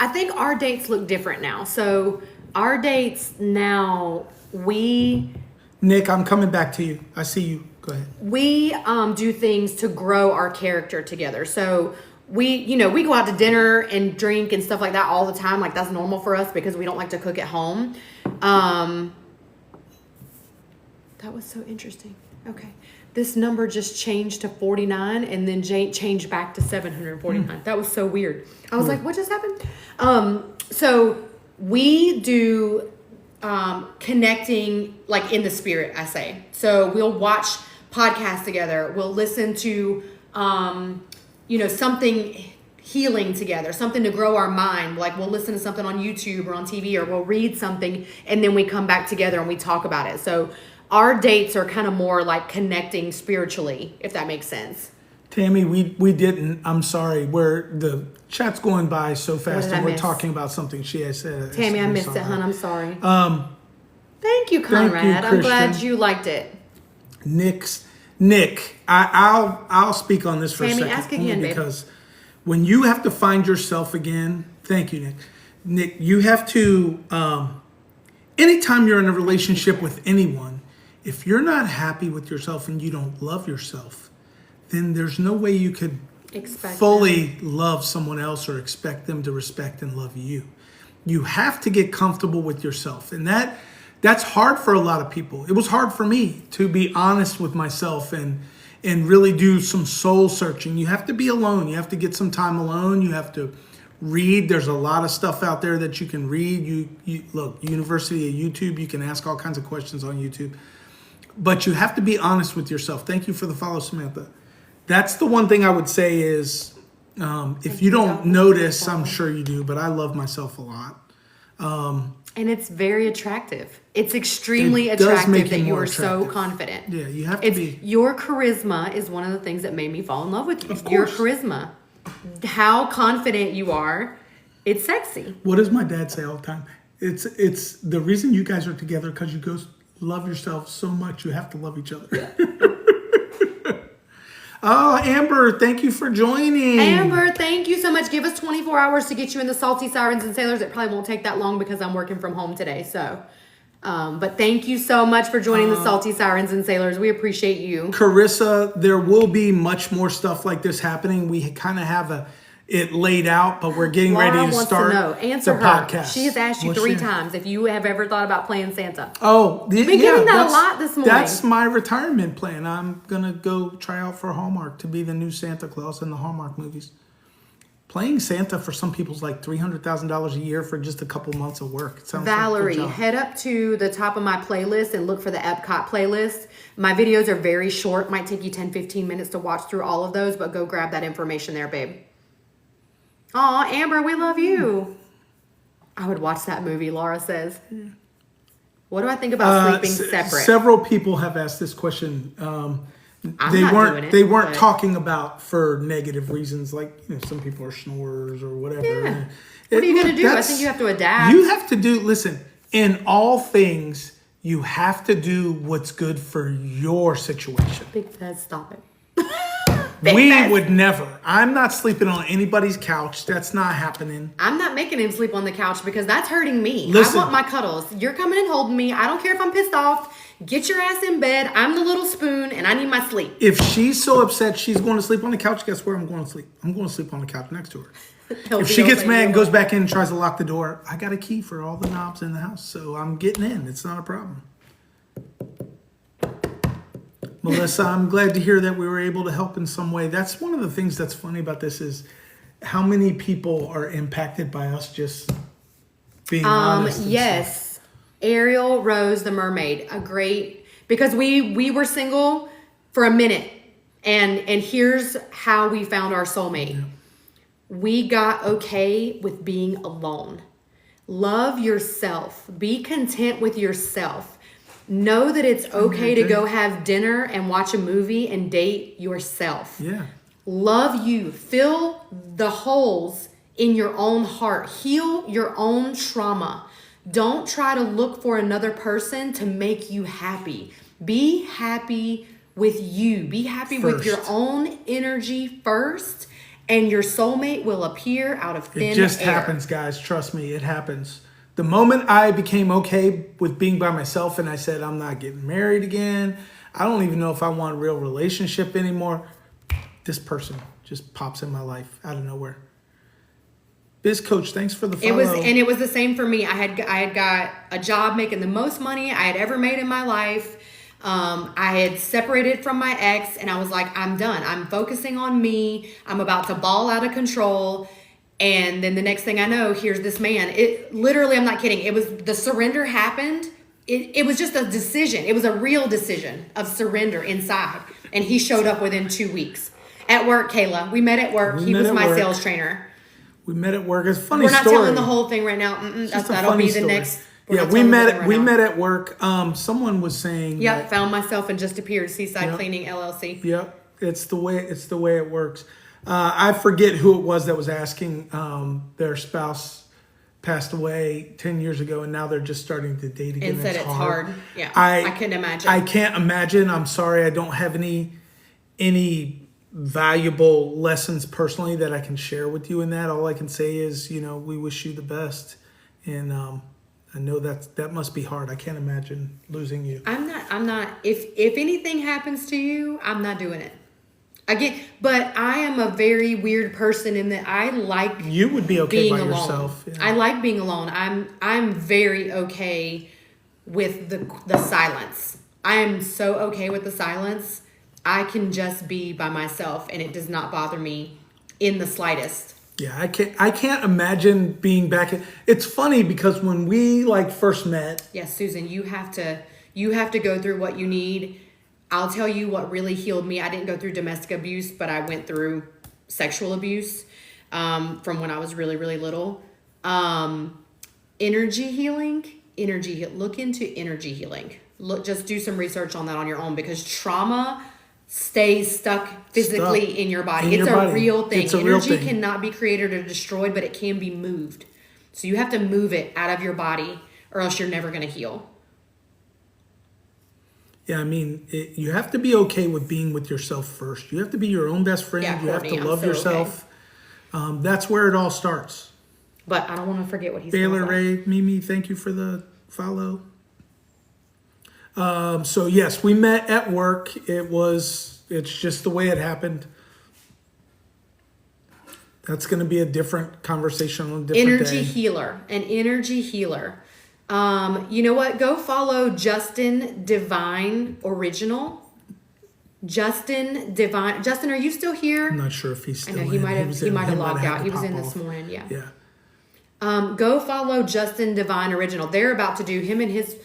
I think our dates look different now. So our dates now, Nick, I'm coming back to you. I see you. Go ahead. we do things to grow our character together. So we go out to dinner and drink and stuff like that all the time. Like that's normal for us because we don't like to cook at home. That was so interesting. Okay. This number just changed to 49 and then changed back to 749. That was so weird. I was like, what just happened? So we do connecting like in the spirit, I say. So we'll watch podcasts together. We'll listen to, something healing together, something to grow our mind. Like we'll listen to something on YouTube or on TV or we'll read something and then we come back together and we talk about it. So our dates are kind of more like connecting spiritually, if that makes sense. Tammy, we didn't. I'm sorry. The chat's going by so fast and we're miss? talking about something she has said. Tammy, I missed it, hon. I'm sorry. Thank you, Conrad. I'm glad you liked it. Nick, I'll speak on this for Tammy, a second. ask again, babe. Because when you have to find yourself again, thank you, Nick. Nick, you have to, anytime you're in a relationship with anyone, if you're not happy with yourself and you don't love yourself, then there's no way you could fully love someone else or expect them to respect and love you. You have to get comfortable with yourself. And that's hard for a lot of people. It was hard for me to be honest with myself and really do some soul searching. You have to be alone. You have to get some time alone. You have to read. There's a lot of stuff out there that you can read. You look, University of YouTube, you can ask all kinds of questions on YouTube. But you have to be honest with yourself. Thank you for the follow, Samantha. That's the one thing I would say is if you don't notice, I'm sure you do, but I love myself a lot. And it's very attractive. It's extremely attractive that you are so confident. Yeah, you have to be. Your charisma is one of the things that made me fall in love with you. Of course. Your charisma. How confident you are. It's sexy. What does my dad say all the time? It's the reason you guys are together because you guys love yourself so much you have to love each other. Yeah. Oh, Amber, thank you for joining. Amber, thank you so much. Give us 24 hours to get you in the Salty Sirens and Sailors. It probably won't take that long because I'm working from home today. So, but thank you so much for joining the Salty Sirens and Sailors. We appreciate you. Carissa, there will be much more stuff like this happening. We kind of have it laid out, but we're getting ready to start Answer the her. podcast. She has asked you 3 times if you have ever thought about playing Santa. Oh, We've been getting that a lot this morning. That's my retirement plan. I'm going to go try out for Hallmark to be the new Santa Claus in the Hallmark movies. Playing Santa for some people's like $300,000 a year for just a couple months of work. It sounds Valerie, like head up to the top of my playlist and look for the Epcot playlist. My videos are very short. Might take you 10, 15 minutes to watch through all of those, but go grab that information there, babe. Aw, Amber, we love you. I would watch that movie, Laura says. What do I think about sleeping separate? Several people have asked this question. I'm not doing it, They weren't but- talking about for negative reasons, like some people are snorers or whatever. Yeah. What are you going to do? I think you have to adapt. You have to do. Listen, in all things, you have to do what's good for your situation. Big Fez, stop it. We Fez. would never. I'm not sleeping on anybody's couch. That's not happening. I'm not making him sleep on the couch because that's hurting me. Listen. I want my cuddles. You're coming and holding me. I don't care if I'm pissed off. Get your ass in bed. I'm the little spoon and I need my sleep. If she's so upset she's going to sleep on the couch, guess where I'm going to sleep? I'm going to sleep on the couch next to her. If she gets mad and goes back in and tries to lock the door, I got a key for all the knobs in the house, so I'm getting in. It's not a problem. Melissa, I'm glad to hear that we were able to help in some way. That's one of the things that's funny about this is how many people are impacted by us just being honest. and Yes. Ariel Rose the mermaid, because we were single for a minute and here's how we found our soulmate. Yeah. We got okay with being alone. Love yourself. Be content with yourself. Know that it's okay to go have dinner and watch a movie and date yourself. Yeah. Love you. Fill the holes in your own heart. Heal your own trauma. Don't try to look for another person to make you happy. Be happy with you. Be happy with your own energy first, and your soulmate will appear out of thin air. It just happens, guys. Trust me, it happens. The moment I became okay with being by myself and I said, I'm not getting married again, I don't even know if I want a real relationship anymore, this person just pops in my life out of nowhere. Biz Coach, thanks for the follow. It was the same for me. I had got a job making the most money I had ever made in my life. I had separated from my ex and I was like, I'm done. I'm focusing on me. I'm about to ball out of control. And then the next thing I know, here's this man. It literally, I'm not kidding. It was the surrender happened. It was just a decision. It was a real decision of surrender inside. And he showed up within 2 weeks. At work, Kayla. We met at work. He was my sales trainer. We met at work. It's a funny We're not story. telling the whole thing right now. That'll be the next. Yeah, we met at work. Someone was saying. Yep, found myself and just appeared. Seaside Cleaning LLC. Yep, it's the way it works. I forget who it was that was asking. Their spouse passed away 10 years ago, and now they're just starting to date again. And said it's hard. Yeah, I couldn't imagine. I can't imagine. I'm sorry, I don't have any valuable lessons personally that I can share with you in that. All I can say is, we wish you the best, and I know that must be hard. I can't imagine losing you. I'm not. If anything happens to you, I'm not doing it. Again, but I am a very weird person in that I like you would be okay being by alone. yourself. Yeah. I like being alone. I'm very okay with the silence. I am so okay with the silence. I can just be by myself and it does not bother me in the slightest. Yeah, I can't imagine being back in. It's funny because when we first met. Yes, Susan, you have to go through what you need. I'll tell you what really healed me. I didn't go through domestic abuse, but I went through sexual abuse from when I was really, really little. Energy healing. Look into energy healing. Just do some research on that on your own because trauma stays stuck physically in your body. It's a real thing. Energy cannot be created or destroyed, but it can be moved. So you have to move it out of your body or else you're never going to heal. Yeah, I mean, you have to be okay with being with yourself first. You have to be your own best friend. Yeah, you have to love yourself. Okay. That's where it all starts. But I don't want to forget what he's Baylor Ray, Mimi, thank you for the follow. So yes, we met at work. It's just the way it happened. That's going to be a different conversation on a different energy day. An energy healer. You know what? Go follow Justin Divine Original. Justin Divine. Justin, are you still here? I'm not sure if he's still in. I know he might have logged out. He was in this morning. Yeah. Yeah. Go follow Justin Divine Original. They're about to do, him and his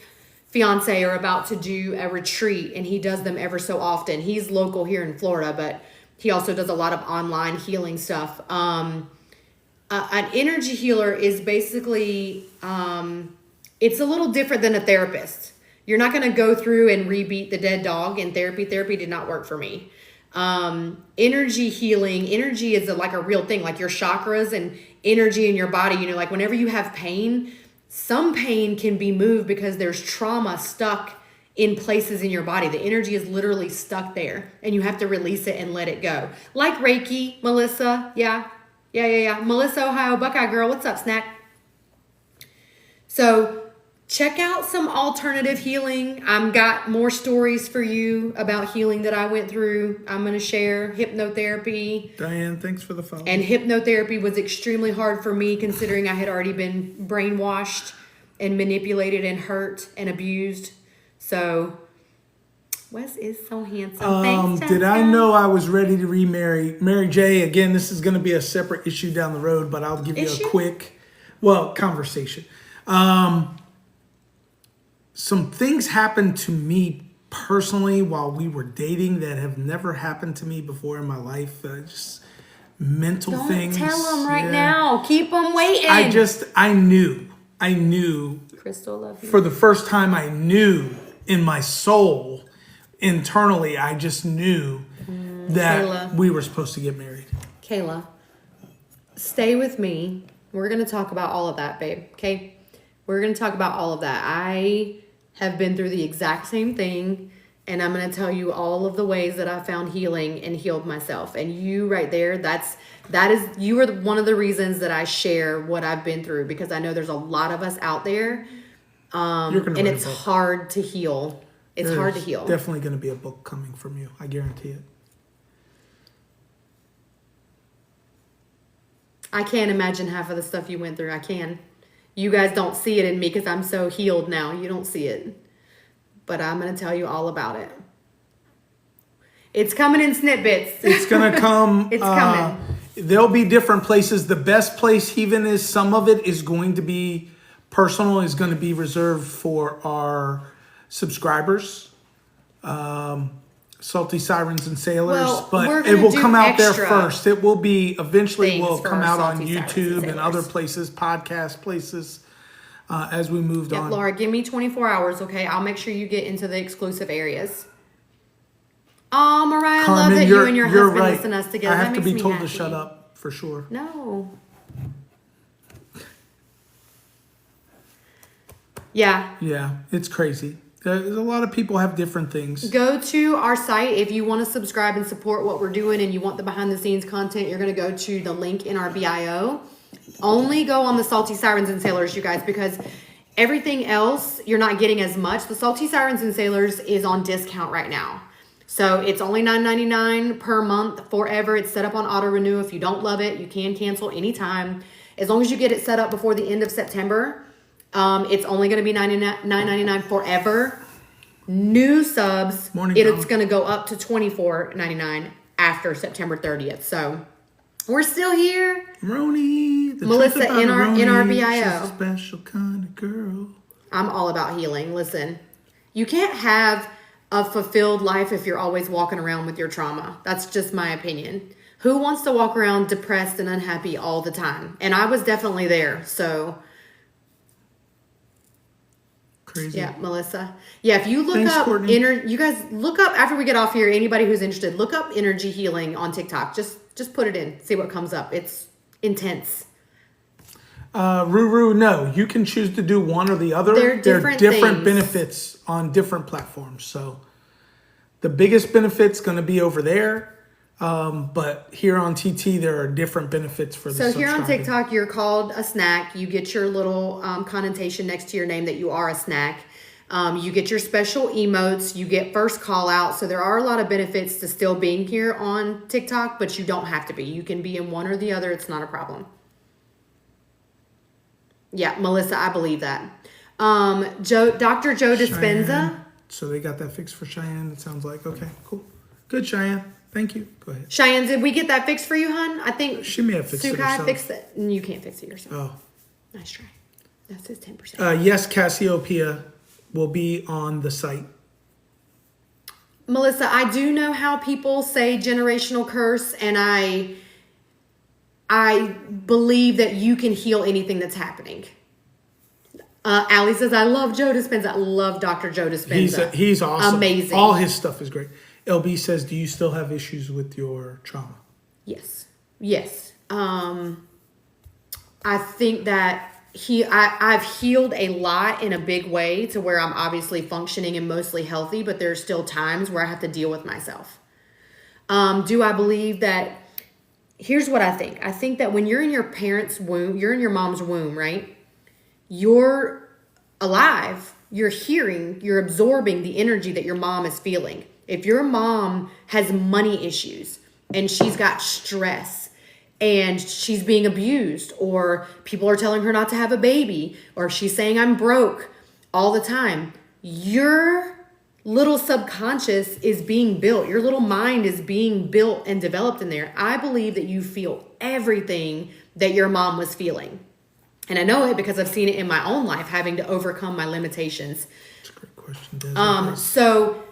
fiance are about to do a retreat, and he does them ever so often. He's local here in Florida, but he also does a lot of online healing stuff. An energy healer is basically, it's a little different than a therapist. You're not going to go through and rebeat the dead dog in therapy. Therapy did not work for me. Energy healing, energy is like a real thing, like your chakras and energy in your body. You know, like whenever you have pain, some pain can be moved because there's trauma stuck in places in your body. The energy is literally stuck there and you have to release it and let it go. Like Reiki, Melissa. Yeah. Melissa, Ohio, Buckeye girl. What's up, snack? So check out some alternative healing. I've got more stories for you about healing that I went through. I'm going to share hypnotherapy. Diane, thanks for the follow. And hypnotherapy was extremely hard for me considering I had already been brainwashed and manipulated and hurt and abused. So Wes is so handsome. Thanks, did I Jessica. know I was ready to remarry? Mary J, again, this is going to be a separate issue down the road, but I'll give you a quick, conversation. Some things happened to me personally while we were dating that have never happened to me before in my life. Just mental Don't things. tell them right now. Keep them waiting. I knew. Crystal, love you. For the first time, I knew in my soul, internally, I just knew that Kayla. we were supposed to get married. Kayla, stay with me. We're going to talk about all of that, babe. Okay? We're going to talk about all of that. I have been through the exact same thing, and I'm going to tell you all of the ways that I found healing and healed myself. And you right there, you are one of the reasons that I share what I've been through, because I know there's a lot of us out there, and it's hard to heal. It's hard to heal. Definitely going to be a book coming from you. I guarantee it. I can't imagine half of the stuff you went through. I can. You guys don't see it in me because I'm so healed now. You don't see it. But I'm going to tell you all about it. It's coming in snippets. It's going to come. It's coming. There'll be different places. The best place even is some of it is going to be personal, is going to be reserved for our subscribers. Salty Sirens and Sailors, Well, but it will come out there extra first. It will be eventually will for come out on Salty Sirens YouTube and and other Sailors. places, podcast places, as we moved on. Laura, give me 24 hours, okay? I'll make sure you get into the exclusive areas. Oh, Mariah, I love that you and your husband right. listen to us together. I have That to makes be me told happy. to shut up for sure. No. Yeah. Yeah, it's crazy. There's a lot of people have different things. Go to our site if you want to subscribe and support what we're doing and you want the behind the scenes content. You're going to go to the link in our bio. Only go on the Salty Sirens and Sailors, you guys, because everything else you're not getting as much. The Salty Sirens and Sailors is on discount right now. So it's only $9.99 per month forever. It's set up on auto renew. If you don't love it, you can cancel anytime. As long as you get it set up before the end of September, it's only going to be $9.99 forever. New subs, it's going to go up to $24.99 after September 30th. So we're still here. Roni, Melissa in our bio. She's a special kind of girl. I'm all about healing. Listen, you can't have a fulfilled life if you're always walking around with your trauma. That's just my opinion. Who wants to walk around depressed and unhappy all the time? And I was definitely there. So crazy. yeah, Melissa. Yeah, if you look up you guys look up after we get off here, anybody who's interested, look up energy healing on TikTok. Just put it in, see what comes up. It's intense. Ruru, no, you can choose to do one or the other. They're different things. Benefits on different platforms. So the biggest benefit's going to be over there. But here on TT, there are different benefits for the So here on subscriber. TikTok, you're called a snack. You get your little connotation next to your name that you are a snack. You get your special emotes. You get first call out. So there are a lot of benefits to still being here on TikTok, but you don't have to be. You can be in one or the other. It's not a problem. Yeah, Melissa, I believe that. Dr. Joe Dispenza. Cheyenne. So they got that fixed for Cheyenne, it sounds like. Okay, cool. Good, Cheyenne. Thank you. Go ahead. Cheyenne, did we get that fixed for you, hon? I think She may have fixed it Sukai herself. fixed it. You can't fix it yourself. Oh. Nice try. That's his 10%. Yes, Cassiopeia will be on the site. Melissa, I do know how people say generational curse, and I believe that you can heal anything that's happening. Allie says, I love Joe Dispenza. I love Dr. Joe Dispenza. He's awesome. Amazing. All his stuff is great. LB says, do you still have issues with your trauma? Yes. I think that I've healed a lot in a big way to where I'm obviously functioning and mostly healthy, but there's still times where I have to deal with myself. Do I believe that? Here's what I think. I think that when you're in your parents' womb, you're in your mom's womb, right? You're alive. You're hearing, you're absorbing the energy that your mom is feeling. If your mom has money issues and she's got stress and she's being abused, or people are telling her not to have a baby, or she's saying I'm broke all the time, your little subconscious is being built. Your little mind is being built and developed in there. I believe that you feel everything that your mom was feeling. And I know it because I've seen it in my own life, having to overcome my limitations. That's a great question, Des. So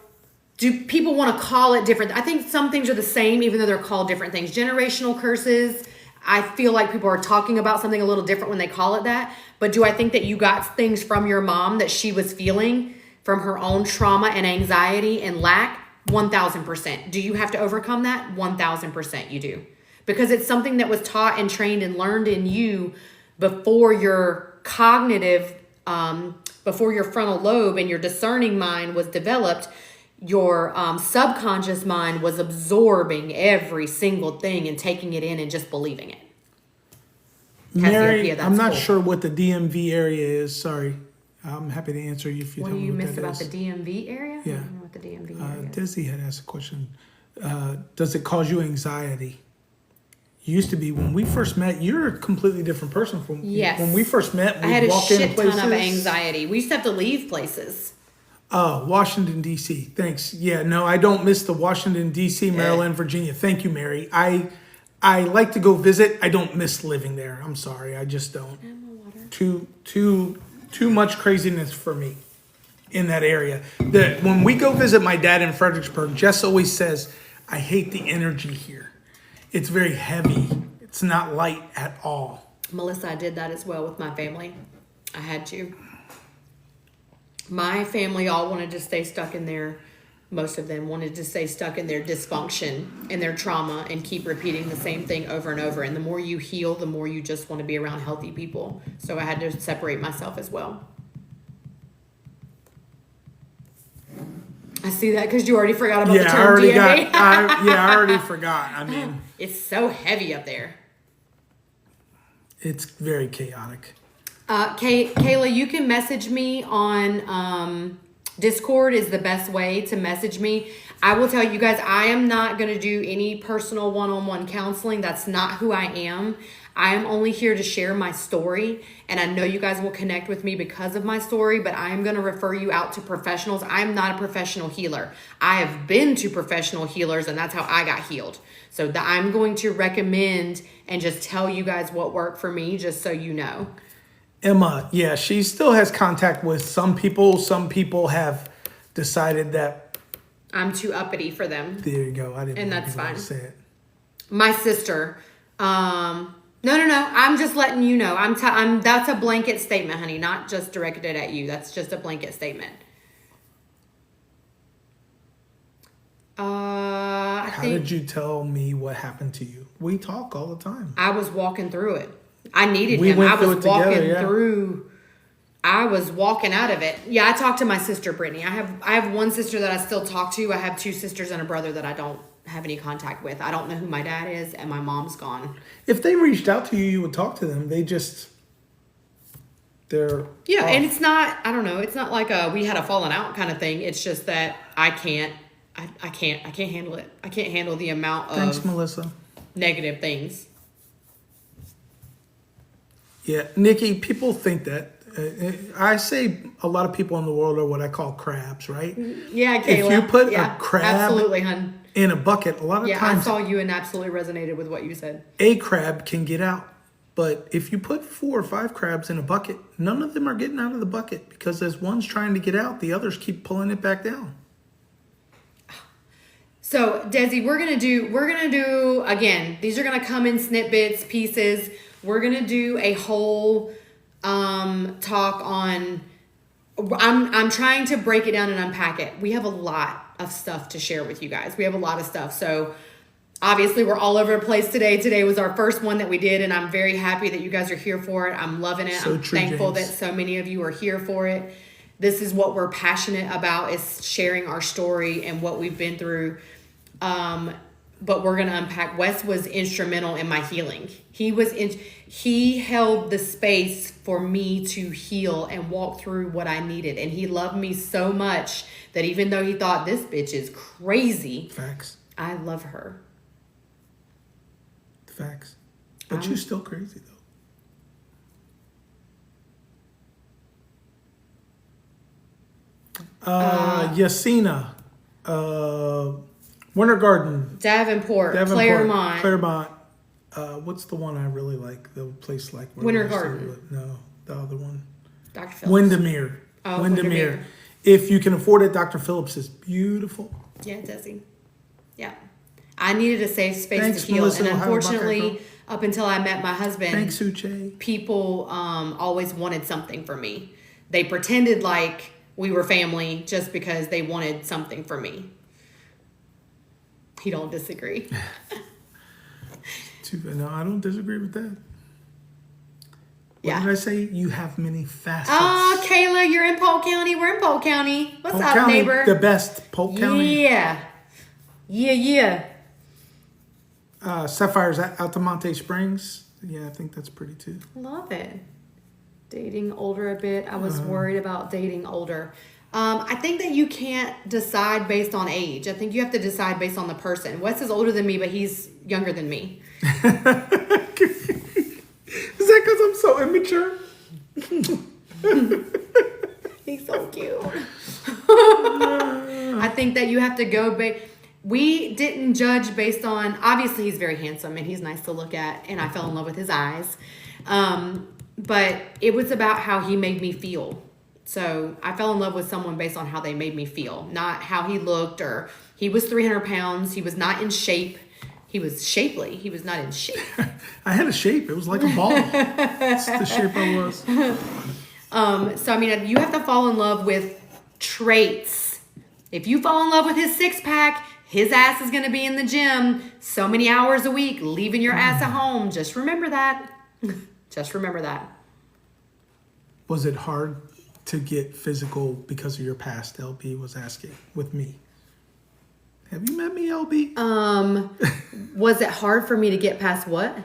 do people want to call it different? I think some things are the same, even though they're called different things. Generational curses, I feel like people are talking about something a little different when they call it that. But do I think that you got things from your mom that she was feeling from her own trauma and anxiety and lack? 1,000%. Do you have to overcome that? 1,000% you do. Because it's something that was taught and trained and learned in you before your cognitive, before your frontal lobe and your discerning mind was developed. Your subconscious mind was absorbing every single thing and taking it in and just believing it. Mary, I'm not sure what the DMV area is. Sorry. I'm happy to answer you if you What tell do me you what miss that about is. the DMV area? Yeah. I don't know what the DMV area is. Desi had asked a question. Does it cause you anxiety? Used to be when we first met, you're a completely different person from when we first met. I had a walk in shit places. ton of anxiety. We used to have to leave places. Oh, Washington, D.C. Thanks. Yeah, no, I don't miss the Washington, D.C., Maryland, Virginia. Thank you, Mary. I like to go visit. I don't miss living there. I'm sorry. I just don't. Too much craziness for me in that area. When we go visit my dad in Fredericksburg, Jess always says, I hate the energy here. It's very heavy. It's not light at all. Melissa, I did that as well with my family. I had to. My family all wanted to stay stuck in their, most of them wanted to stay stuck in their dysfunction and their trauma and keep repeating the same thing over and over. And the more you heal, the more you just want to be around healthy people. So I had to separate myself as well. I see that because you already forgot about the term DMV. I already forgot. I mean, it's so heavy up there. It's very chaotic. Kayla, you can message me on Discord is the best way to message me. I will tell you guys, I am not going to do any personal one-on-one counseling. That's not who I am. I am only here to share my story, and I know you guys will connect with me because of my story, but I am going to refer you out to professionals. I'm not a professional healer. I have been to professional healers, and that's how I got healed. So I'm going to recommend and just tell you guys what worked for me, just so you know. Emma, yeah, she still has contact with some people. Some people have decided that I'm too uppity for them. There you go. I didn't. And that's fine. Say it. My sister. No. I'm just letting you know. That's a blanket statement, honey. Not just directed at you. That's just a blanket statement. How did you tell me what happened to you? We talk all the time. I was walking through it. I needed him. I was walking through. I was walking out of it. Yeah, I talked to my sister, Brittany. I have one sister that I still talk to. I have two sisters and a brother that I don't have any contact with. I don't know who my dad is, and my mom's gone. If they reached out to you, you would talk to them. They're yeah, off. And it's not. I don't know. It's not like we had a falling out kind of thing. It's just that I can't handle it. I can't handle the amount of Thanks, Melissa. Negative things. Yeah, Nikki, people think that. I say a lot of people in the world are what I call crabs, right? Yeah, Kayla. If you put a crab absolutely, hun. in a bucket, a lot of times... I saw you and absolutely resonated with what you said. A crab can get out. But if you put 4 or 5 crabs in a bucket, none of them are getting out of the bucket because as one's trying to get out, the others keep pulling it back down. So Desi, we're gonna do again. These are gonna come in snippets, pieces. We're gonna do a whole talk on. I'm trying to break it down and unpack it. We have a lot of stuff to share with you guys. We have a lot of stuff. So obviously we're all over the place today. Today was our first one that we did, and I'm very happy that you guys are here for it. I'm loving it. So I'm true, thankful James. that so many of you are here for it. This is what we're passionate about, is sharing our story and what we've been through. But we're going to unpack. Wes was instrumental in my healing. He held the space for me to heal and walk through what I needed. And he loved me so much that even though he thought this bitch is crazy, Facts. I love her. Facts. But you're still crazy, though. Yasina. Winter Garden. Davenport. Claremont. What's the one I really like? The place like where Winter we used to Garden. live? No, the other one. Dr. Phillips. Windermere. Oh, Windermere. Windermere. If you can afford it, Dr. Phillips is beautiful. Yeah, does he? Yeah. I needed a safe space Thanks, to heal. Melissa. And How about unfortunately, up until I met my husband, Thanks, Uche. people always wanted something from me. They pretended like we were family just because they wanted something from me. You don't disagree. No, I don't disagree with that. What Yeah. did I say? You have many facets. Oh, Kayla, you're in Polk County. We're in Polk County. What's Polk up, County, neighbor? the best. Polk County. Yeah. Yeah. Sapphire's at Altamonte Springs. Yeah, I think that's pretty too. Love it. Dating older a bit. I was worried about dating older. I think that you can't decide based on age. I think you have to decide based on the person. Wes is older than me, but he's younger than me. Is that because I'm so immature? He's so cute. I think that you have to go. We didn't judge based on, obviously he's very handsome and he's nice to look at, and I fell in love with his eyes. But it was about how he made me feel. So I fell in love with someone based on how they made me feel, not how he looked. Or he was 300 pounds. He was not in shape. He was shapely. He was not in shape. I had a shape. It was like a ball. That's the shape I was. So I mean, you have to fall in love with traits. If you fall in love with his six pack, his ass is going to be in the gym so many hours a week, leaving your ass at home. Just remember that. Just remember that. Was it hard to get physical because of your past? LB was asking with me. Have you met me, LB? Was it hard for me to get past what?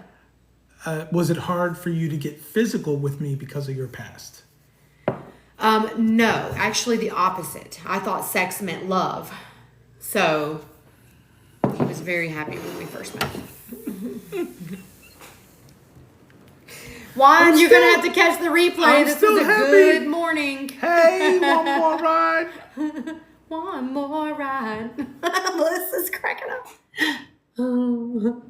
Was it hard for you to get physical with me because of your past? No, actually the opposite. I thought sex meant love. So he was very happy when we first met. Juan, you're going to have to catch the replay. This was a good morning. Hey, one more ride. One more ride. Melissa's cracking up. You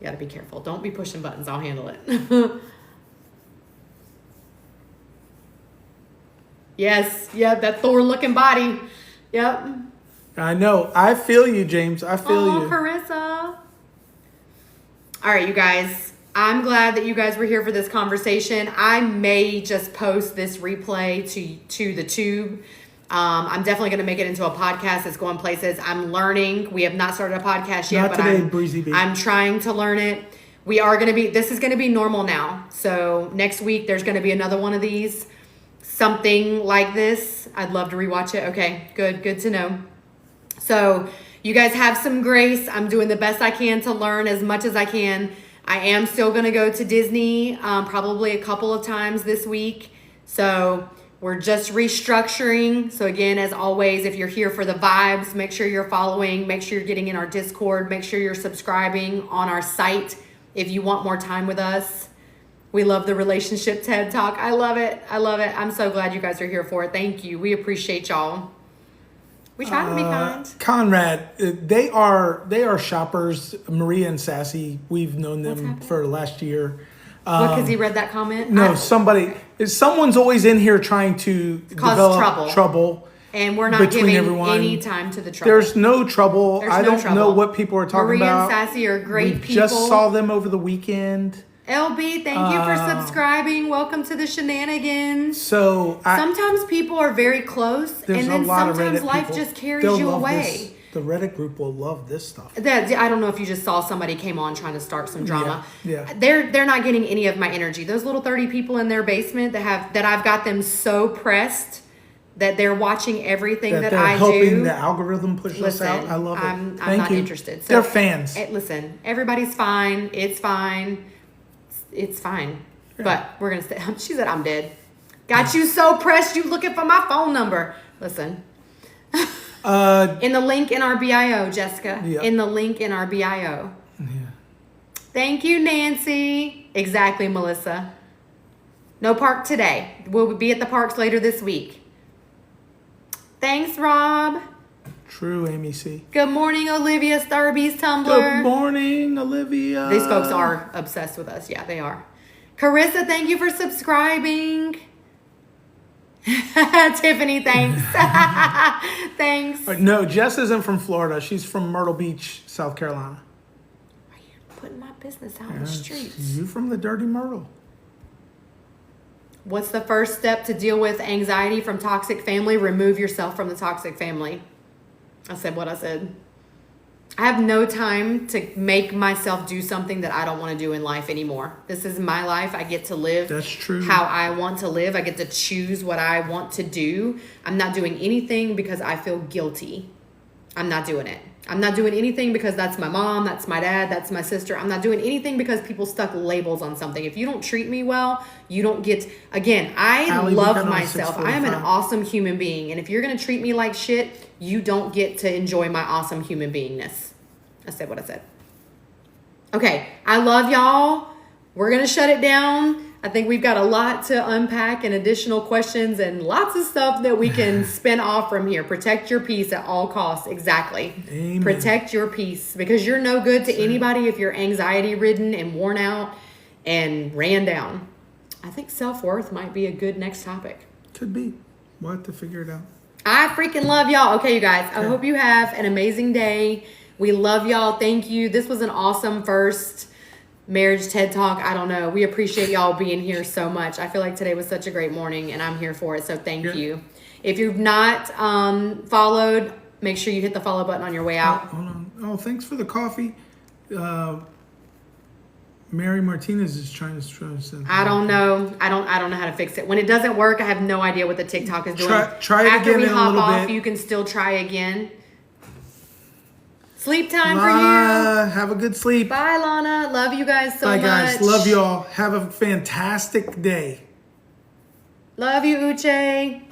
gotta be careful. Don't be pushing buttons. I'll handle it. Yes. Yep. That Thor looking body. Yep. I know. I feel you, James. I feel you. Carissa. All right, you guys. I'm glad that you guys were here for this conversation. I may just post this replay to the tube. I'm definitely going to make it into a podcast. It's going places. I'm learning. We have not started a podcast yet, Not today, Breezy Bee. I'm trying to learn it. This is going to be normal now. So next week, there's going to be another one of these. Something like this. I'd love to rewatch it. Okay, good to know. So you guys have some grace. I'm doing the best I can to learn as much as I can. I am still going to go to Disney probably a couple of times this week. So we're just restructuring. So again, as always, if you're here for the vibes, make sure you're following. Make sure you're getting in our Discord. Make sure you're subscribing on our site if you want more time with us. We love the relationship TED Talk. I love it. I'm so glad you guys are here for it. Thank you. We appreciate y'all. We try to be kind. Conrad, they are shoppers. Maria and Sassy, we've known them for last year. What, because he read that comment? No, someone's always in here trying to Cause develop trouble. And we're not between giving everyone. any time to the trouble. There's no trouble. There's I no don't trouble. know what people are talking Maria about. and Sassy are great we people. just saw them over the weekend. LB, thank you for subscribing. Welcome to the shenanigans. So Sometimes people are very close, there's and then a lot sometimes of Reddit life people. just carries They'll you love away. this. The Reddit group will love this stuff. I don't know if you just saw somebody came on trying to start some drama. Yeah. They're not getting any of my energy. Those little 30 people in their basement that I've got them so pressed that they're watching everything that they're I helping do. the algorithm push Listen, us out. I love it. I'm Thank not you. interested. So, They're fans. Listen, everybody's fine. It's fine. It's fine. Yeah. But we're gonna stay. She said I'm dead. Got you so pressed. You looking for my phone number? Listen. In the link in our bio, Jessica. Yeah. In the link in our bio. Yeah. Thank you, Nancy. Exactly, Melissa. No park today. We'll be at the parks later this week. Thanks, Rob. True, Amy C. Good morning, Olivia Starby's Tumblr. Good morning, Olivia. These folks are obsessed with us. Yeah, they are. Carissa, thank you for subscribing. Tiffany, thanks. Thanks. No, Jess isn't from Florida. She's from Myrtle Beach, South Carolina. Why are you putting my business out in the streets? You from the dirty Myrtle. What's the first step to deal with anxiety from toxic family? Remove yourself from the toxic family. I said what I said. I have no time to make myself do something that I don't want to do in life anymore. This is my life. I get to live That's true. how I want to live. I get to choose what I want to do. I'm not doing anything because I feel guilty. I'm not doing it. I'm not doing anything because that's my mom, that's my dad, that's my sister. I'm not doing anything because people stuck labels on something. If you don't treat me well, you don't get... Again, I Allie, love we got on myself. I am an 6:45. awesome human being. And if you're going to treat me like shit, you don't get to enjoy my awesome human beingness. I said what I said. Okay, I love y'all. We're going to shut it down. I think we've got a lot to unpack and additional questions and lots of stuff that we can spin off from here. Protect your peace at all costs. Exactly. Amen. Protect your peace because you're no good to anybody if you're anxiety ridden and worn out and ran down. I think self-worth might be a good next topic. Could be. We'll have to figure it out. I freaking love y'all. Okay, you guys. I hope you have an amazing day. We love y'all. Thank you. This was an awesome first marriage TED Talk. I don't know. We appreciate y'all being here so much. I feel like today was such a great morning and I'm here for it. So thank you. If you've not followed, make sure you hit the follow button on your way out. Hold on. Oh, thanks for the coffee. Mary Martinez is trying to send. I don't know. I don't know how to fix it. When it doesn't work, I have no idea what the TikTok is doing. Try it After again we in a hop little off, bit. you can still try again. Sleep time Lana, have a good sleep. for you. Bye, Lana. Love you guys so Bye, much. guys. Love y'all. Have a fantastic day. Love you, Uche.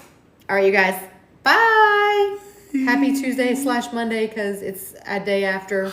All right, you guys. Bye. Happy Tuesday / Monday because it's a day after.